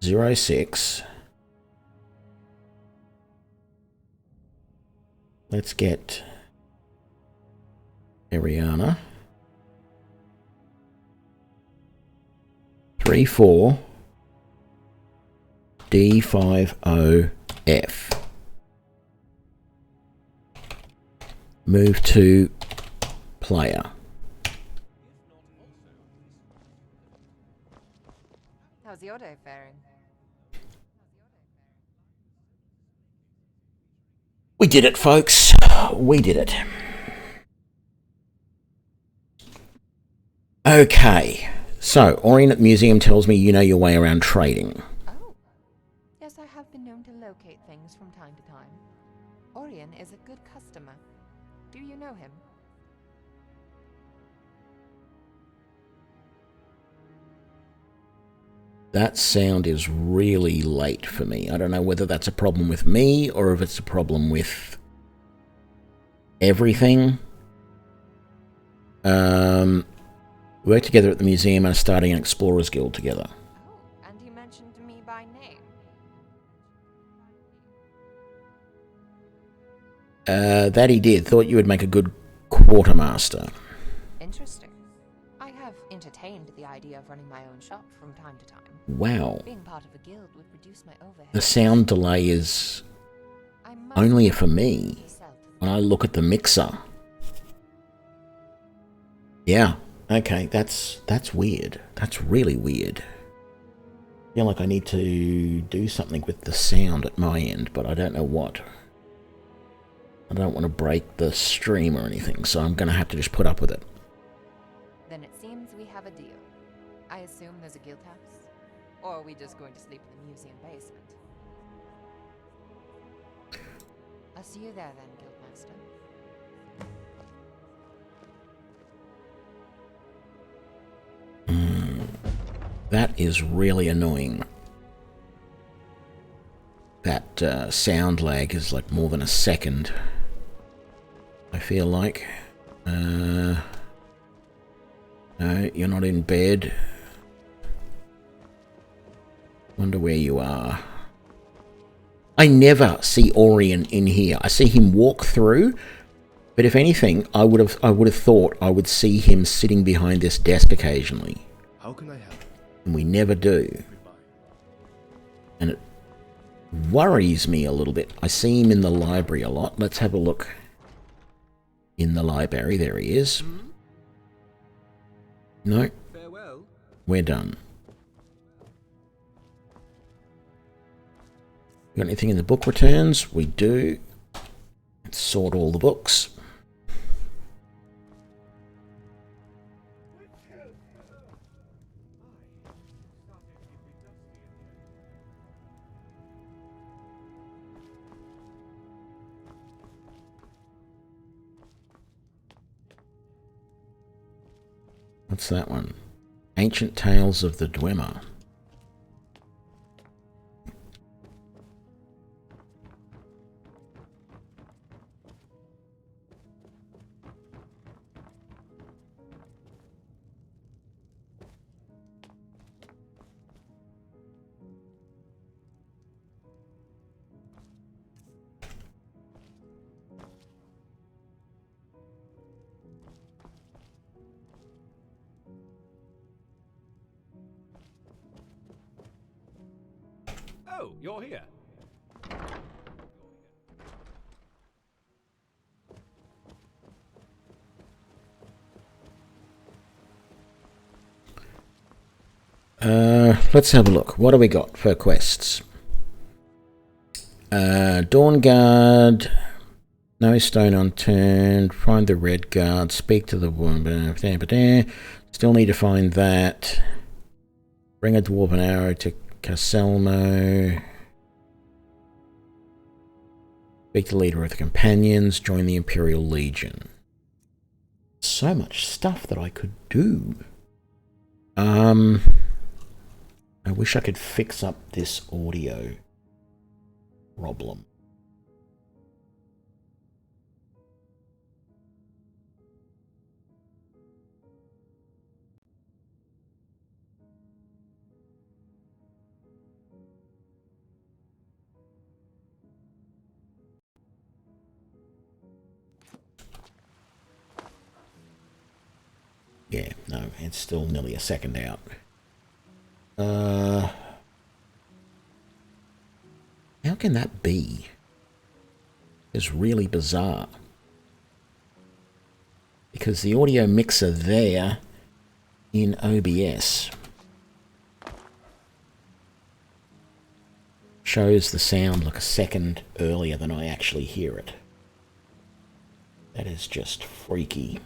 06. Let's get Ariana. 34 D50F. Move to player. How's your day faring? We did it, folks. We did it. Okay. So, Orion at the museum tells me you know your way around trading. Oh. Yes, I have been known to locate things from time to time. Orion is a good customer. Do you know him? That sound is really late for me. I don't know whether that's a problem with me or if it's a problem with everything. We work together at the museum and are starting an Explorers Guild together. Oh, and he mentioned me by name. That he did. Thought you would make a good quartermaster. Interesting. I have entertained the idea of running my own shop from time to time. Wow. Being part of a guild would reduce my overhead. The sound delay is only for me when I look at the mixer. Yeah. Okay, that's weird. That's really weird. I feel like I need to do something with the sound at my end, but I don't know what. I don't want to break the stream or anything, so I'm going to have to just put up with it. Then it seems we have a deal. I assume there's a guild house? Or are we just going to sleep in the museum basement? I'll see you there then, Guildmaster. That is really annoying. That sound lag is like more than a second. I feel like. No, you're not in bed. Wonder where you are. I never see Orion in here. I see him walk through, but if anything, I would have thought I would see him sitting behind this desk occasionally. How can I help? And we never do. And it worries me a little bit. I see him in the library a lot. Let's have a look. In the library, there he is. No. Farewell. We're done. Got anything in the book returns? We do. Let's sort all the books. What's that one? Ancient Tales of the Dwemer. Oh, you're here. Let's have a look. What do we got for quests? Dawn Guard. No stone unturned. Find the red guard. Speak to the woman. Still need to find that. Bring a dwarven arrow to Caselmo. Speak to the leader of the companions. Join the Imperial Legion. So much stuff that I could do. I wish I could fix up this audio problem. Yeah, no, it's still nearly a second out. How can that be? It's really bizarre. because the audio mixer there in OBS shows the sound like a second earlier than I actually hear it. That is just freaky.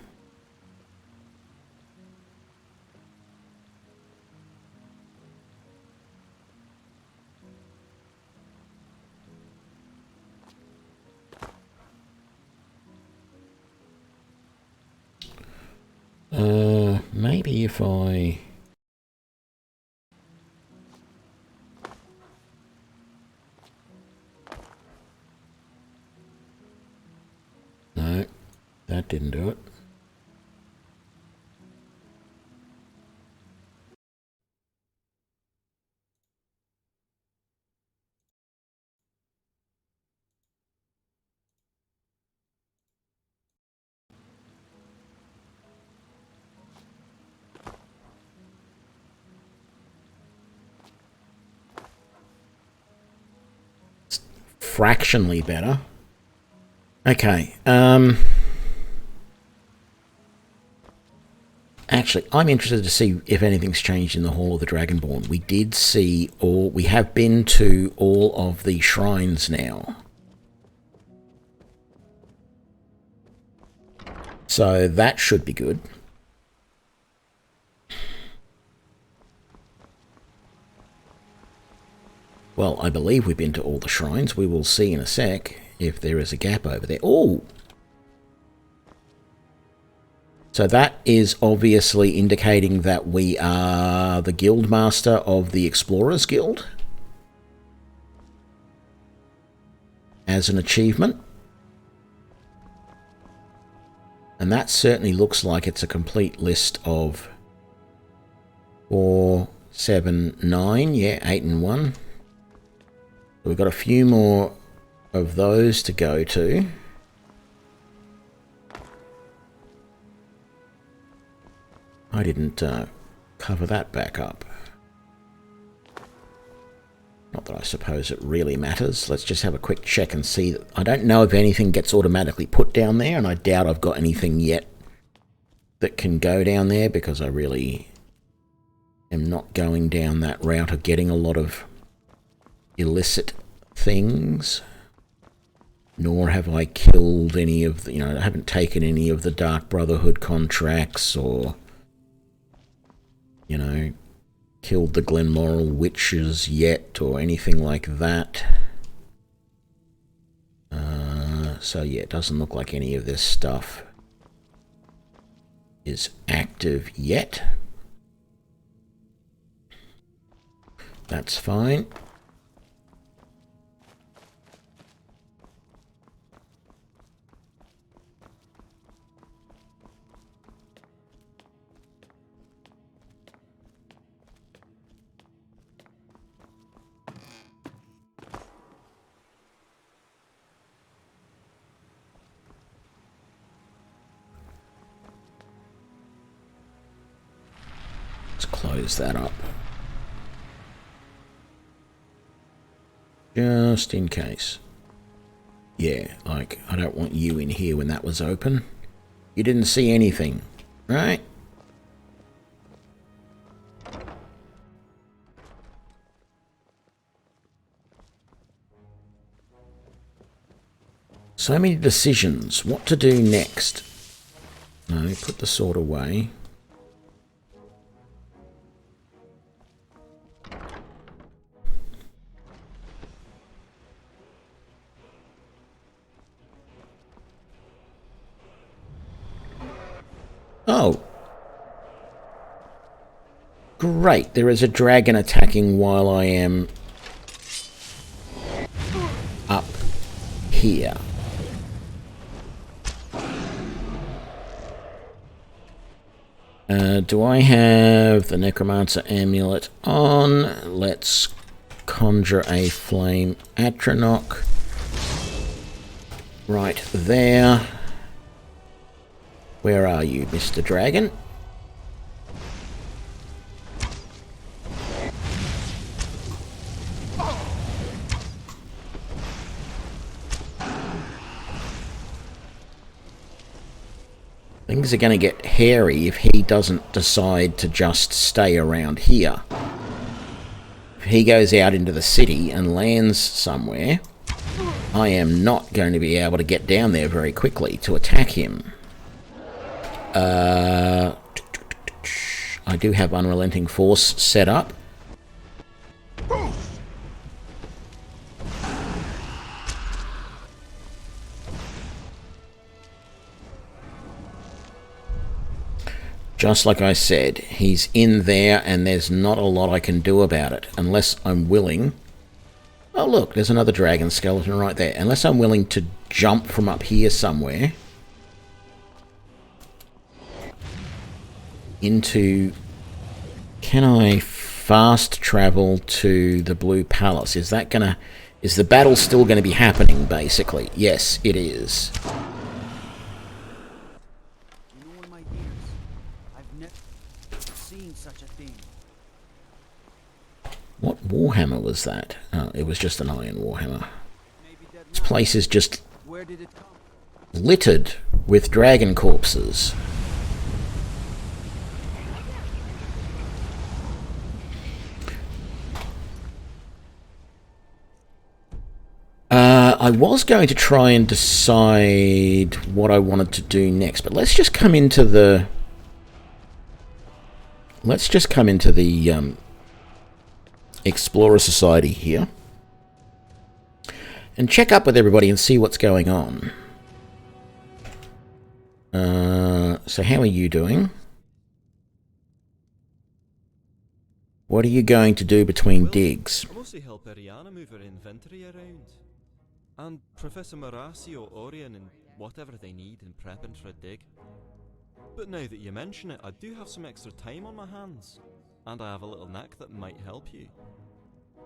Maybe if I... No, that didn't do it. Fractionally better. Okay, actually, I'm interested to see if anything's changed in the Hall of the Dragonborn. We did see we have been to all of the shrines now. So that should be good. Well, I believe we've been to all the shrines. We will see in a sec if there is a gap over there. Oh! So that is obviously indicating that we are the Guildmaster of the Explorers Guild as an achievement. And that certainly looks like it's a complete list of 4, 7, 9. Yeah, 8 and 1. We've got a few more of those to go to. I didn't cover that back up. Not that I suppose it really matters. Let's just have a quick check and see. I don't know if anything gets automatically put down there, and I doubt I've got anything yet that can go down there, because I really am not going down that route of getting a lot of illicit things, nor have I killed any of the, I haven't taken any of the Dark Brotherhood contracts, or killed the Glenmoral witches yet, or anything like that. So yeah, it doesn't look like any of this stuff is active yet. That's fine. Close that up. Just in case. Yeah, like, I don't want you in here when that was open. You didn't see anything, right? So many decisions. What to do next? No, put the sword away. Oh. Great, there is a dragon attacking while I am up here. Do I have the Necromancer Amulet on? Let's conjure a Flame Atronach. Right there. Where are you, Mr. Dragon? Things are going to get hairy if he doesn't decide to just stay around here. If he goes out into the city and lands somewhere, I am not going to be able to get down there very quickly to attack him. I do have Unrelenting Force set up. Just like I said, he's in there and there's not a lot I can do about it unless I'm willing. Oh look, there's another dragon skeleton right there. Unless I'm willing to jump from up here somewhere into... Can I fast travel to the Blue Palace? Is that gonna... Is the battle still going to be happening, basically? Yes, it is. What Warhammer was that? Oh, it was just an Iron Warhammer. This place is just littered with dragon corpses. I was going to try and decide what I wanted to do next, but let's just come into the... Explorer Society here and check up with everybody and see what's going on. So how are you doing? What are you going to do between digs? I mostly help Ariana move her inventory around, and Professor Marassi or Orion and whatever they need in prepping for a dig. But now that you mention it, I do have some extra time on my hands. And I have a little knack that might help you.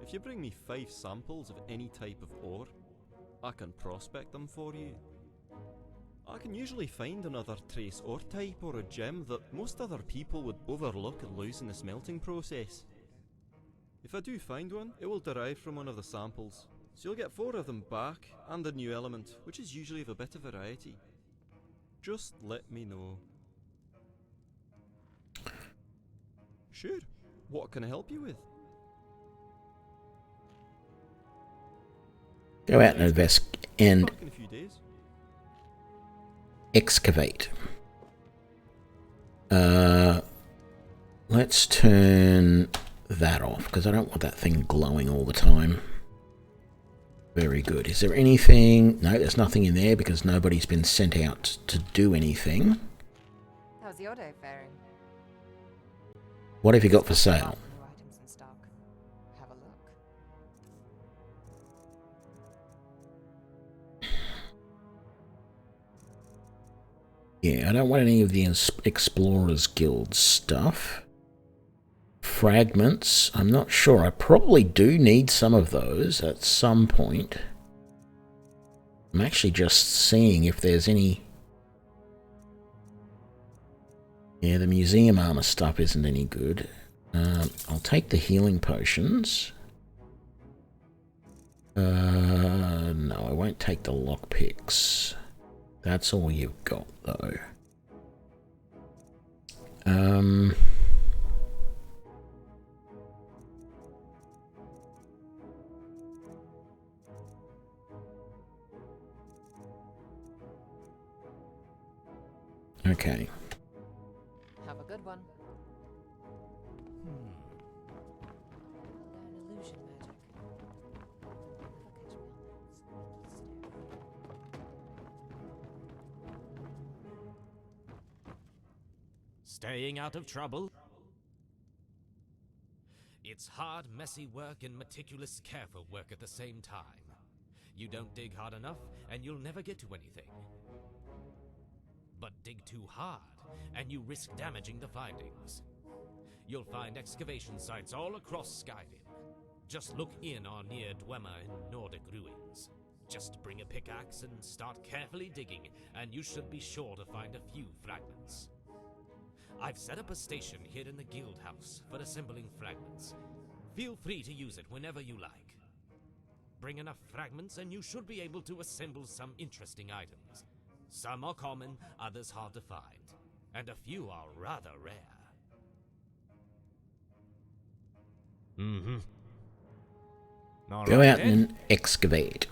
If you bring me 5 samples of any type of ore, I can prospect them for you. I can usually find another trace ore type or a gem that most other people would overlook and lose in the smelting process. If I do find one, it will derive from one of the samples, so you'll get 4 of them back and a new element, which is usually of a bit of variety. Just let me know. Sure. What can I help you with? Go out and invest and Back in a few days. Excavate. Let's turn that off because I don't want that thing glowing all the time. Very good. Is there anything? No, there's nothing in there because nobody's been sent out to do anything. How's your day faring? What have you got for sale? New items in stock. Have a look. Yeah, I don't want any of the Explorers Guild stuff. Fragments, I'm not sure. I probably do need some of those at some point. I'm actually just seeing if there's any... Yeah, the museum armor stuff isn't any good. I'll take the healing potions. No, I won't take the lockpicks. That's all you've got, though. Okay. Have a good one. Learn illusion magic. Staying out of trouble? It's hard, messy work and meticulous, careful work at the same time. You don't dig hard enough, and you'll never get to anything. But dig too hard, and you risk damaging the findings. You'll find excavation sites all across Skyrim. Just look in or near Dwemer in Nordic ruins. Just bring a pickaxe and start carefully digging, and you should be sure to find a few fragments. I've set up a station here in the guild house for assembling fragments. Feel free to use it whenever you like. Bring enough fragments and you should be able to assemble some interesting items. Some are common, others hard to find, and a few are rather rare. Mm-hmm. Go out and excavate.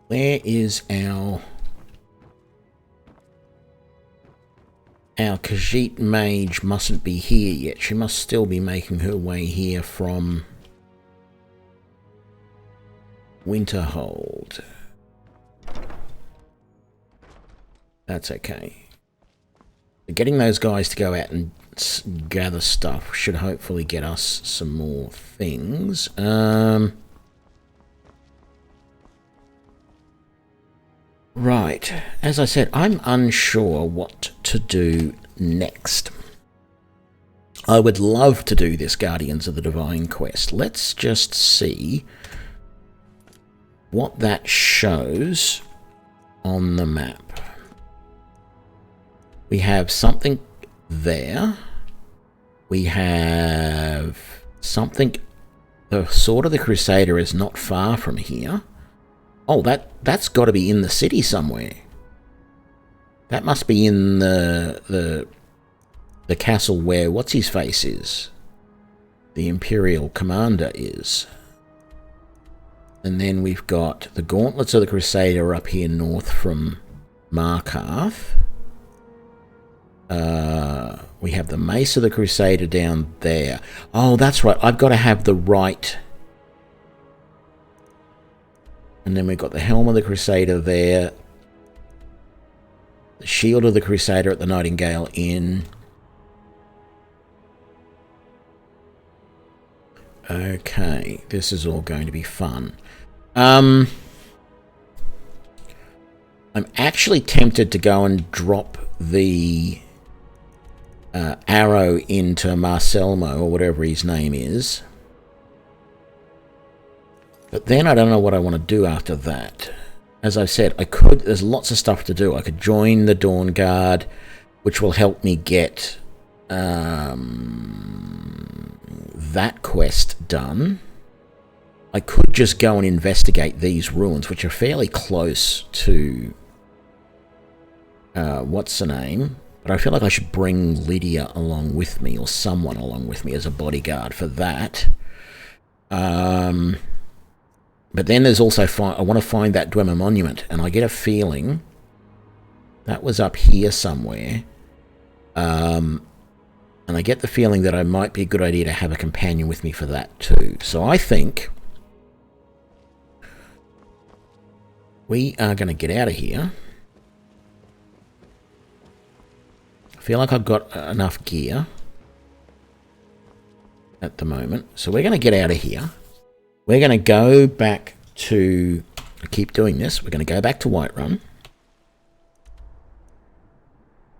Where is our Khajiit mage? Mustn't be here yet. She must still be making her way here from Winterhold. That's okay. Getting those guys to go out and gather stuff should hopefully get us some more things. Right, as I said, I'm unsure what to do next. I would love to do this Guardians of the Divine quest. Let's just see what that shows on the map. We have something there. We have something... The Sword of the Crusader is not far from here. Oh, that's got to be in the city somewhere. That must be in the castle where what's-his-face is. The Imperial Commander is. And then we've got the Gauntlets of the Crusader up here north from Markarth. We have the Mace of the Crusader down there. Oh, that's right. I've got to have the right... And then we've got the Helm of the Crusader there. The Shield of the Crusader at the Nightingale Inn. Okay, this is all going to be fun. I'm actually tempted to go and drop the arrow into Marcelmo, or whatever his name is. But then I don't know what I want to do after that. As I said, there's lots of stuff to do. I could join the Dawn Guard, which will help me get that quest done. I could just go and investigate these ruins, which are fairly close to what's the name? But I feel like I should bring Lydia along with me, or someone along with me as a bodyguard for that. But then there's also, I want to find that Dwemer Monument, and I get a feeling that was up here somewhere. And I get the feeling that it might be a good idea to have a companion with me for that too. So I think we are going to get out of here. I feel like I've got enough gear at the moment. So we're going to get out of here. We're going to go back to... I keep doing this. We're going to go back to Whiterun.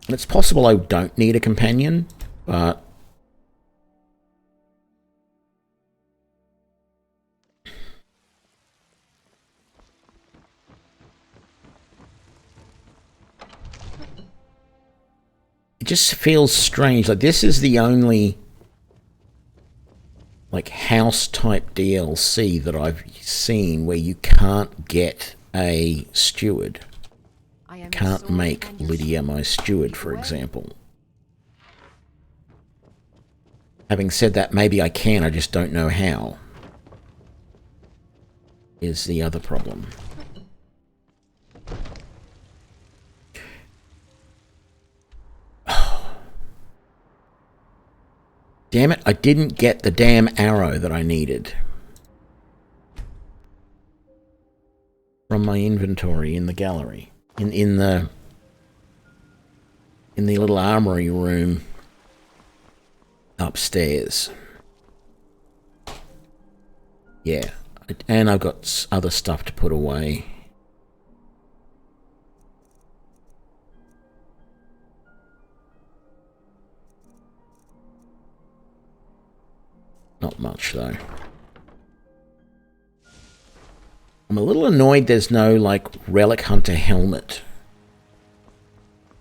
And it's possible I don't need a companion, but... it just feels strange. Like, this is the only... like house type DLC that I've seen where you can't get a steward. Can't make Lydia my steward, for example. Having said that, maybe I can, I just don't know how. Is the other problem. Damn it, I didn't get the damn arrow that I needed from my inventory in the gallery. In the little armory room upstairs. Yeah, and I've got other stuff to put away. Not much, though. I'm a little annoyed there's no, like, Relic Hunter helmet.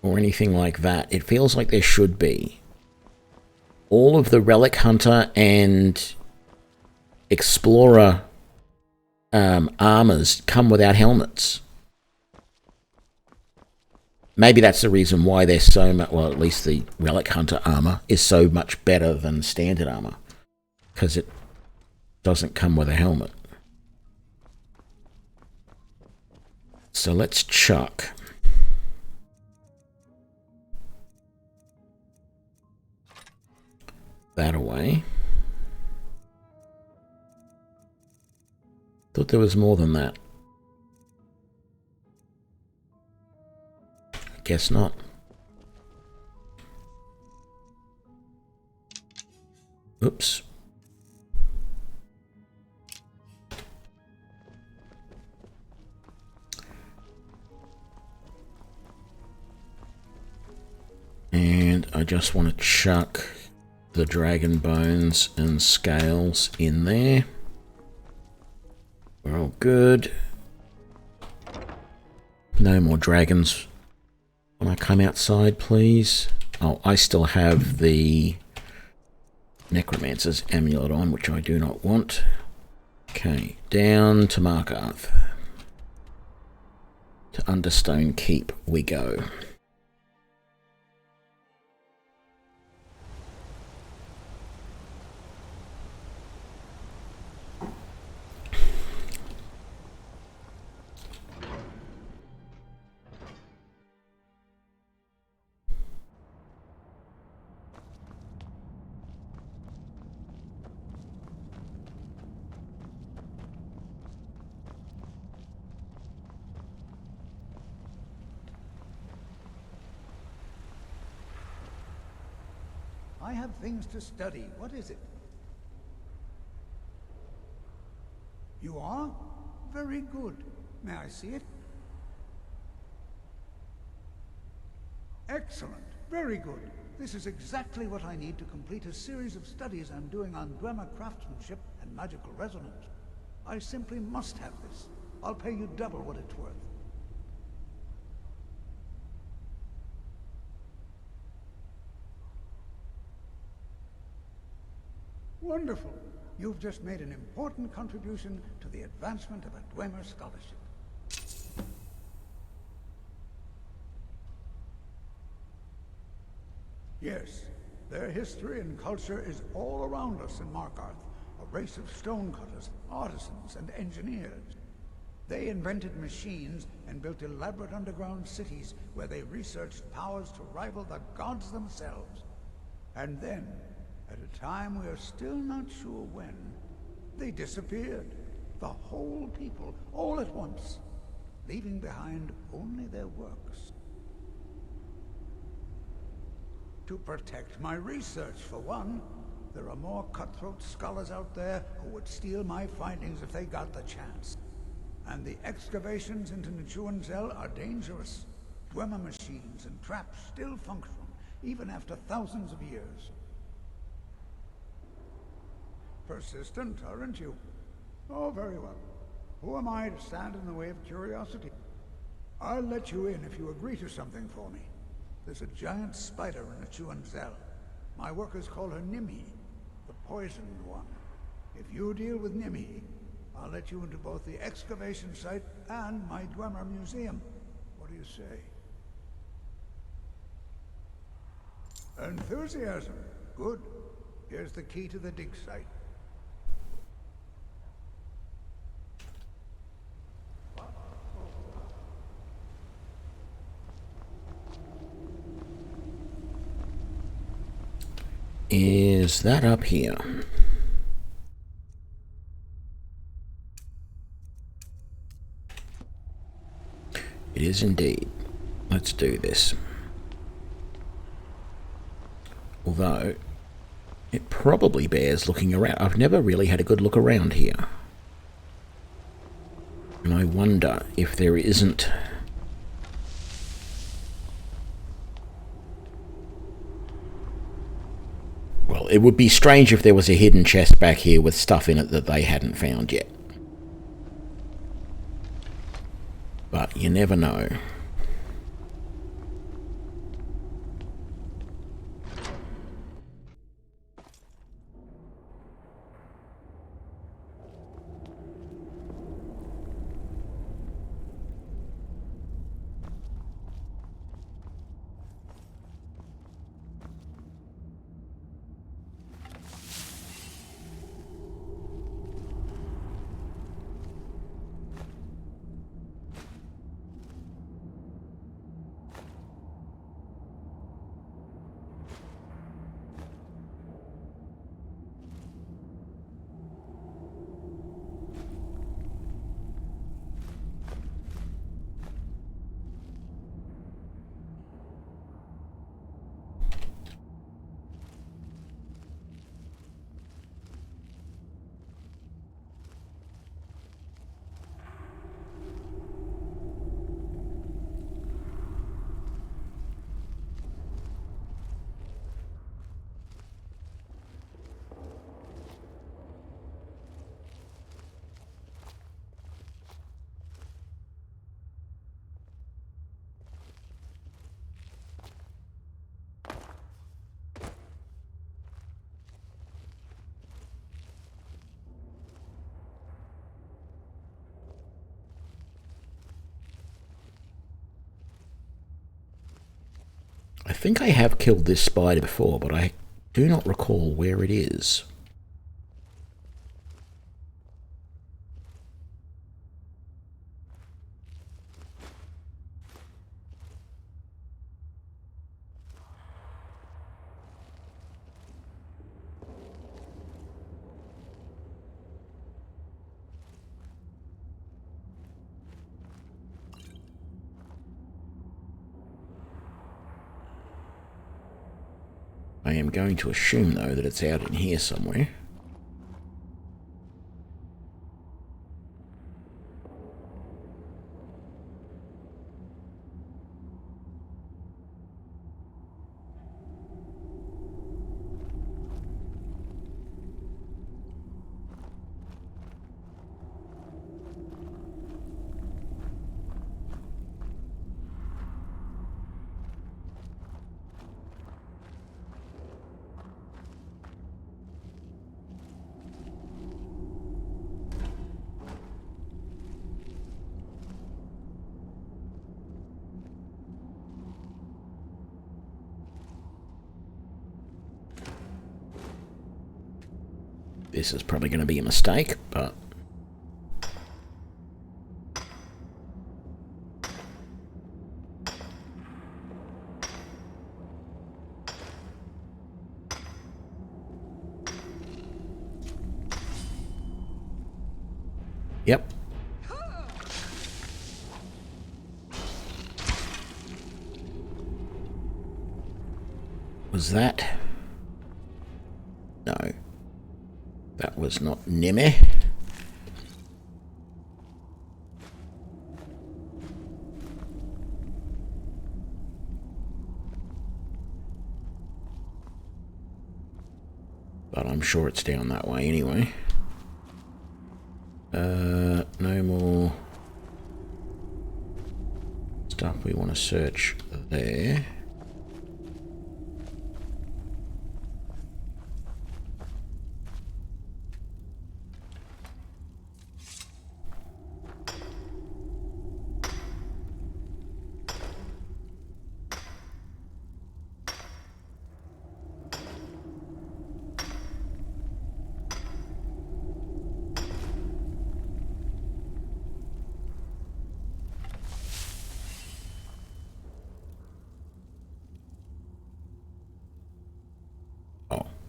or anything like that. It feels like there should be. All of the Relic Hunter and Explorer armors come without helmets. Maybe that's the reason why they're so much, well, at least the Relic Hunter armor is so much better than standard armor, because it doesn't come with a helmet. So let's chuck that away. Thought there was more than that. Guess not. Oops. And I just want to chuck the dragon bones and scales in there. We're all good. No more dragons. When I come outside, please. Oh, I still have the Necromancer's amulet on, which I do not want. Okay, down to Markarth. To Understone Keep we go. I have things to study. What is it? You are? Very good. May I see it? Excellent. Very good. This is exactly what I need to complete a series of studies I'm doing on Dwemer craftsmanship and magical resonance. I simply must have this. I'll pay you double what it's worth. Wonderful. You've just made an important contribution to the advancement of a Dwemer scholarship. Yes, their history and culture is all around us in Markarth, a race of stonecutters, artisans, and engineers. They invented machines and built elaborate underground cities where they researched powers to rival the gods themselves. And then, at a time we are still not sure when, they disappeared. The whole people, all at once, leaving behind only their works. To protect my research, for one. There are more cutthroat scholars out there who would steal my findings if they got the chance. And the excavations into Nichuanzel are dangerous. Dwemer machines and traps still function, even after thousands of years. Persistent, aren't you? Oh, very well. Who am I to stand in the way of curiosity? I'll let you in if you agree to something for me. There's a giant spider in Nichuanzel. My workers call her Nimi, the poisoned one. If you deal with Nimi, I'll let you into both the excavation site and my Dwemer museum. What do you say? Enthusiasm. Good. Here's the key to the dig site. Is that up here? It is indeed. Let's do this. Although, it probably bears looking around. I've never really had a good look around here. And I wonder if there isn't... Well, it would be strange if there was a hidden chest back here with stuff in it that they hadn't found yet. But you never know. I think I have killed this spider before, but I do not recall where it is. I am going to assume, though, that it's out in here somewhere. This is probably going to be a mistake, but... Yep. Was that? No. That was not Neme. But I'm sure it's down that way anyway. No more stuff we want to search there.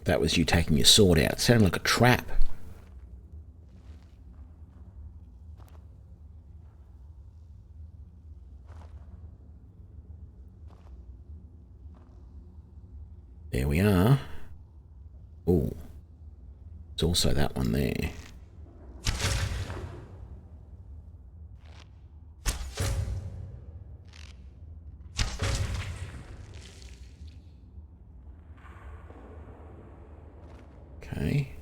That was you taking your sword out. It sounded like a trap. There we are. Oh, it's also that one there. Okay,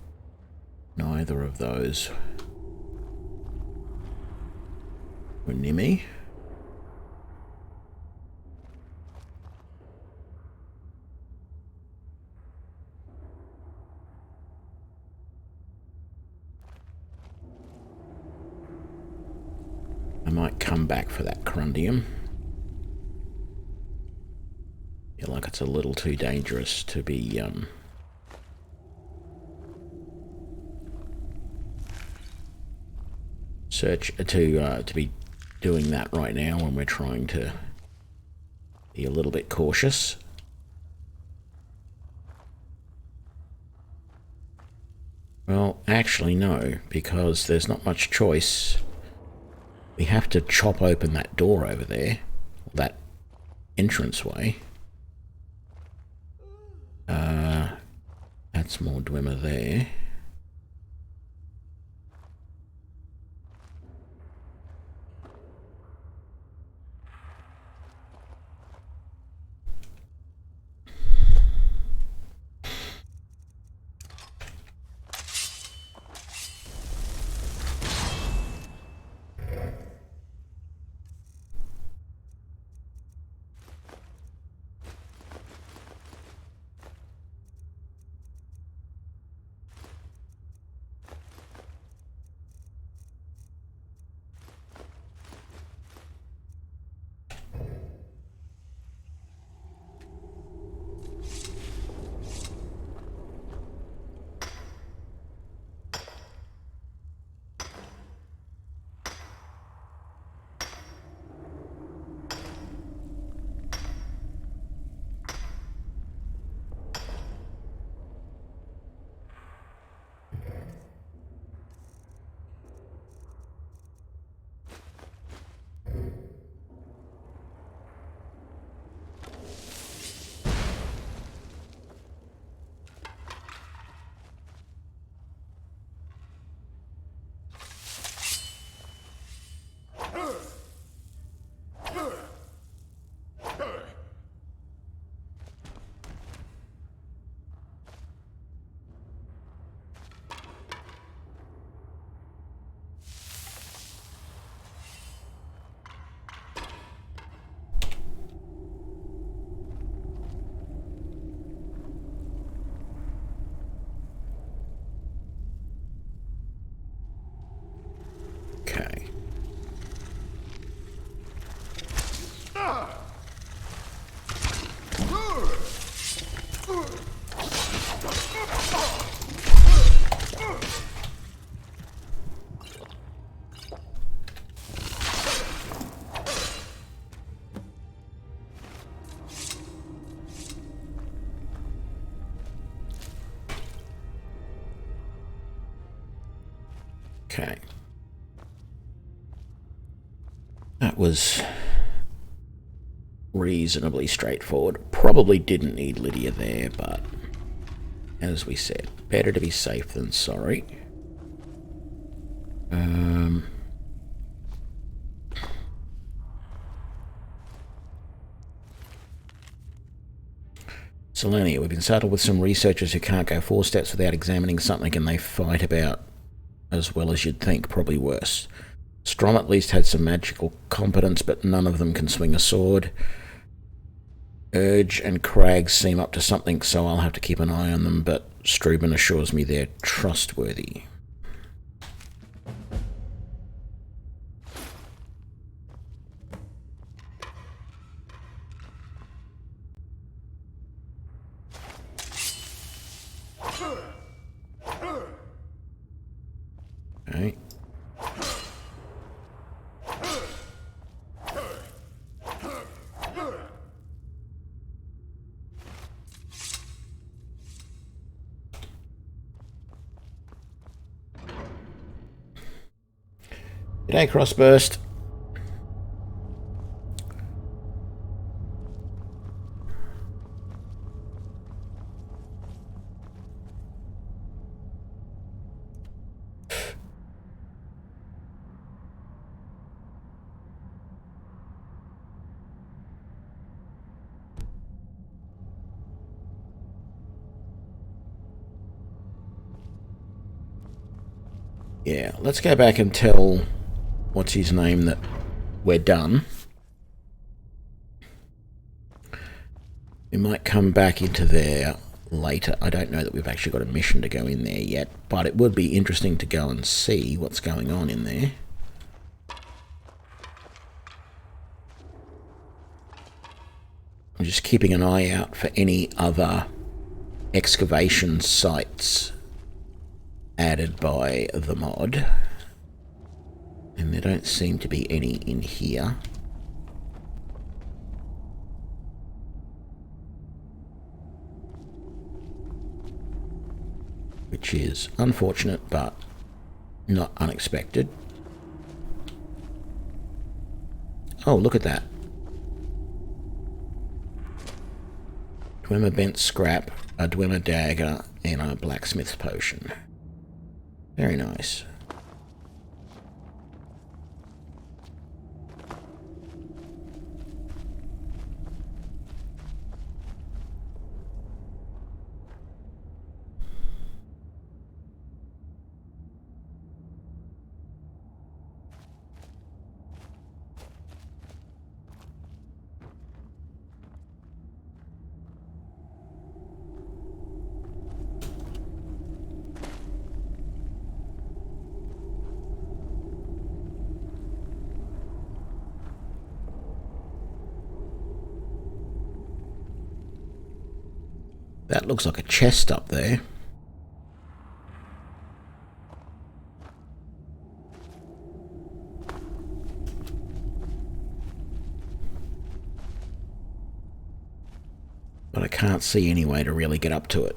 neither of those were near me. I might come back for that corundium. Feel like it's a little too dangerous to be to be doing that right now when we're trying to be a little bit cautious. Well, actually no, because there's not much choice. We have to chop open that door over there, that entranceway. That's more Dwemer there. Okay. That was reasonably straightforward. Probably didn't need Lydia there, but as we said, better to be safe than sorry. Selenia, we've been saddled with some researchers who can't go 4 steps without examining something, and they fight about as well as you'd think, probably worse. Strom at least had some magical competence, but none of them can swing a sword. Urge and Crag seem up to something, so I'll have to keep an eye on them, but Struben assures me they're trustworthy. Okay. G'day, Crossburst. Yeah, let's go back and tell what's his name that we're done. We might come back into there later. I don't know that we've actually got a mission to go in there yet, but it would be interesting to go and see what's going on in there. I'm just keeping an eye out for any other excavation sites added by the mod. And there don't seem to be any in here. Which is unfortunate, but not unexpected. Oh, look at that. Dwemer bent scrap, a Dwemer dagger, and a blacksmith's potion. Very nice. That looks like a chest up there. But I can't see any way to really get up to it.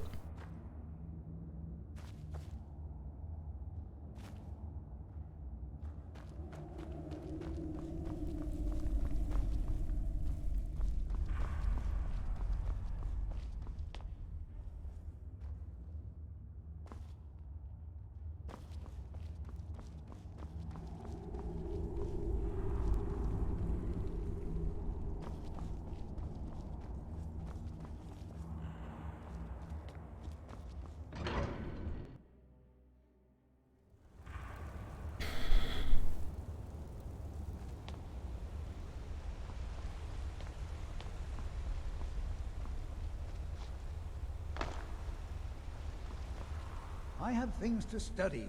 I have things to study.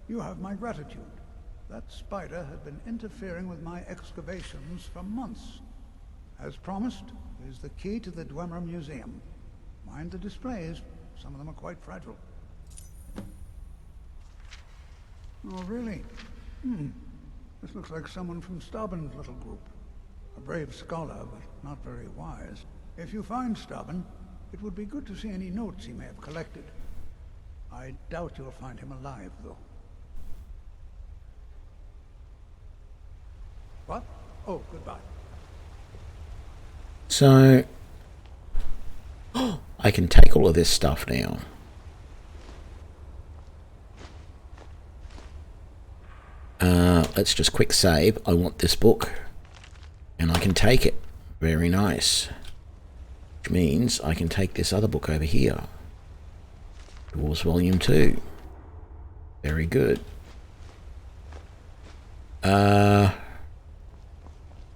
You have my gratitude. That spider had been interfering with my excavations for months. As promised, here's the key to the Dwemer Museum. Mind the displays. Some of them are quite fragile. Oh, really? This looks like someone from Stauben's little group. A brave scholar, but not very wise. If you find Stauben, it would be good to see any notes he may have collected. I doubt you'll find him alive, though. What? Oh, goodbye. So, I can take all of this stuff now. Let's just quick save. I want this book, and I can take it. Very nice. Which means I can take this other book over here. Dwarves Volume 2. Very good.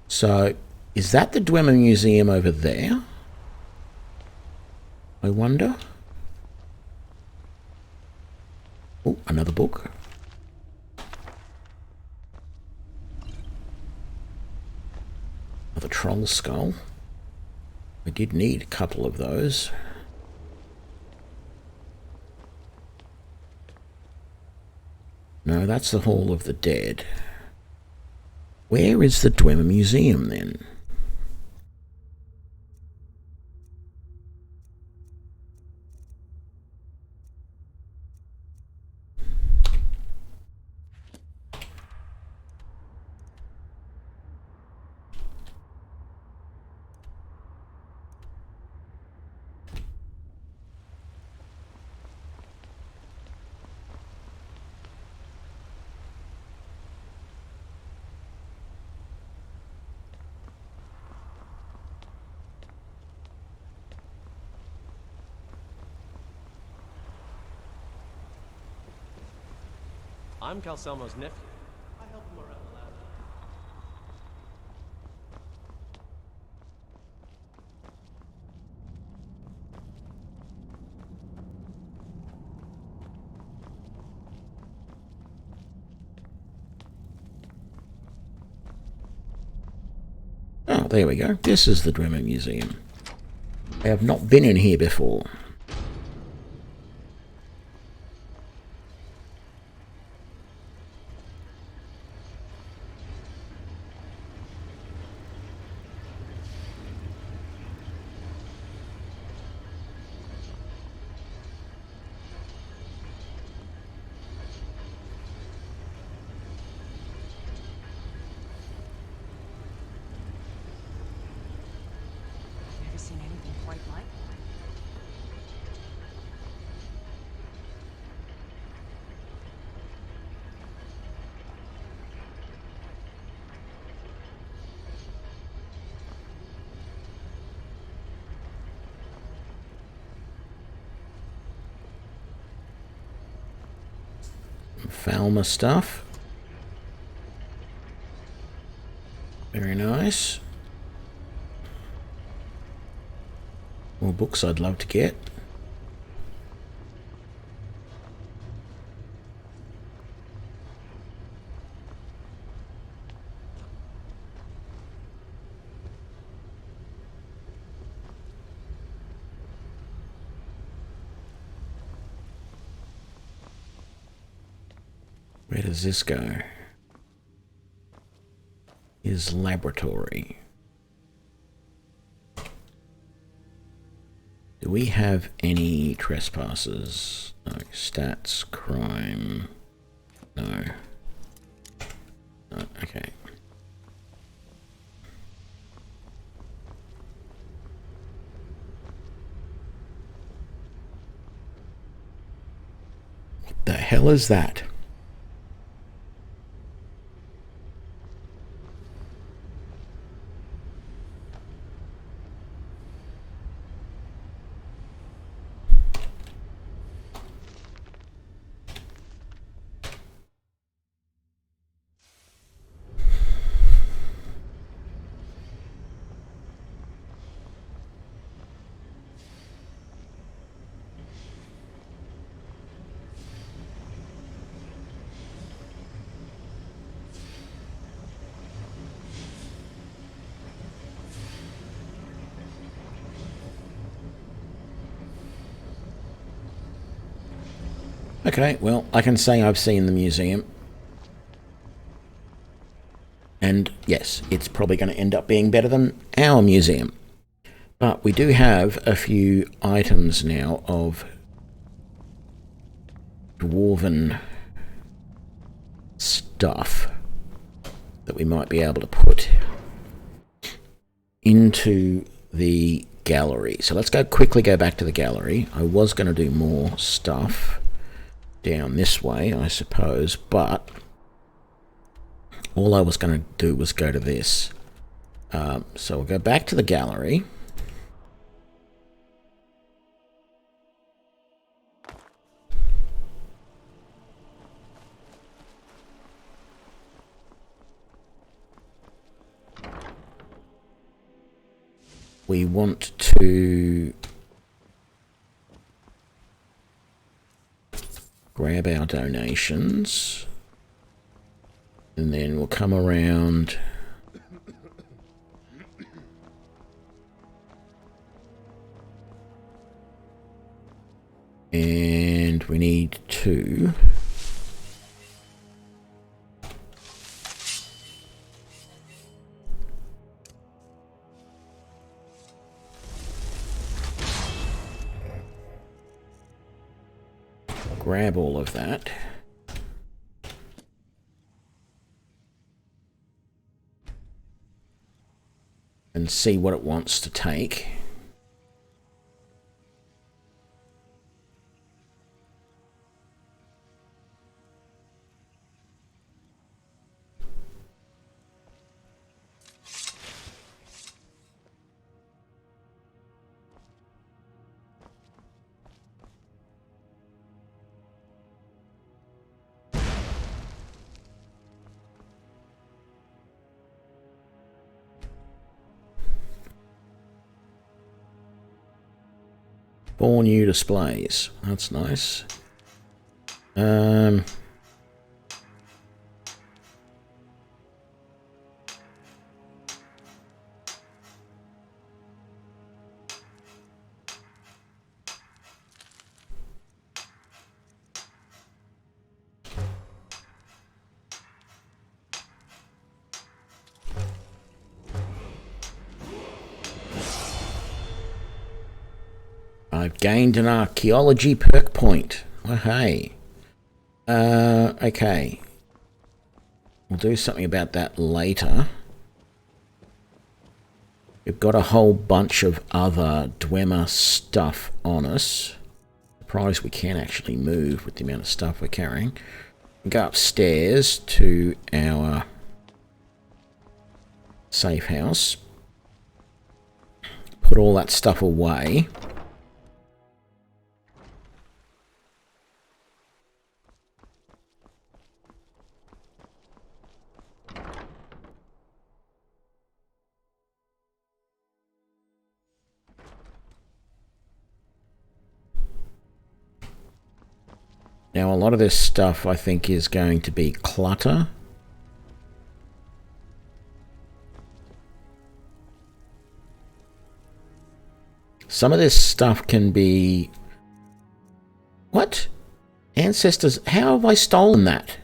So, is that the Dwemer Museum over there? I wonder. Oh, another book. Another troll skull. I did need a couple of those. No, that's the Hall of the Dead. Where is the Dwemer Museum then? I'm Calselmo's nephew. I help him around the lab. Oh, there we go. This is the Dwemer Museum. I have not been in here before. Falmer stuff. Very nice. More books I'd love to get. Where does this go? His laboratory. Do we have any trespassers? No. Stats, crime. No. No, okay. What the hell is that? Okay, well, I can say I've seen the museum. And yes, it's probably going to end up being better than our museum. But we do have a few items now of dwarven stuff. that we might be able to put into the gallery. So let's quickly go back to the gallery. I was going to do more stuff down this way, I suppose, but all I was going to do was go to this. So we'll go back to the gallery. We want to grab our donations, and then we'll come around and we need to grab all of that. And see what it wants to take. Four new displays. That's nice. I've gained an archaeology perk point. Oh, hey. Okay. We'll do something about that later. We've got a whole bunch of other Dwemer stuff on us. Surprised we can actually move with the amount of stuff we're carrying. We'll go upstairs to our safe house. Put all that stuff away. Now, a lot of this stuff, I think, is going to be clutter. Some of this stuff can be... What? Ancestors, how have I stolen that?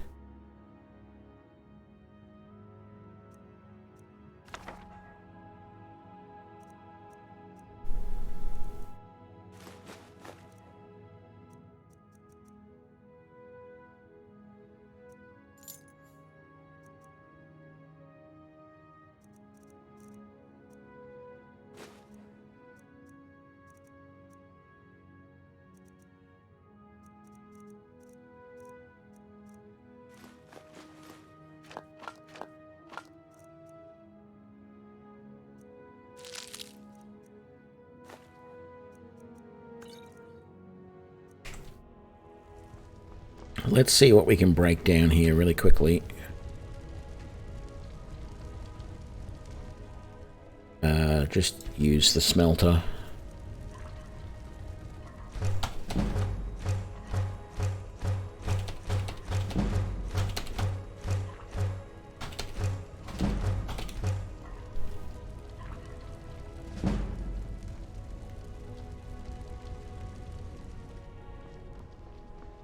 Let's see what we can break down here really quickly. Just use the smelter.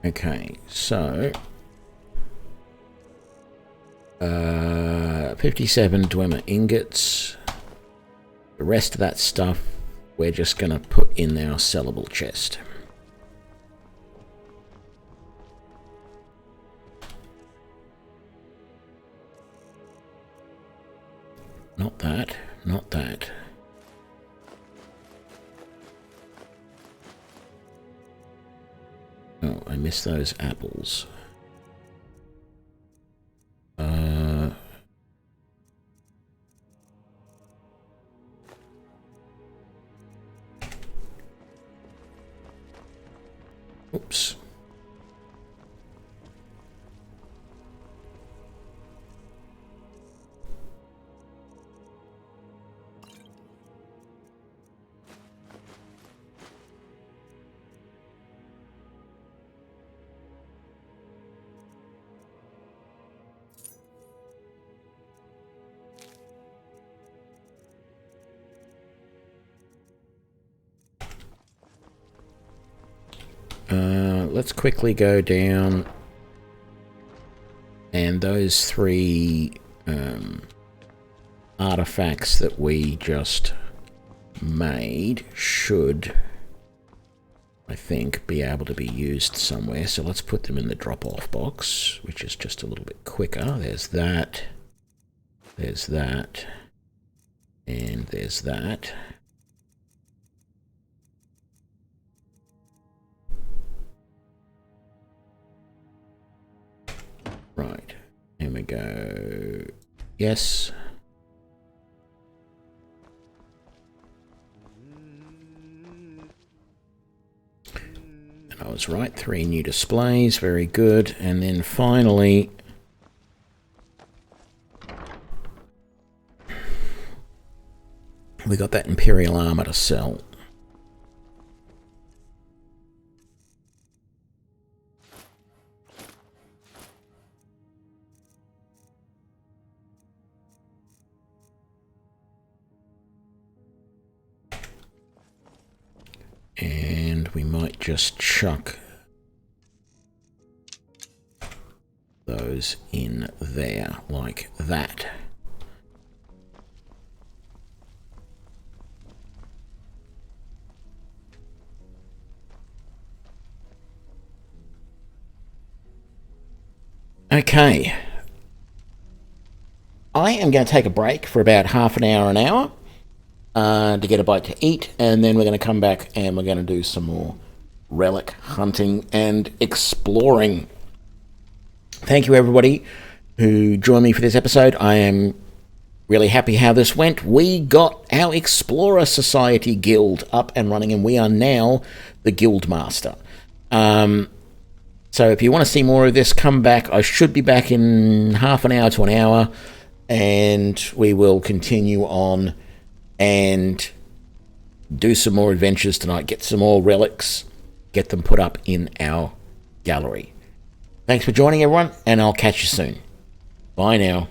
Okay, so 57 Dwemer ingots. The rest of that stuff we're just going to put in our sellable chest. Not that. Not that. Oh, I missed those apples. Oops. Let's quickly go down, and those three artifacts that we just made should, I think, be able to be used somewhere. So let's put them in the drop-off box, which is just a little bit quicker. There's that, and there's that. Right, here we go. Yes. And I was right, 3 new displays, very good. And then finally, we got that Imperial armor to sell. And we might just chuck those in there like that. Okay. I am going to take a break for about half an hour. To get a bite to eat, and then we're going to come back and we're going to do some more relic hunting and exploring. Thank you everybody who joined me for this episode. I am really happy how this went. We got our Explorer Society Guild up and running, and we are now the Guild Master. So if you want to see more of this, come back. I should be back in half an hour to an hour, and we will continue on and do some more adventures tonight, get some more relics, get them put up in our gallery. Thanks for joining, everyone, and I'll catch you soon. Bye now.